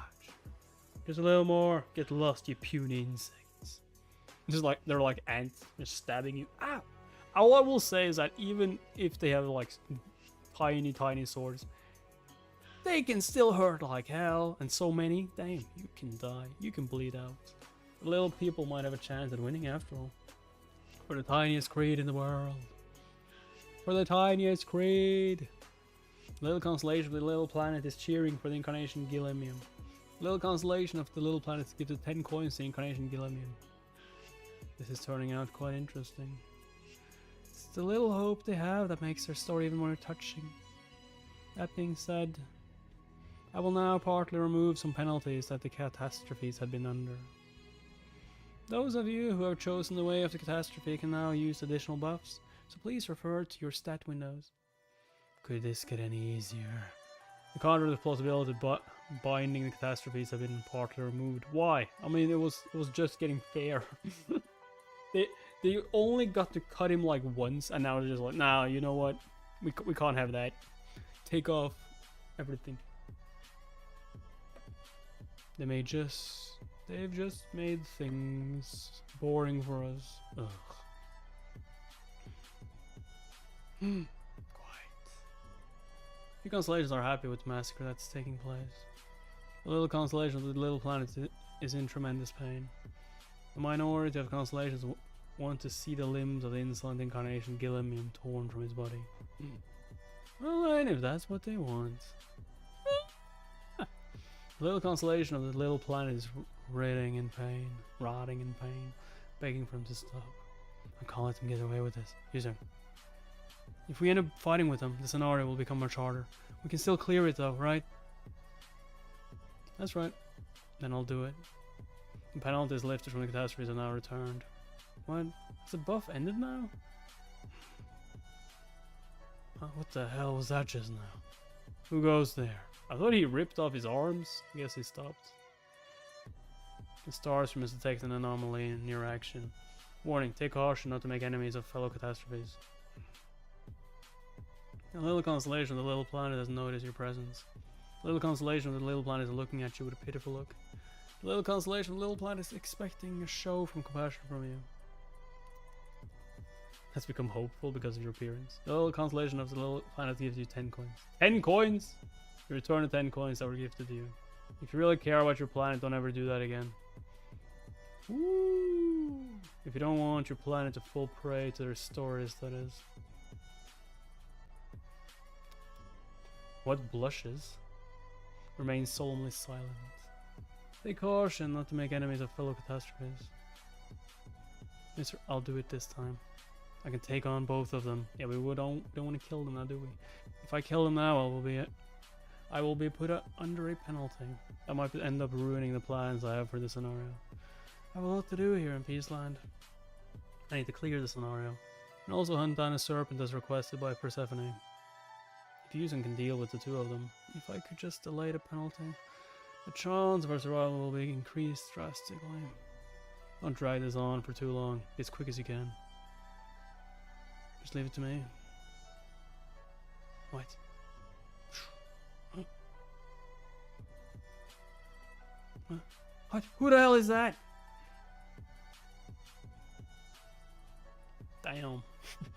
Just a little more. Get lost, you puny insects. Just like, they're like ants. Just stabbing you. Ow! All I will say is that even if they have like tiny swords, they can still hurt like hell. And so many, damn, you can die. You can bleed out. The little people might have a chance at winning after all. For the tiniest creed in the world. For the tiniest creed. Little constellation of the little planet is cheering for the incarnation Gilemium. Little constellation of the little planet gives it 10 coins to incarnation Gilemium. This is turning out quite interesting. It's the little hope they have that makes their story even more touching. That being said, I will now partly remove some penalties that the catastrophes have been under. Those of you who have chosen the way of the catastrophe can now use additional buffs, so please refer to your stat windows. Could this get any easier? The counter the possibility but binding the catastrophes have been partly removed. Why? I mean, it was just getting fair. They only got to cut him like once, and now they're just like, nah, you know what? We can't have that. Take off everything. They've just made things boring for us. Ugh. Few constellations are happy with the massacre that's taking place. The little constellation of the little planet is in tremendous pain. The minority of constellations want to see the limbs of the insolent incarnation Gilemium torn from his body. Well then, if that's what they want. The little constellation of the little planet is rotting in pain, begging for him to stop. I can't let them get away with this. Yuseung. If we end up fighting with them, the scenario will become much harder. We can still clear it though, right? That's right. Then I'll do it. The penalties lifted from the catastrophes are now returned. What? Has the buff ended now? What the hell was that just now? Who goes there? I thought he ripped off his arms. I guess he stopped. The stars from his detect an anomaly in near action. Warning, take caution not to make enemies of fellow catastrophes. A little constellation of the little planet has noticed your presence. The little constellation of the little planet is looking at you with a pitiful look. The little constellation of the little planet is expecting a show from compassion from you. Has become hopeful because of your appearance. The little constellation of the little planet gives you 10 coins. 10 coins? You return the 10 coins that were gifted to you. If you really care about your planet, don't ever do that again. Woo! If you don't want your planet to fall prey to their stories, that is. What blushes? Remain solemnly silent. Take caution not to make enemies of fellow catastrophes. Mister, I'll do it this time. I can take on both of them. Yeah, we don't want to kill them now, do we? If I kill them now, I will be put under a penalty. That might end up ruining the plans I have for this scenario. I have a lot to do here in Peaceland. I need to clear the scenario, and also hunt down a serpent as requested by Persephone. If Yuseung can deal with the two of them, if I could just delay the penalty, the chance of our survival will be increased drastically. Don't drag this on for too long. Be as quick as you can. Just leave it to me. What? What? Who the hell is that? Damn.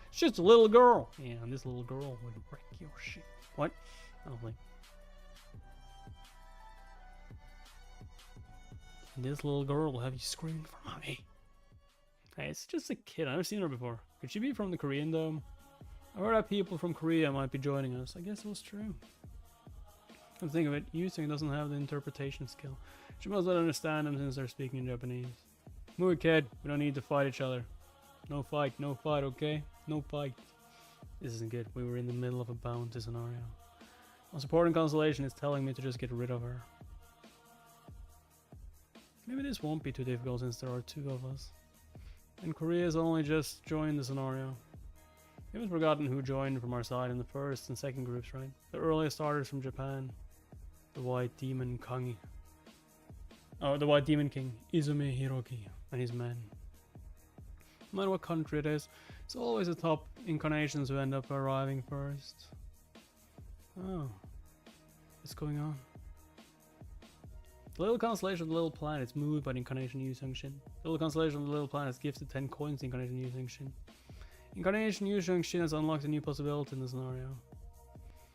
It's just a little girl. Yeah, and this little girl would wreck your shit. What? I don't think. And this little girl will have you screaming for mommy. Hey, it's just a kid. I've never seen her before. Could she be from the Korean Dome? I heard that people from Korea might be joining us. I guess it was true. Come to think of it, Yuseung doesn't have the interpretation skill. She must not understand them since they're speaking in Japanese. Move it, kid. We don't need to fight each other. No fight, okay? No fight. This isn't good. We were in the middle of a bounty scenario. My supporting constellation is telling me to just get rid of her. Maybe this won't be too difficult since there are two of us. And Korea's only just joined the scenario. We haven't forgotten who joined from our side in the first and second groups, right? The earliest starters from Japan. The White Demon King. Oh, the White Demon King, Izumi Hiroki, and his men. No matter what country it is, it's always the top incarnations who end up arriving first. Oh. What's going on? The little constellation of the little planet is moved by the incarnation Yuseung Shin. The little constellation of the little planet is gifted 10 coins to incarnation Yuseung Shin. Incarnation Yuseung Shin has unlocked a new possibility in the scenario.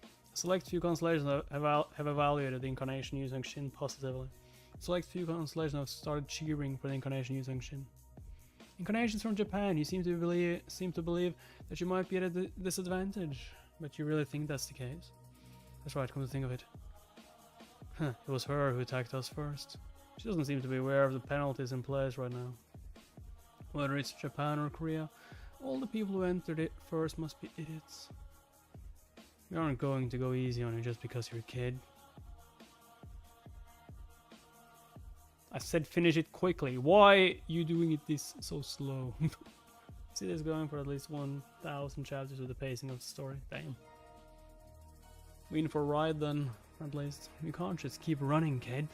A select few constellations have evaluated the incarnation Yuseung Shin positively. A select few constellations have started cheering for the incarnation Yuseung Shin. Incarnations from Japan, you seem to believe that you might be at a disadvantage, but you really think that's the case. That's right, come to think of it. Huh, it was her who attacked us first. She doesn't seem to be aware of the penalties in place right now. Whether it's Japan or Korea, all the people who entered it first must be idiots. We aren't going to go easy on you just because you're a kid. I said finish it quickly. Why are you doing it this so slow? See this going for at least 1,000 chapters with the pacing of the story. Damn. We in for a ride then, at least. You can't just keep running, kid.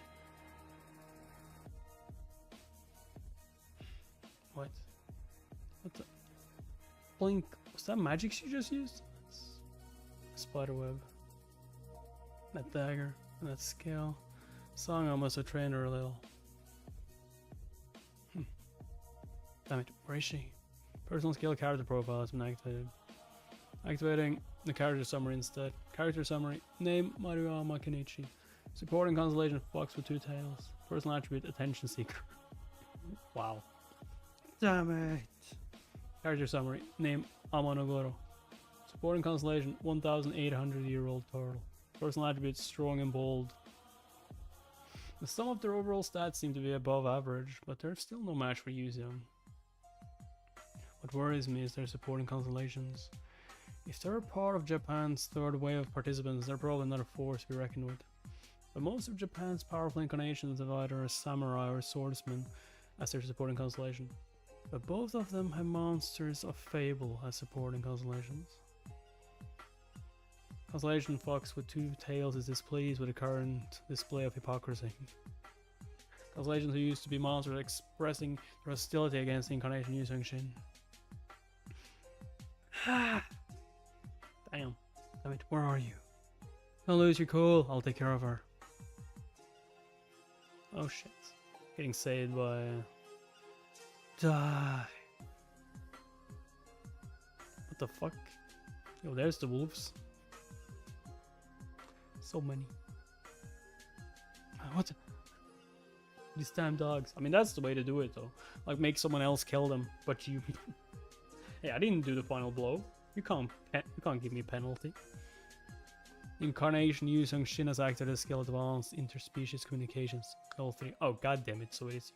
What? What the? Blink. Was that magic she just used? Spiderweb. That dagger. And that scale. Song must have trained her a little. Damn it, where is she? Personal skill character profile has been activated. Activating the character summary instead. Character summary, name Maruyama Kenichi. Supporting constellation fox with 2 tails. Personal attribute attention seeker. Wow. Damn it. Character summary, name Amanogoro. Supporting constellation 1,800-year-old turtle. Personal attribute strong and bold. The sum of their overall stats seem to be above average, but they're still no match for Yuseung. What worries me is their supporting constellations. If they're part of Japan's third wave of participants, they're probably not a force to be reckoned with. But most of Japan's powerful incarnations have either a samurai or a swordsman as their supporting constellation. But both of them have monsters of fable as supporting constellations. Constellation Fox with 2 tails is displeased with the current display of hypocrisy. Constellations who used to be monsters are expressing their hostility against the incarnation Yuseung Shin. Damn. Damn it, where are you? Don't lose your cool, I'll take care of her. Oh shit. Getting saved by... Die! What the fuck? Yo, there's the wolves. So many. What? These damn dogs. I mean, that's the way to do it, though. Like, make someone else kill them, but you... Hey, I didn't do the final blow. You can't give me a penalty. Incarnation Yuseung Shin has acted as skill advanced interspecies communications. Level 3. Oh, god damn it, so it is.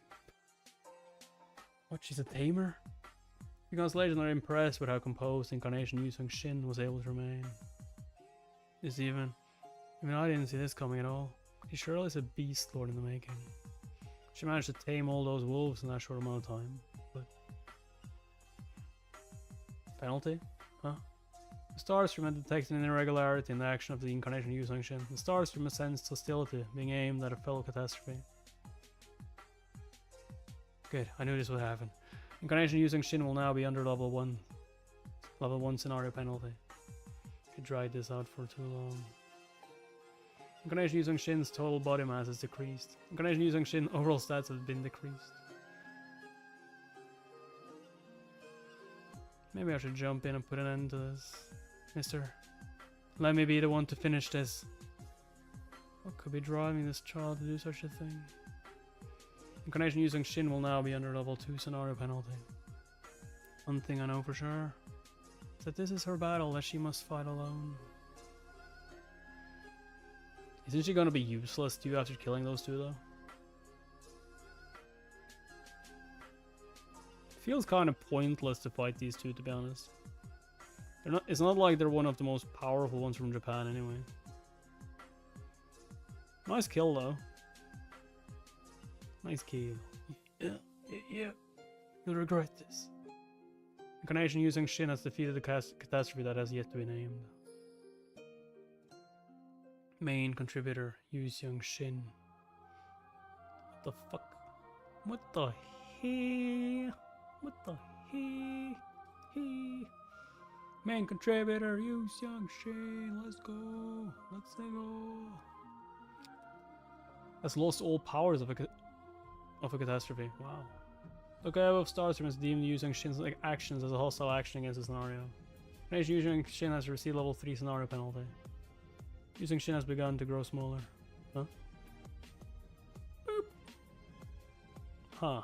What, she's a tamer? The Constellation are impressed with how composed Incarnation Yuseung Shin was able to remain. This even I didn't see this coming at all. She surely is a beast lord in the making. She managed to tame all those wolves in that short amount of time, but... Penalty? Huh? The Starstream had detected an irregularity in the action of the Incarnation Yuseung Shin. The Starstream has sensed hostility being aimed at a fellow catastrophe. Good, I knew this would happen. Incarnation Yuseung Shin will now be under level 1. Level 1 scenario penalty. Could drag this out for too long. Incarnation Yuseung Shin's total body mass is decreased. Incarnation Yuseung Shin overall stats have been decreased. Maybe I should jump in and put an end to this. Mister, let me be the one to finish this. What could be driving this child to do such a thing? Incarnation Yuseung Shin will now be under level 2 scenario penalty. One thing I know for sure is that this is her battle that she must fight alone. Isn't she gonna be useless to you after killing those two though? Feels kind of pointless to fight these two, to be honest. It's not like they're one of the most powerful ones from Japan anyway. Nice kill though. Nice kill. Yeah. You'll regret this. Incarnation Yuseung Shin has defeated the catastrophe that has yet to be named. Main contributor Yuseung Shin. What the fuck? What the hell? What the hell? Main contributor Yuseung Shin. Let's go. Let's go. Has lost all powers of a catastrophe. Wow. The guy above Starstream has deemed Yuseung Shin's actions as a hostile action against the scenario. Incarnation Yuseung Shin has received level 3 scenario penalty. Yuseung Shin has begun to grow smaller. Huh? Boop. Huh.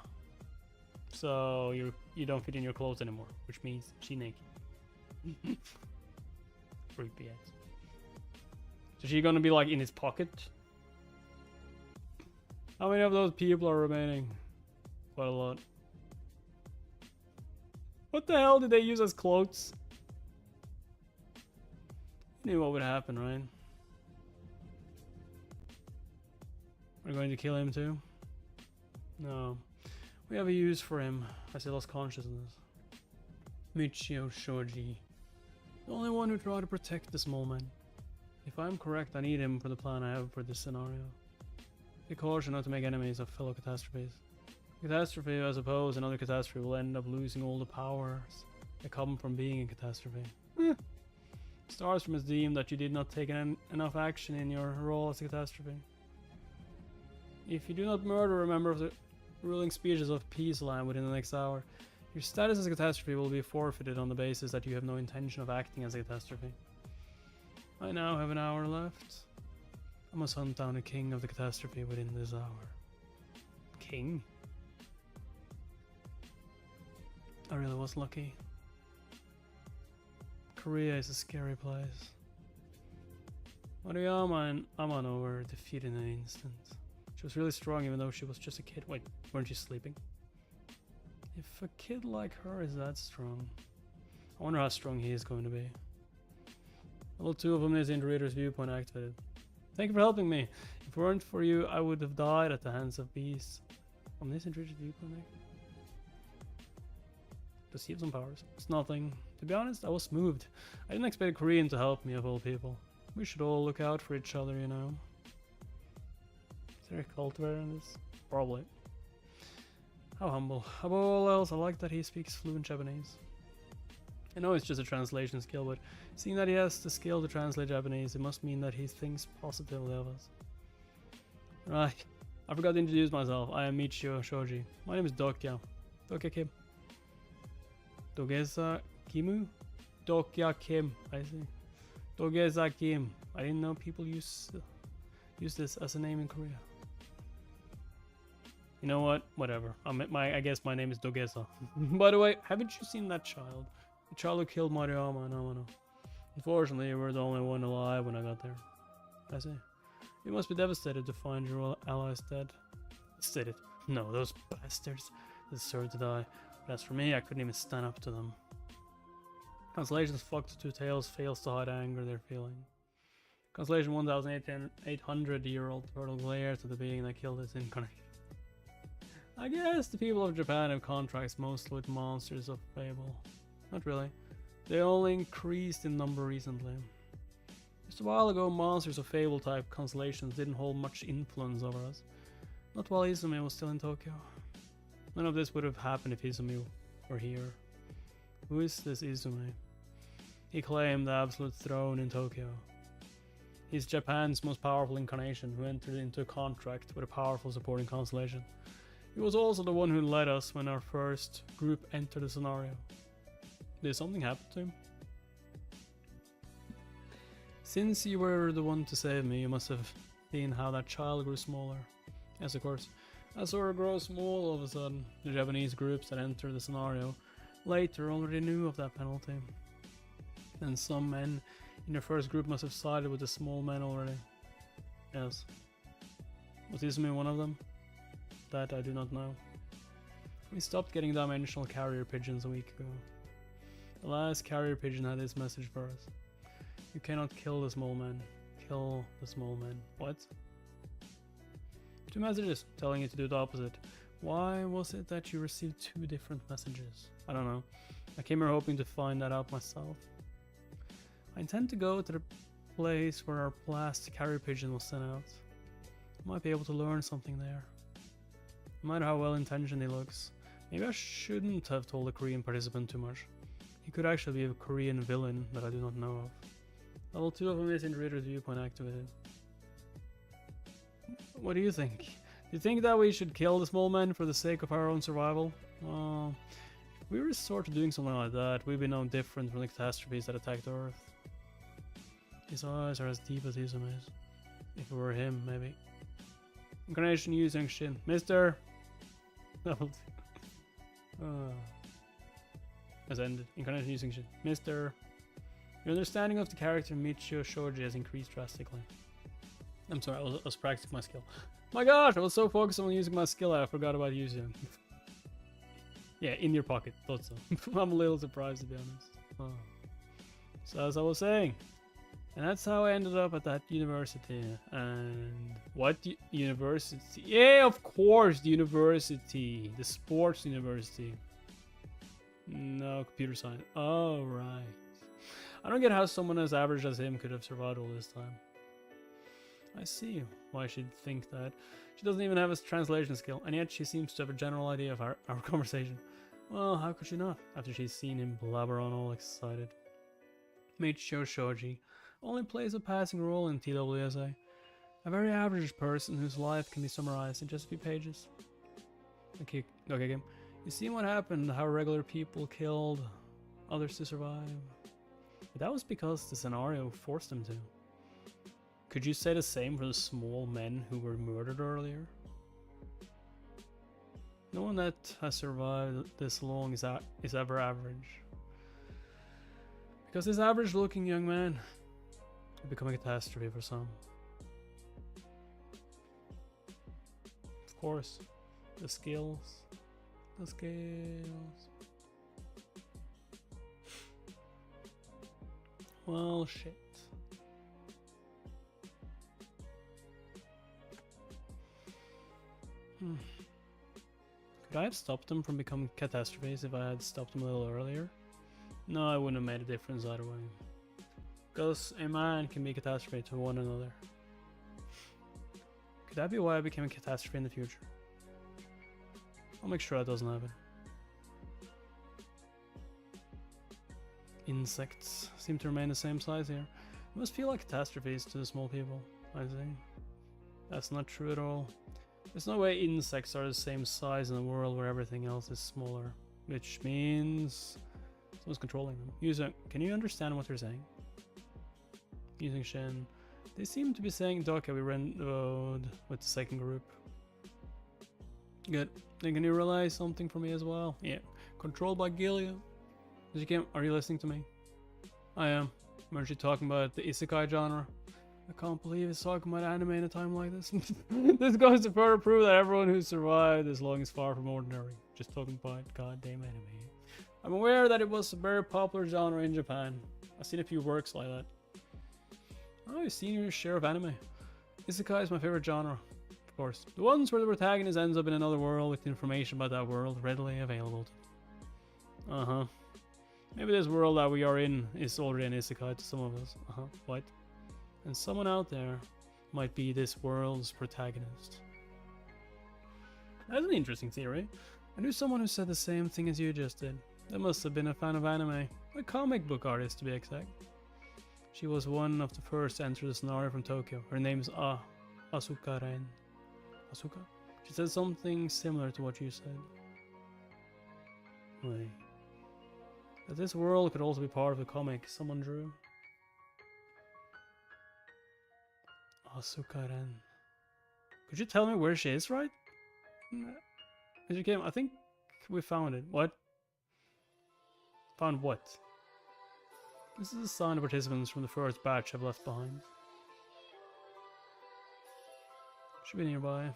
So you don't fit in your clothes anymore, which means she naked. Creepy ass. So she gonna be like in his pocket? How many of those people are remaining? Quite a lot. What the hell did they use as clothes? I knew what would happen, right? We're going to kill him too? No. We have a use for him as he lost consciousness. Michio Shoji. The only one who tried to protect the small man. If I'm correct, I need him for the plan I have for this scenario. Be cautious not to make enemies of fellow catastrophes. Catastrophe, I suppose, another catastrophe will end up losing all the powers that come from being a catastrophe. Starstream has deemed that you did not take enough action in your role as a catastrophe. If you do not murder a member of the ruling species of Peace Land within the next hour, your status as a catastrophe will be forfeited on the basis that you have no intention of acting as a catastrophe. I now have an hour left. I must hunt down the king of the catastrophe within this hour. King? I really was lucky. Korea is a scary place. Maruyama and Amano were defeated in an instant. She was really strong even though she was just a kid. Wait, weren't you sleeping? If a kid like her is that strong, I wonder how strong he is going to be. Level 2 of Omniscient Reader's Viewpoint activated. Thank you for helping me. If it weren't for you, I would have died at the hands of beasts. Omniscient Reader's Viewpoint activated. Does he have some powers? It's nothing. To be honest, I was moved. I didn't expect a Korean to help me of all people. We should all look out for each other, you know. Is there a cultivator in this? Probably. How humble. Above all else, I like that he speaks fluent Japanese. I know it's just a translation skill, but seeing that he has the skill to translate Japanese, it must mean that he thinks positively of us. Right, I forgot to introduce myself. I am Michio Shoji. My name is Dokya. Dokya Kim. Dogeza Kimu? Dokya Kim, I see. Dogeza Kim. I didn't know people use this as a name in Korea. You know what? Whatever. I guess my name is Dogeza. By the way, haven't you seen that child? The child who killed Mariyama and Amano. Unfortunately, you were the only one alive when I got there. I see. You must be devastated to find your allies dead. Stated. No, those bastards deserve to die. But as for me, I couldn't even stand up to them. Constellation's fucked two tails fails to hide anger they're feeling. Constellation 1800-year-old turtle glares at the being that killed its incarnation. I guess the people of Japan have contracts mostly with monsters of fable. Not really. They only increased in number recently. Just a while ago, monsters of fable type constellations didn't hold much influence over us. Not while Izumi was still in Tokyo. None of this would have happened if Izumi were here. Who is this Izumi? He claimed the absolute throne in Tokyo. He's Japan's most powerful incarnation who entered into a contract with a powerful supporting constellation. He was also the one who led us when our first group entered the scenario. Did something happen to him? Since you were the one to save me, you must have seen how that child grew smaller. Yes, of course. I saw her grow small all of a sudden. The Japanese groups that entered the scenario later already knew of that penalty. And some men in your first group must have sided with the small men already. Yes. Was Izumi one of them? That I do not know. We stopped getting dimensional carrier pigeons a week ago. The last carrier pigeon had this message for us. You cannot kill the small men. Kill the small men. What? 2 messages telling you to do the opposite. Why was it that you received 2 different messages? I don't know. I came here hoping to find that out myself. I intend to go to the place where our last carrier pigeon was sent out. I might be able to learn something there. No matter how well intentioned he looks, maybe I shouldn't have told the Korean participant too much. He could actually be a Korean villain that I do not know of. Level 2 of Omniscient Reader's Viewpoint activated. What do you think? Do you think that we should kill the small men for the sake of our own survival? If we resort to doing something like that, we'd be no different from the catastrophes that attacked Earth. His eyes are as deep as Izumi's. If it were him, maybe. Incarnation Yuseung Shin. Mister! Has ended. Incarnation Yuseung Shin. Mister! Your understanding of the character Michio Shoji has increased drastically. I'm sorry, I was practicing my skill. My gosh, I was so focused on using my skill I forgot about Yuseung. Yeah, in your pocket. Thought so. I'm a little surprised to be honest. Oh. So as I was saying, and that's how I ended up at that university. And what university? Yeah, of course, the university, the sports university. No, computer science. Oh right. I don't get how someone as average as him could have survived all this time. I see why she'd think that. She doesn't even have a translation skill, and yet she seems to have a general idea of our conversation. Well, how could she not, after she's seen him blabber on all excited? Michio Shoji only plays a passing role in TWSA. A very average person whose life can be summarized in just a few pages. Okay, game. You see what happened, how regular people killed others to survive. But that was because the scenario forced them to. Could you say the same for the small men who were murdered earlier? No one that has survived this long is ever average. Because this average looking young man could become a catastrophe for some. Of course, the skills. The skills. Well, shit. Could I have stopped them from becoming catastrophes if I had stopped them a little earlier? No, I wouldn't have made a difference either way. Because a man can be a catastrophe to one another. Could that be why I became a catastrophe in the future? I'll make sure that doesn't happen. Insects seem to remain the same size here. It must feel like catastrophes to the small people, I think. That's not true at all. There's no way insects are the same size in a world where everything else is smaller. Which means someone's controlling them. Yuseung, can you understand what they're saying? Yuseung Shen. They seem to be saying, Doka, we ran the road with the second group. Good. Then can you realize something for me as well? Yeah. Controlled by Gilia. Are you listening to me? I am. Aren't you talking about the isekai genre? I can't believe it's talking about anime in a time like this. This goes to further prove that everyone who survived this long is far from ordinary. Just talking about goddamn anime. I'm aware that it was a very popular genre in Japan. I've seen a few works like that. Oh, you've seen your share of anime. Isekai is my favorite genre. Of course. The ones where the protagonist ends up in another world with information about that world readily available. Uh-huh. Maybe this world that we are in is already an isekai to some of us. Uh-huh. What? And someone out there might be this world's protagonist. That's an interesting theory. I knew someone who said the same thing as you just did. That must have been a fan of anime. A comic book artist, to be exact. She was one of the first to enter the scenario from Tokyo. Her name's Asuka Ren. Asuka? She said something similar to what you said. Wait. That this world could also be part of the comic someone drew. Asuka Ren. Could you tell me where she is, right? I think we found it. What? Found what? This is a sign the participants from the first batch have left behind. Should be nearby.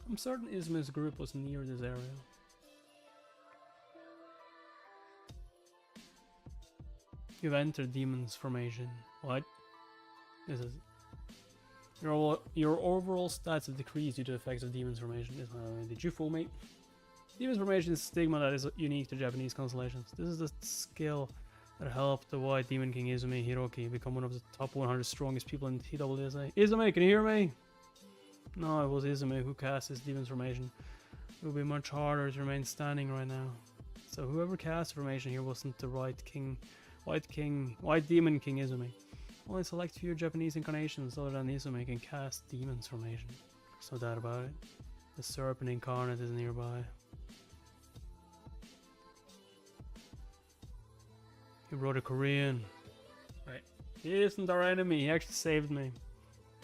I'm certain Izumi's group was near this area. You've entered Demon's Formation. What? This is... Your overall stats have decreased due to the effects of Demon's Formation. Did you fool me? Demon's Formation is a stigma that is unique to Japanese constellations. This is the skill that helped the White Demon King Izumi Hiroki become one of the top 100 strongest people in TWSA. Izumi, can you hear me? No, it was Izumi who cast this Demon's Formation. It would be much harder to remain standing right now. So whoever cast the formation here wasn't the White Demon King Izumi. Only select few Japanese incarnations other than Izumi can cast Demon's Formation. There's no doubt about it. The Serpent Incarnate is nearby. He wrote a Korean. Right. He isn't our enemy, he actually saved me.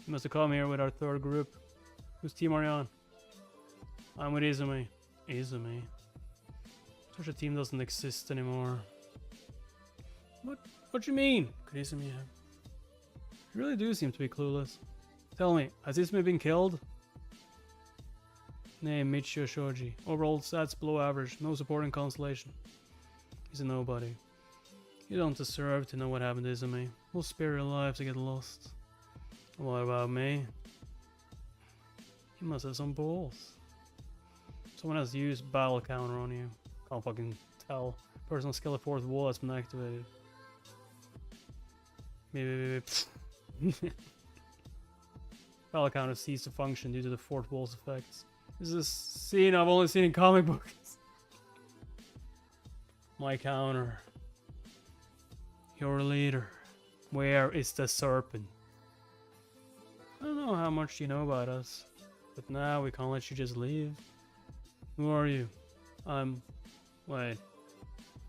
He must have come here with our third group. Whose team are you on? I'm with Izumi. Izumi? Such a team doesn't exist anymore. What do you mean? Could Izumi have? You really do seem to be clueless. Tell me, has Izumi been killed? Name Michio Shoji. Overall stats below average. No supporting constellation. He's a nobody. You don't deserve to know what happened to Izumi. We'll spare your life to get lost. What about me? You must have some balls. Someone has used battle counter on you. Can't fucking tell. Personal skill of fourth wall has been activated. Battle counter ceased to function due to the fourth wall's effects. This is a scene I've only seen in comic books. My counter. Your leader. Where is the serpent? I don't know how much you know about us, but now we can't let you just leave. Who are you? Wait.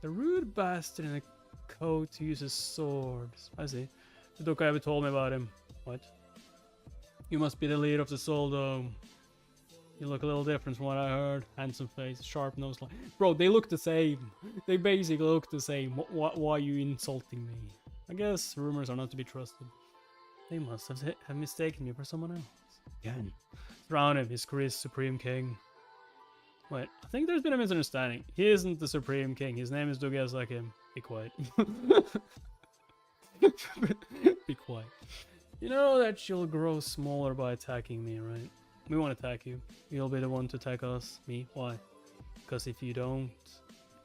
The rude bastard in a coat who uses swords. I see. The Doka ever told me about him. What? You must be the leader of the Soul Dome. You look a little different from what I heard. Handsome face, sharp nose line. Bro, they look the same. They basically look the same. Why are you insulting me? I guess rumors are not to be trusted. They must have mistaken me for someone else. Again. Drown him, his career's Supreme King. Wait, I think there's been a misunderstanding. He isn't the Supreme King. His name is Douglas like him. Be quiet. Be quiet. You know that you'll grow smaller by attacking me, right? We won't attack you. You'll be the one to attack us. Me? Why? Because if you don't,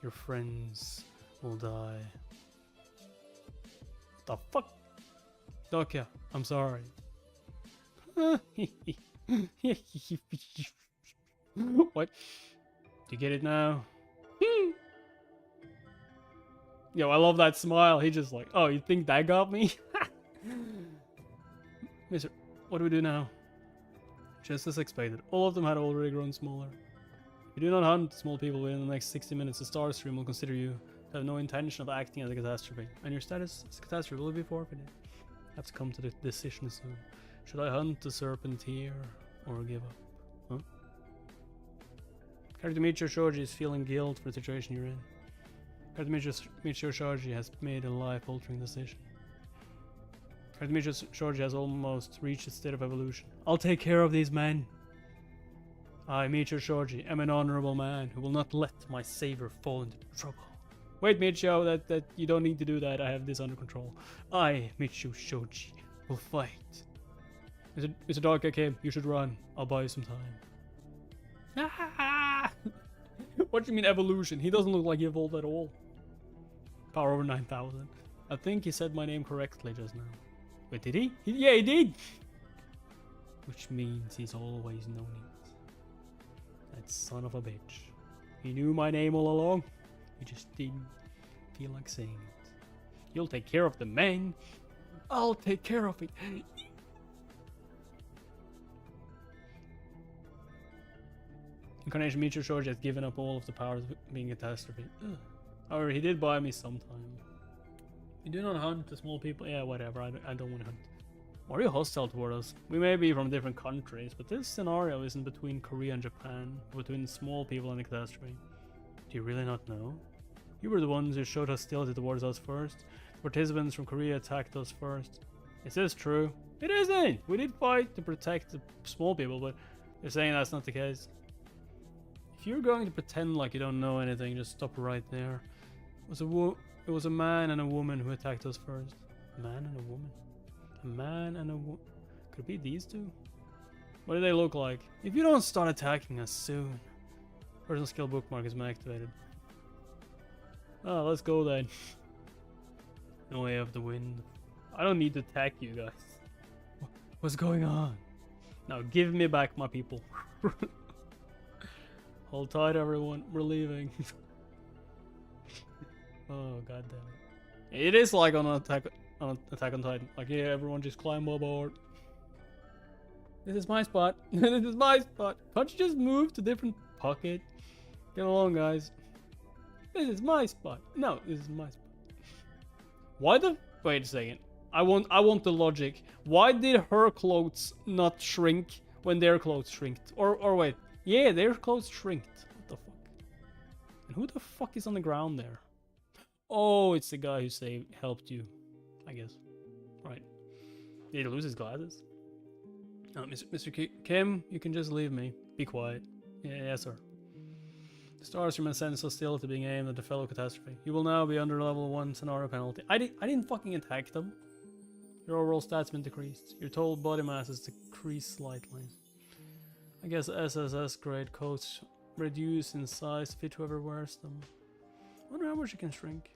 your friends will die. What the fuck? Dokia, I'm sorry. What? Do you get it now? Yo, I love that smile. He just like, oh, you think that got me? Mister, what do we do now? Just as expected, all of them had already grown smaller. If you do not hunt small people within the next 60 minutes, the star stream will consider you to have no intention of acting as a catastrophe, and your status as a catastrophe will be forfeited. I have to come to the decision soon. Should I hunt the serpent here, or give up? Huh? Character Michio Shoji is feeling guilt for the situation you're in. Character Michio Shoji has made a life-altering decision. Character Michio Shoji has almost reached its state of evolution. I'll take care of these men. I, Michio Shoji, am an honorable man who will not let my savior fall into trouble. Wait, Michio, that you don't need to do that. I have this under control. I, Michio Shoji, will fight. Mr. Dark AK, you should run. I'll buy you some time. What do you mean evolution? He doesn't look like he evolved at all. Power over 9,000. I think he said my name correctly just now. Wait, did he? Yeah, he did! Which means he's always known it. That son of a bitch. He knew my name all along. He just didn't feel like saying it. You'll take care of the men. I'll take care of it. Incarnation Michio Shoji has given up all of the powers of being a catastrophe. Ugh. However, he did buy me some time. You do not hunt the small people. Yeah, whatever. I don't want to hunt. Why are you hostile toward us? We may be from different countries, but this scenario isn't between Korea and Japan, but between small people and the catastrophe. Do you really not know? You were the ones who showed hostility towards us first. The participants from Korea attacked us first. Is this true? It isn't! We did fight to protect the small people, but they're saying that's not the case. If you're going to pretend like you don't know anything, just stop right there. It was a man and a woman who attacked us first. A man and a woman? A man and a woman? Could it be these two? What do they look like? If you don't start attacking us soon. Personal skill bookmark has been activated. Oh, let's go then. No way of the wind. I don't need to attack you guys. What's going on? Now give me back my people. Hold tight, everyone. We're leaving. Oh, god damn it. It is like on Attack on Titan. Like, yeah, everyone just climb aboard. This is my spot. This is my spot. Can't you just move to different pocket? Get along, guys. This is my spot. No, this is my spot. Why the... Wait a second. I want the logic. Why did her clothes not shrink when their clothes shrinked? Or wait. Yeah, their clothes shrinked. What the fuck? And who the fuck is on the ground there? Oh, it's the guy who helped you, I guess. Right. Did he lose his glasses? Mr. Kim, you can just leave me. Be quiet. Yeah, yes, sir. The stars from a sense hostility being aimed at the fellow catastrophe. You will now be under level 1 scenario penalty. I didn't fucking attack them. Your overall stats been decreased. Your total body mass is decreased slightly. I guess SSS grade coats reduce in size, fit whoever wears them. I wonder how much it can shrink.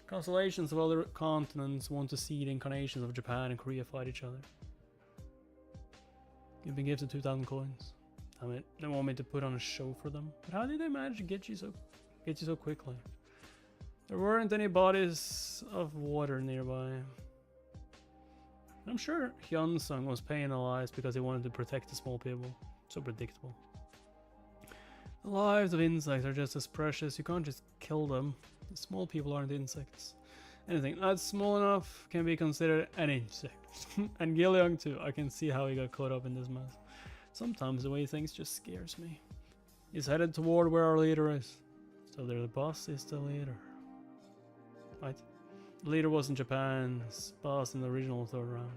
Constellations of other continents want to see the incarnations of Japan and Korea fight each other. You've been gifted 2,000 coins. Damn it, they want me to put on a show for them. But how did they manage to get you so quickly? There weren't any bodies of water nearby. I'm sure Yuseung was penalized because he wanted to protect the small people. So predictable. The lives of insects are just as precious. You can't just kill them. The small people aren't insects. Anything that's small enough can be considered an insect. And Yuseung too. I can see how he got caught up in this mess. Sometimes the way things just scares me. He's headed toward where our leader is. So the boss is the leader. Right? The leader wasn't Japan's boss in the original third round.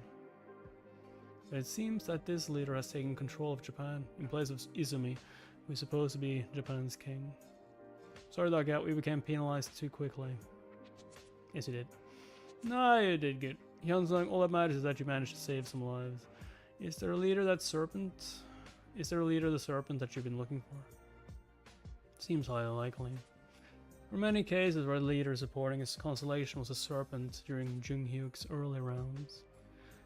But it seems that this leader has taken control of Japan in place of Izumi, who is supposed to be Japan's king. Sorry, Dugout, we became penalized too quickly. Yes, you did. No, you did good. Yuseung, all that matters is that you managed to save some lives. Is there a leader that serpent? Is there a leader the serpent that you've been looking for? Seems highly likely. For many cases where the leader supporting his constellation was a serpent during Jung-hyuk's early rounds.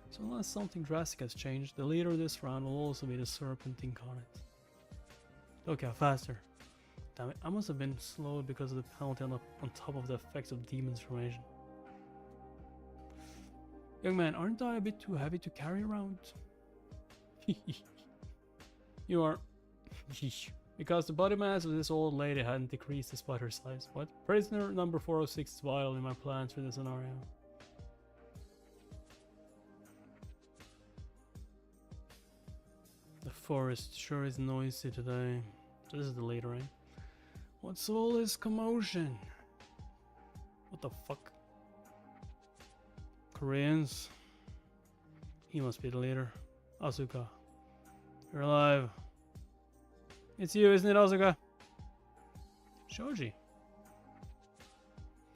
So unless something drastic has changed, the leader of this round will also be the serpent incarnate. Okay, faster. Damn it, I must have been slowed because of the penalty on top of the effects of demon's formation. Young man, aren't I a bit too heavy to carry around? You are. Because the body mass of this old lady hadn't decreased despite her size. What? Prisoner number 406 is vital in my plans for this scenario. The forest sure is noisy today. So this is the leader, right? What's all this commotion? What the fuck? Koreans? He must be the leader. Asuka. You're alive. It's you, isn't it, Asuka? Shoji.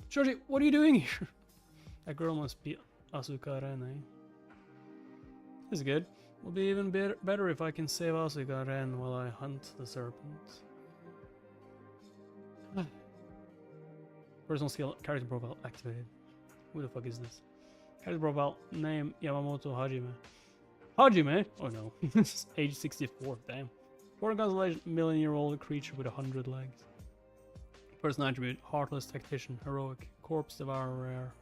Shoji, what are you doing here? That girl must be Asuka Ren, eh? This is good. Will be even better if I can save Asuka Ren while I hunt the serpent. Personal skill, character profile activated. Who the fuck is this? Character profile, name Yamamoto Hajime. Hajime? Oh no. Age 64, damn. Foreign constellation, million-year-old creature with 100 legs. Personal attribute, heartless tactician, heroic, corpse devourer rare.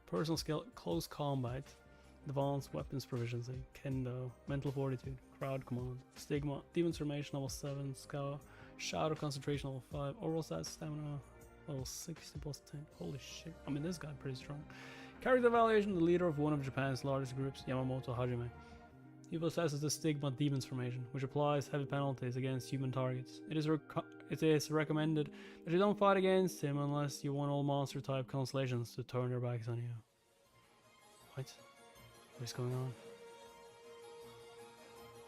Personal skill, close combat. Advanced weapons proficiency, kendo, mental fortitude, crowd command, stigma, demon's formation level 7, shadow concentration level 5, oral stats, stamina level 60 plus 10. Holy shit, I mean this guy pretty strong. Character evaluation, the leader of one of Japan's largest groups, Yamamoto Hajime. He possesses the stigma demon's formation, which applies heavy penalties against human targets. It is recommended that you don't fight against him unless you want all monster type constellations to turn their backs on you. What? What is going on?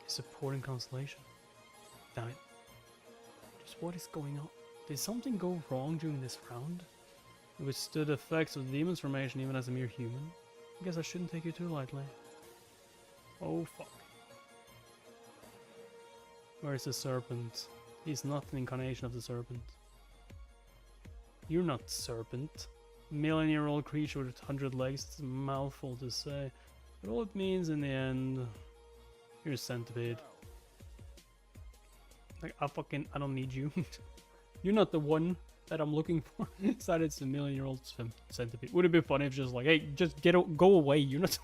He's supporting constellation. Damn it. Just what is going on? Did something go wrong during this round? He withstood the effects of the demon's formation even as a mere human? I guess I shouldn't take you too lightly. Oh fuck. Where is the serpent? He's not an incarnation of the serpent. You're not serpent. Million-year-old creature with 100 legs. It's a mouthful to say. But all it means in the end, you're a centipede. Like, I don't need you. You're not the one that I'm looking for. Decided it's a million-year-old centipede. Would it be funny if just like, hey, just go away. You're not.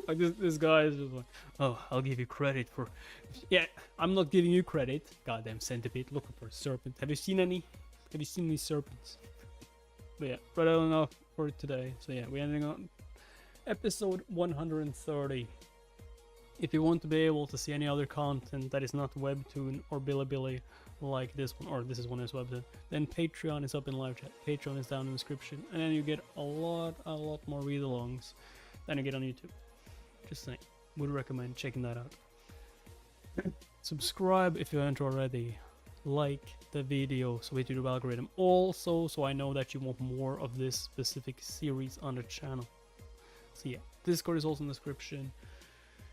Like this guy is just like, oh, I'll give you credit for. Yeah, I'm not giving you credit. Goddamn centipede, looking for a serpent. Have you seen any? Have you seen these serpents? But yeah, but I don't know for today. So yeah, we're ending on episode 130. If you want to be able to see any other content that is not webtoon or Bilibili like this one, or this is one is webtoon, then Patreon is up in live chat. Patreon is down in the description, and then you get a lot more read-alongs than you get on YouTube. Just saying, would recommend checking that out. Subscribe if you haven't already. Like the video so we do the algorithm. Also, so I know that you want more of this specific series on the channel. So yeah, Discord is also in the description.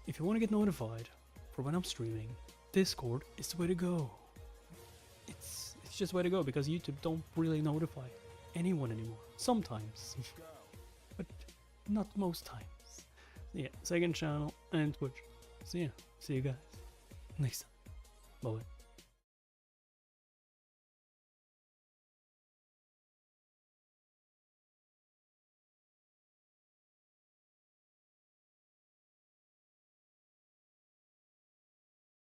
If you want to get notified for when I'm streaming, Discord is the way to go. It's just the way to go because YouTube don't really notify anyone anymore. Sometimes, but not most times. So yeah, second channel and Twitch. So yeah, see you guys next time. Bye.